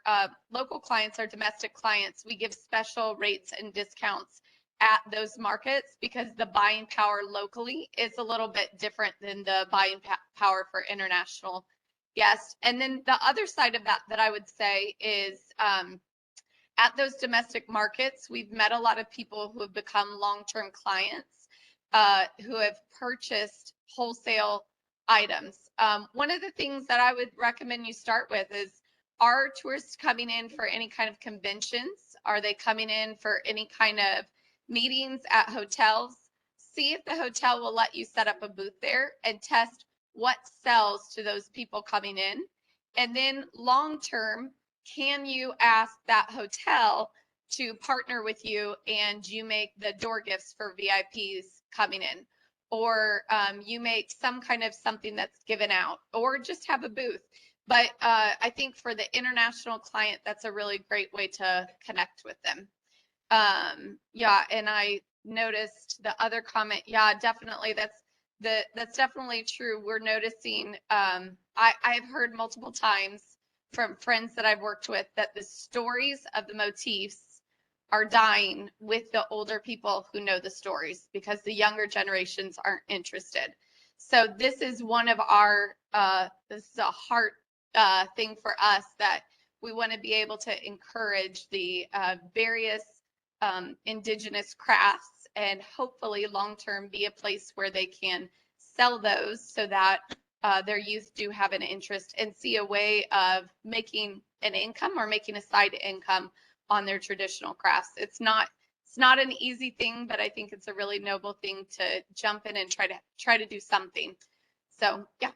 local clients, our domestic clients, we give special rates and discounts at those markets because the buying power locally is a little bit different than the buying power for international guests. And then the other side of that I would say is at those domestic markets, we've met a lot of people who have become long-term clients who have purchased wholesale items. One of the things that I would recommend you start with is, are tourists coming in for any kind of conventions? Are they coming in for any kind of meetings at hotels? See if the hotel will let you set up a booth there and test what sells to those people coming in. And then long term, can you ask that hotel to partner with you and you make the door gifts for VIPs coming in? Or you make some kind of something that's given out, or just have a booth. But I think for the international client, that's a really great way to connect with them. Yeah, and I noticed the other comment. Yeah, definitely, that's definitely true. We're noticing. I've heard multiple times from friends that I've worked with that the stories of the motifs are dying with the older people who know the stories because the younger generations aren't interested. So this is one of our, this is a heart thing for us, that we want to be able to encourage the various indigenous crafts and hopefully long-term be a place where they can sell those so that their youth do have an interest and see a way of making an income or making a side income on their traditional crafts. It's not an easy thing, but I think it's a really noble thing to jump in and try to do something. So yeah.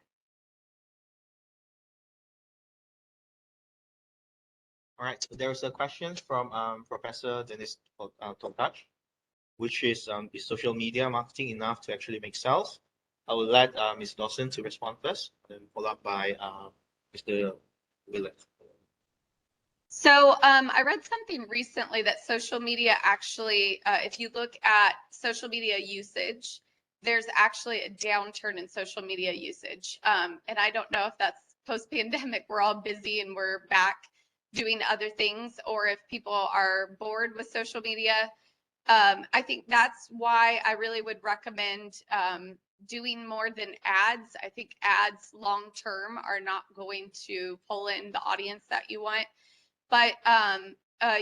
All right, so there's a question from Professor Denis Tolkach, which is social media marketing enough to actually make sales? I will let Ms. Dawson to respond first, and followed up by Mr. Willard. So I read something recently that social media actually, if you look at social media usage, there's actually a downturn in social media usage. And I don't know if that's post-pandemic, we're all busy and we're back doing other things, or if people are bored with social media. I think that's why I really would recommend doing more than ads. I think ads long-term are not going to pull in the audience that you want. But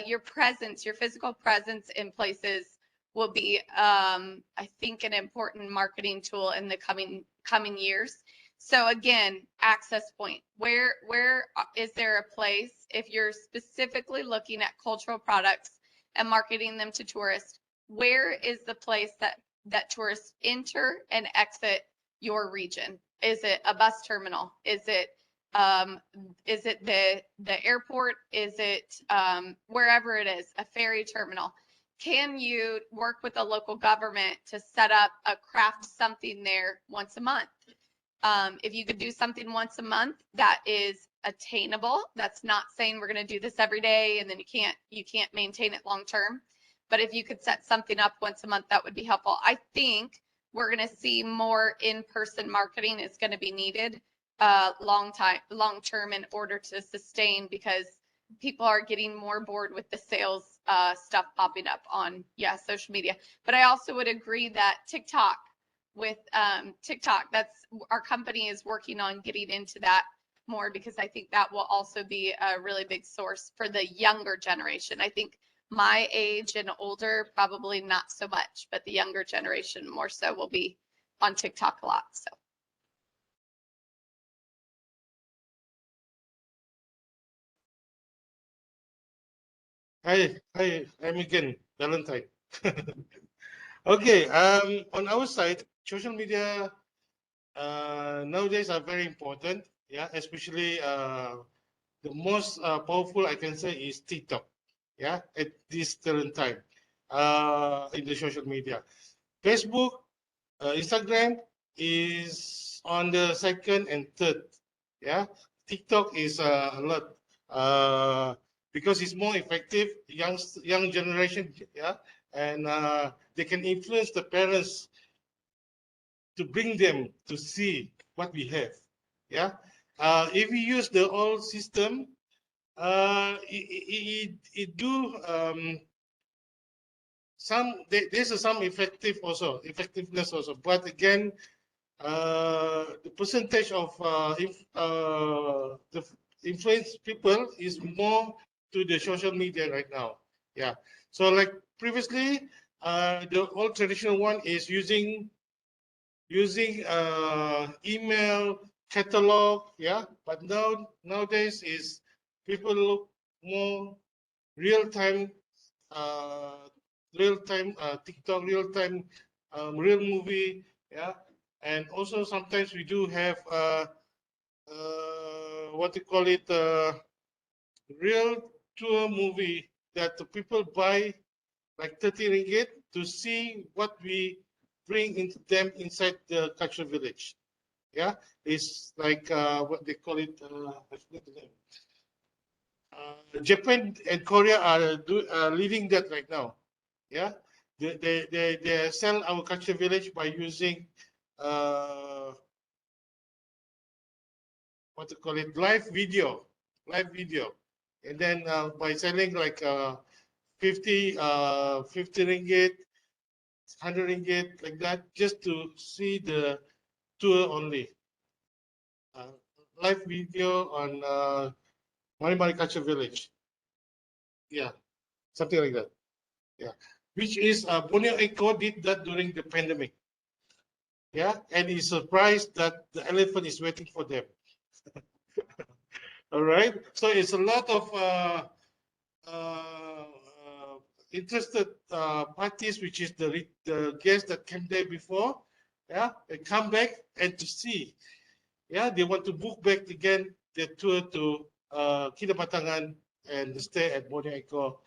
your presence, your physical presence in places will be, I think, an important marketing tool in the coming years. So again, access point. Where is there a place, if you're specifically looking at cultural products and marketing them to tourists, where is the place that tourists enter and exit your region? Is it a bus terminal? Is it the airport? Is it wherever it is, a ferry terminal? Can you work with the local government to set up a craft something there once a month? If you could do something once a month that is attainable, that's not saying we're going to do this every day and then you can't maintain it long term. But if you could set something up once a month, that would be helpful. I think we're going to see more in-person marketing is going to be needed long term in order to sustain, because people are getting more bored with the sales stuff popping up on social media. But I also would agree that TikTok, that's our company is working on getting into that more, because I think that will also be a really big source for the younger generation. I think my age and older probably not so much, but the younger generation more so will be on TikTok a lot. So Hi, I'm again, Valentine. Okay, on our side, social media nowadays are very important. Yeah, especially the most powerful I can say is TikTok. Yeah, at this current time, in the social media, Facebook, Instagram is on the second and third. Yeah, TikTok is a lot because it's more effective, young generation. Yeah, and they can influence the parents to bring them to see what we have. Yeah, If we use the old system, it do there's some effectiveness also, but again, the percentage of the influence people is more to the social media right now. Yeah. So like previously, the old traditional one is using email, catalog. Yeah. But nowadays is people look more real time TikTok, real time real movie, yeah. And also sometimes we do have what you call it, real tour movie that the people buy like 30 ringgit to see what we bring into them inside the cultural village. Yeah, it's like what they call it. I forget the name. Japan and Korea are leading that right now. Yeah, they sell our culture village by using what to call it, live video, and then by selling like 50 ringgit, 100 ringgit, like that, just to see the tour only. Live video on Mari Culture Village. Yeah, something like that. Yeah, which is Borneo Eco did that during the pandemic. Yeah, and he's surprised that the elephant is waiting for them. All right, so it's a lot of interested parties, which is the guests that came there before. Yeah, they come back and to see. Yeah, they want to book back again the tour to Kinabatangan and stay at Borneo Eco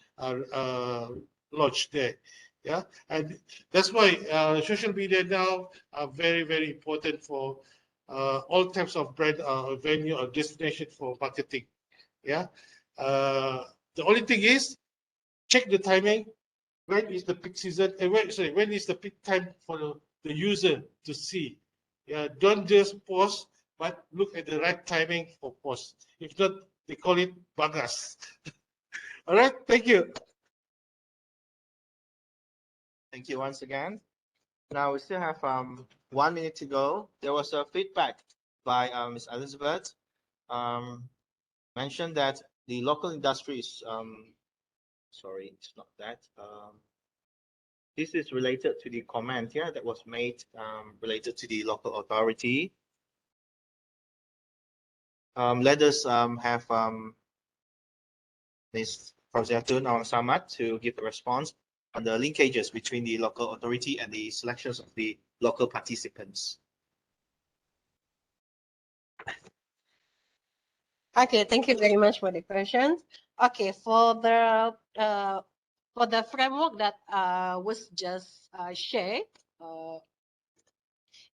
lodge there. Yeah, and that's why social media now are very, very important for all types of brand venue or destination for marketing. Yeah, the only thing is check the timing. When is the peak season? When is the peak time for the user to see? Yeah, don't just post, but look at the right timing for post. If not, they call it bagas. All right, thank you. Thank you once again. Now we still have 1 minute to go. There was a feedback by Ms. Elizabeth. Mentioned that the local industry is sorry, it's not that. This is related to the comment here that was made related to the local authority. Let us have Ms. Fauziahton Ag Samad to give a response on the linkages between the local authority and the selections of the local participants. Okay, thank you very much for the question. Okay, for the framework that was just shared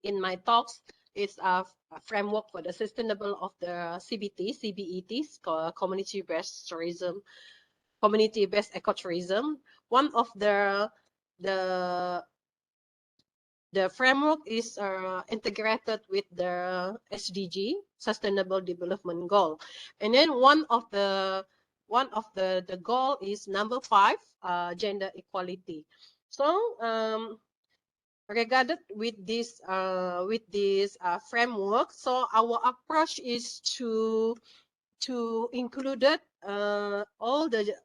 in my talks, it's a framework for the sustainable of the CBETs, community-based tourism, community-based ecotourism. One of the framework is integrated with the SDG, Sustainable Development Goal, and then one of the goal is number 5, gender equality. So regarded with this framework, so our approach is to include all the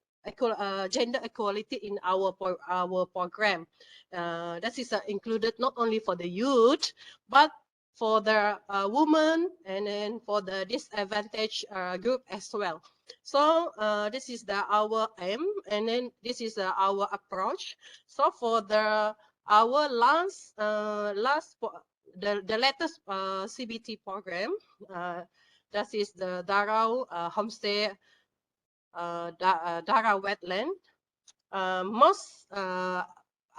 gender equality in our program. That is included not only for the youth, but for the women and then for the disadvantaged group as well. So this is our aim, and then this is our approach. So for our the latest CBT program, that is the Darau homestay, Darau wetland. Most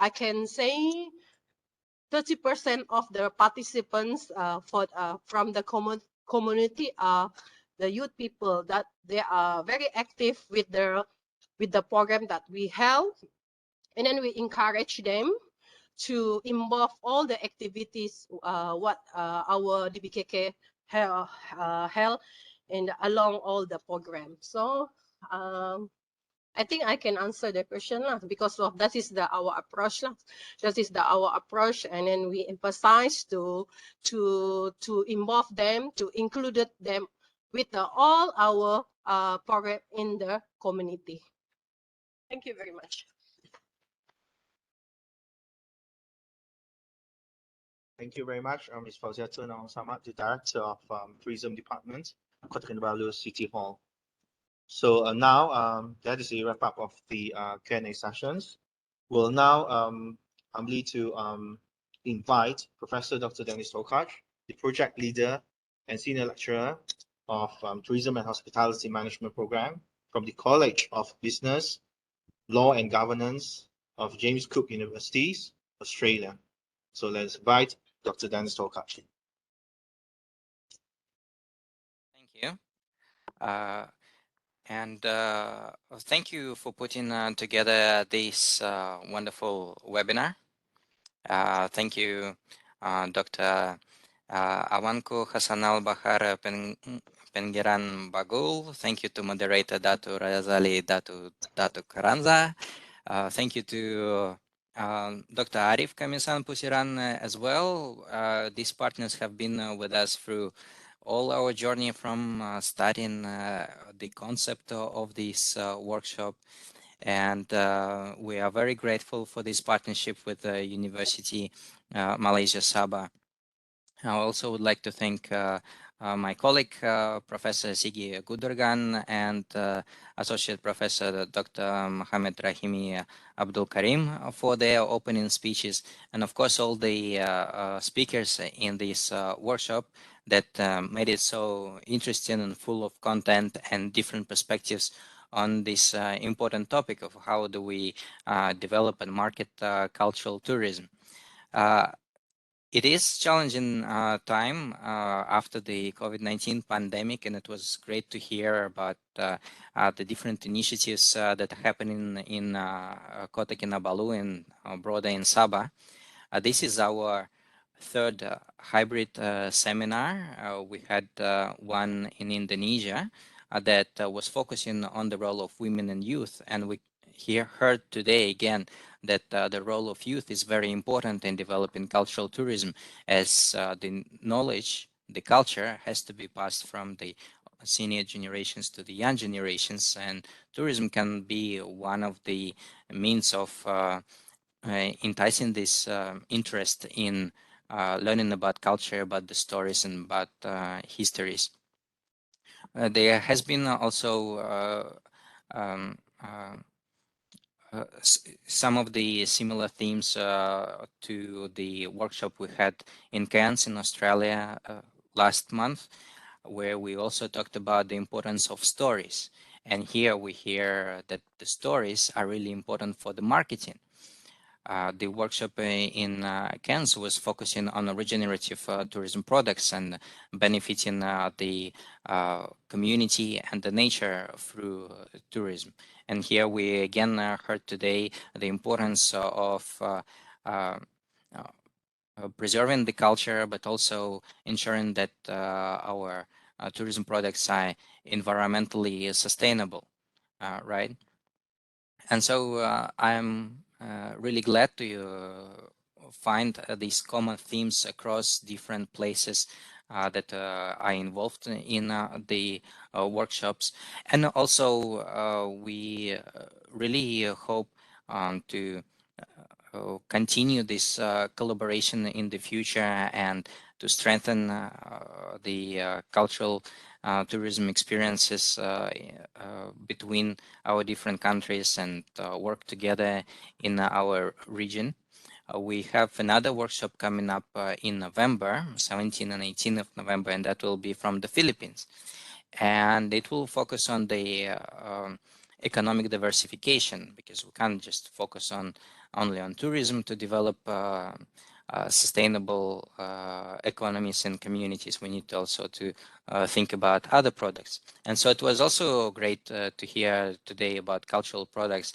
I can say 30% of the participants from the community are the youth people, that they are very active with the program that we held, and then we encourage them to involve all the activities what our DBKK held along all the programs. So I think I can answer the question lah, because of that is our approach lah. That is our approach, and then we emphasize to involve them, to include them with all our program in the community. Thank you very much. Thank you very much, Ms. Fauziahton Ag Samad, the Director of Tourism Department, Kota Kinabalu City Hall. So now that is the wrap up of the Q&A sessions. We'll now humbly to invite Professor Dr. Denis Tolkach, the project leader and senior lecturer of Tourism and Hospitality Management Program from the College of Business, Law and Governance of James Cook Universities, Australia. So let's invite Dr. Denis Tolkach. Thank you. Thank you for putting together this wonderful webinar. Thank you, Dr. Awangku, Hassanal, Bahar, Pengiran, Bagul. Thank you to moderator Datu Razali, Datu Karanza. Thank you to Dr. Arif Kamisan Pusiran as well. These partners have been with us through all our journey from starting the concept of this workshop, and we are very grateful for this partnership with the Universiti Malaysia Sabah. I also would like to thank my colleague, Professor Siggi Gudergan, and Associate Professor Dr. Mohammed Rahimie Abdul Karim for their opening speeches, and of course all the speakers in this workshop that made it so interesting and full of content and different perspectives on this important topic of how do we develop and market cultural tourism. It is challenging time after the COVID-19 pandemic, and it was great to hear about the different initiatives that are happening in Kota Kinabalu and broader in Sabah. This is our third hybrid seminar. We had one in Indonesia that was focusing on the role of women and youth, and we heard today again that the role of youth is very important in developing cultural tourism, as the knowledge, the culture has to be passed from the senior generations to the young generations, and tourism can be one of the means of enticing this interest in learning about culture, about the stories, and about histories. There has been also some of the similar themes to the workshop we had in Cairns in Australia last month, where we also talked about the importance of stories. And here we hear that the stories are really important for the marketing. The workshop in Cairns was focusing on regenerative tourism products and benefiting the community and the nature through tourism. And here we again heard today the importance of preserving the culture, but also ensuring that our tourism products are environmentally sustainable, right? And so I'm really glad to find these common themes across different places that are involved in the workshops. And also we really hope to continue this collaboration in the future and to strengthen the cultural tourism experiences between our different countries and work together in our region. We have another workshop coming up in November, 17 and 18 of November, and that will be from the Philippines. And it will focus on the economic diversification, because we can't just focus only on tourism to develop sustainable economies and communities. We need also to think about other products. And so it was also great to hear today about cultural products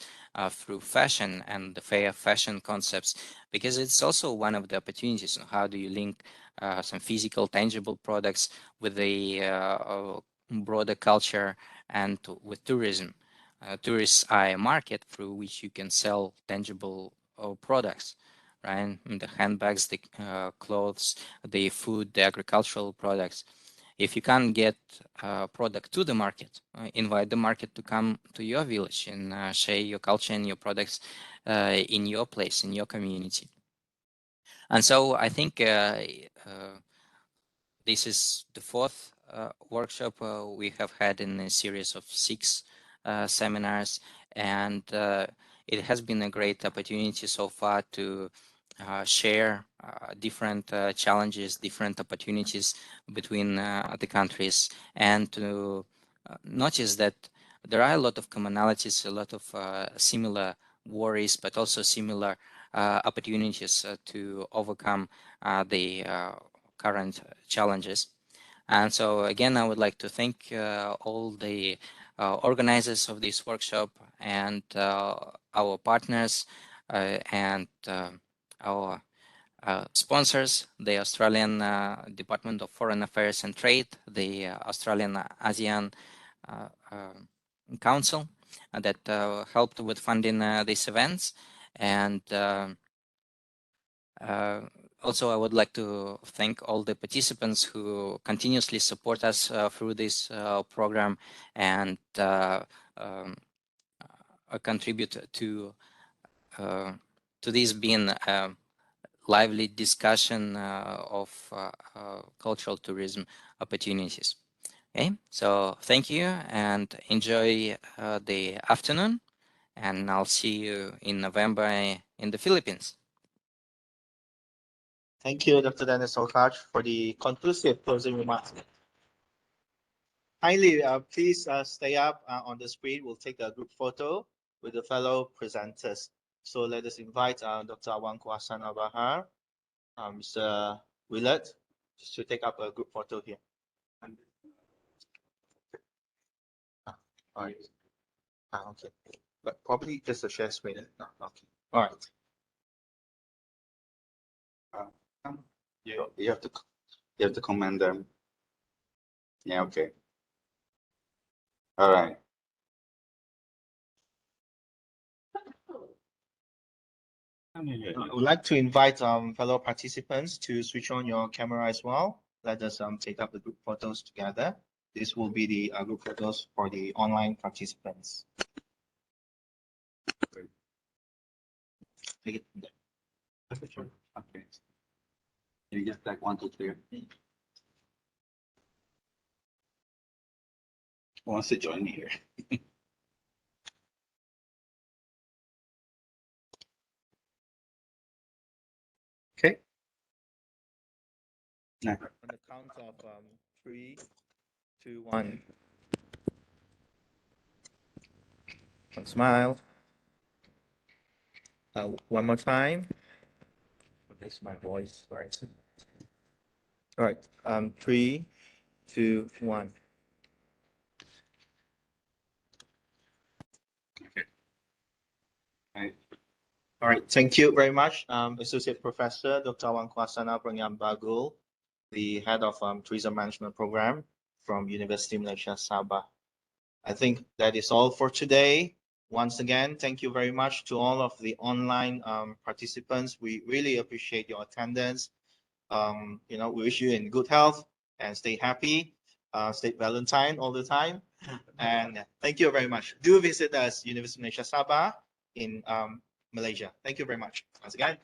through fashion and the fair fashion concepts, because it's also one of the opportunities. How do you link some physical, tangible products with the broader culture and with tourism? Tourists are a market through which you can sell tangible products, right? And the handbags, the clothes, the food, the agricultural products. If you can't get product to the market, invite the market to come to your village and share your culture and your products in your place, in your community. And so I think this is the fourth workshop we have had in a series of 6 seminars, and it has been a great opportunity so far to share different challenges, different opportunities between the countries, and to notice that there are a lot of commonalities, a lot of similar worries, but also similar opportunities to overcome the current challenges. And so again, I would like to thank all the organizers of this workshop and our partners and our sponsors, the Australian Department of Foreign Affairs and Trade, the Australian-ASEAN Council that helped with funding these events. And also, I would like to thank all the participants who continuously support us through this program and contribute to this being a lively discussion of cultural tourism opportunities. Okay, so thank you and enjoy the afternoon, and I'll see you in November in the Philippines. Thank you, Dr. Denis Tolkach, for the conclusive closing remarks. Kindly, please stay up on the screen. We'll take a group photo with the fellow presenters. So let us invite Dr. Awangku Hassanal Bahar, Mr. Willard, just to take up a group photo here. All right. Okay. But probably just a share screen. No, okay. All right. You have to comment them. Yeah, okay. All right. I would like to invite fellow participants to switch on your camera as well. Let us take up the group photos together. This will be the group photos for the online participants. Take it from there. Okay. You just like 1, 2, 3. Who wants to join me here? Okay. No. On the count of 3, 2, 1. One smile. One more time. This is my voice. All right. All right. 3, 2, 1. Right. All right. Thank you very much, Associate Professor Dr. Awangku Bagul, the head of Tourism Management Program from Universiti Malaysia Sabah. I think that is all for today. Once again, thank you very much to all of the online participants. We really appreciate your attendance. We wish you in good health and stay happy. Stay Valentine all the time. And thank you very much. Do visit us, Universiti Malaysia Sabah in Malaysia. Thank you very much. Once again.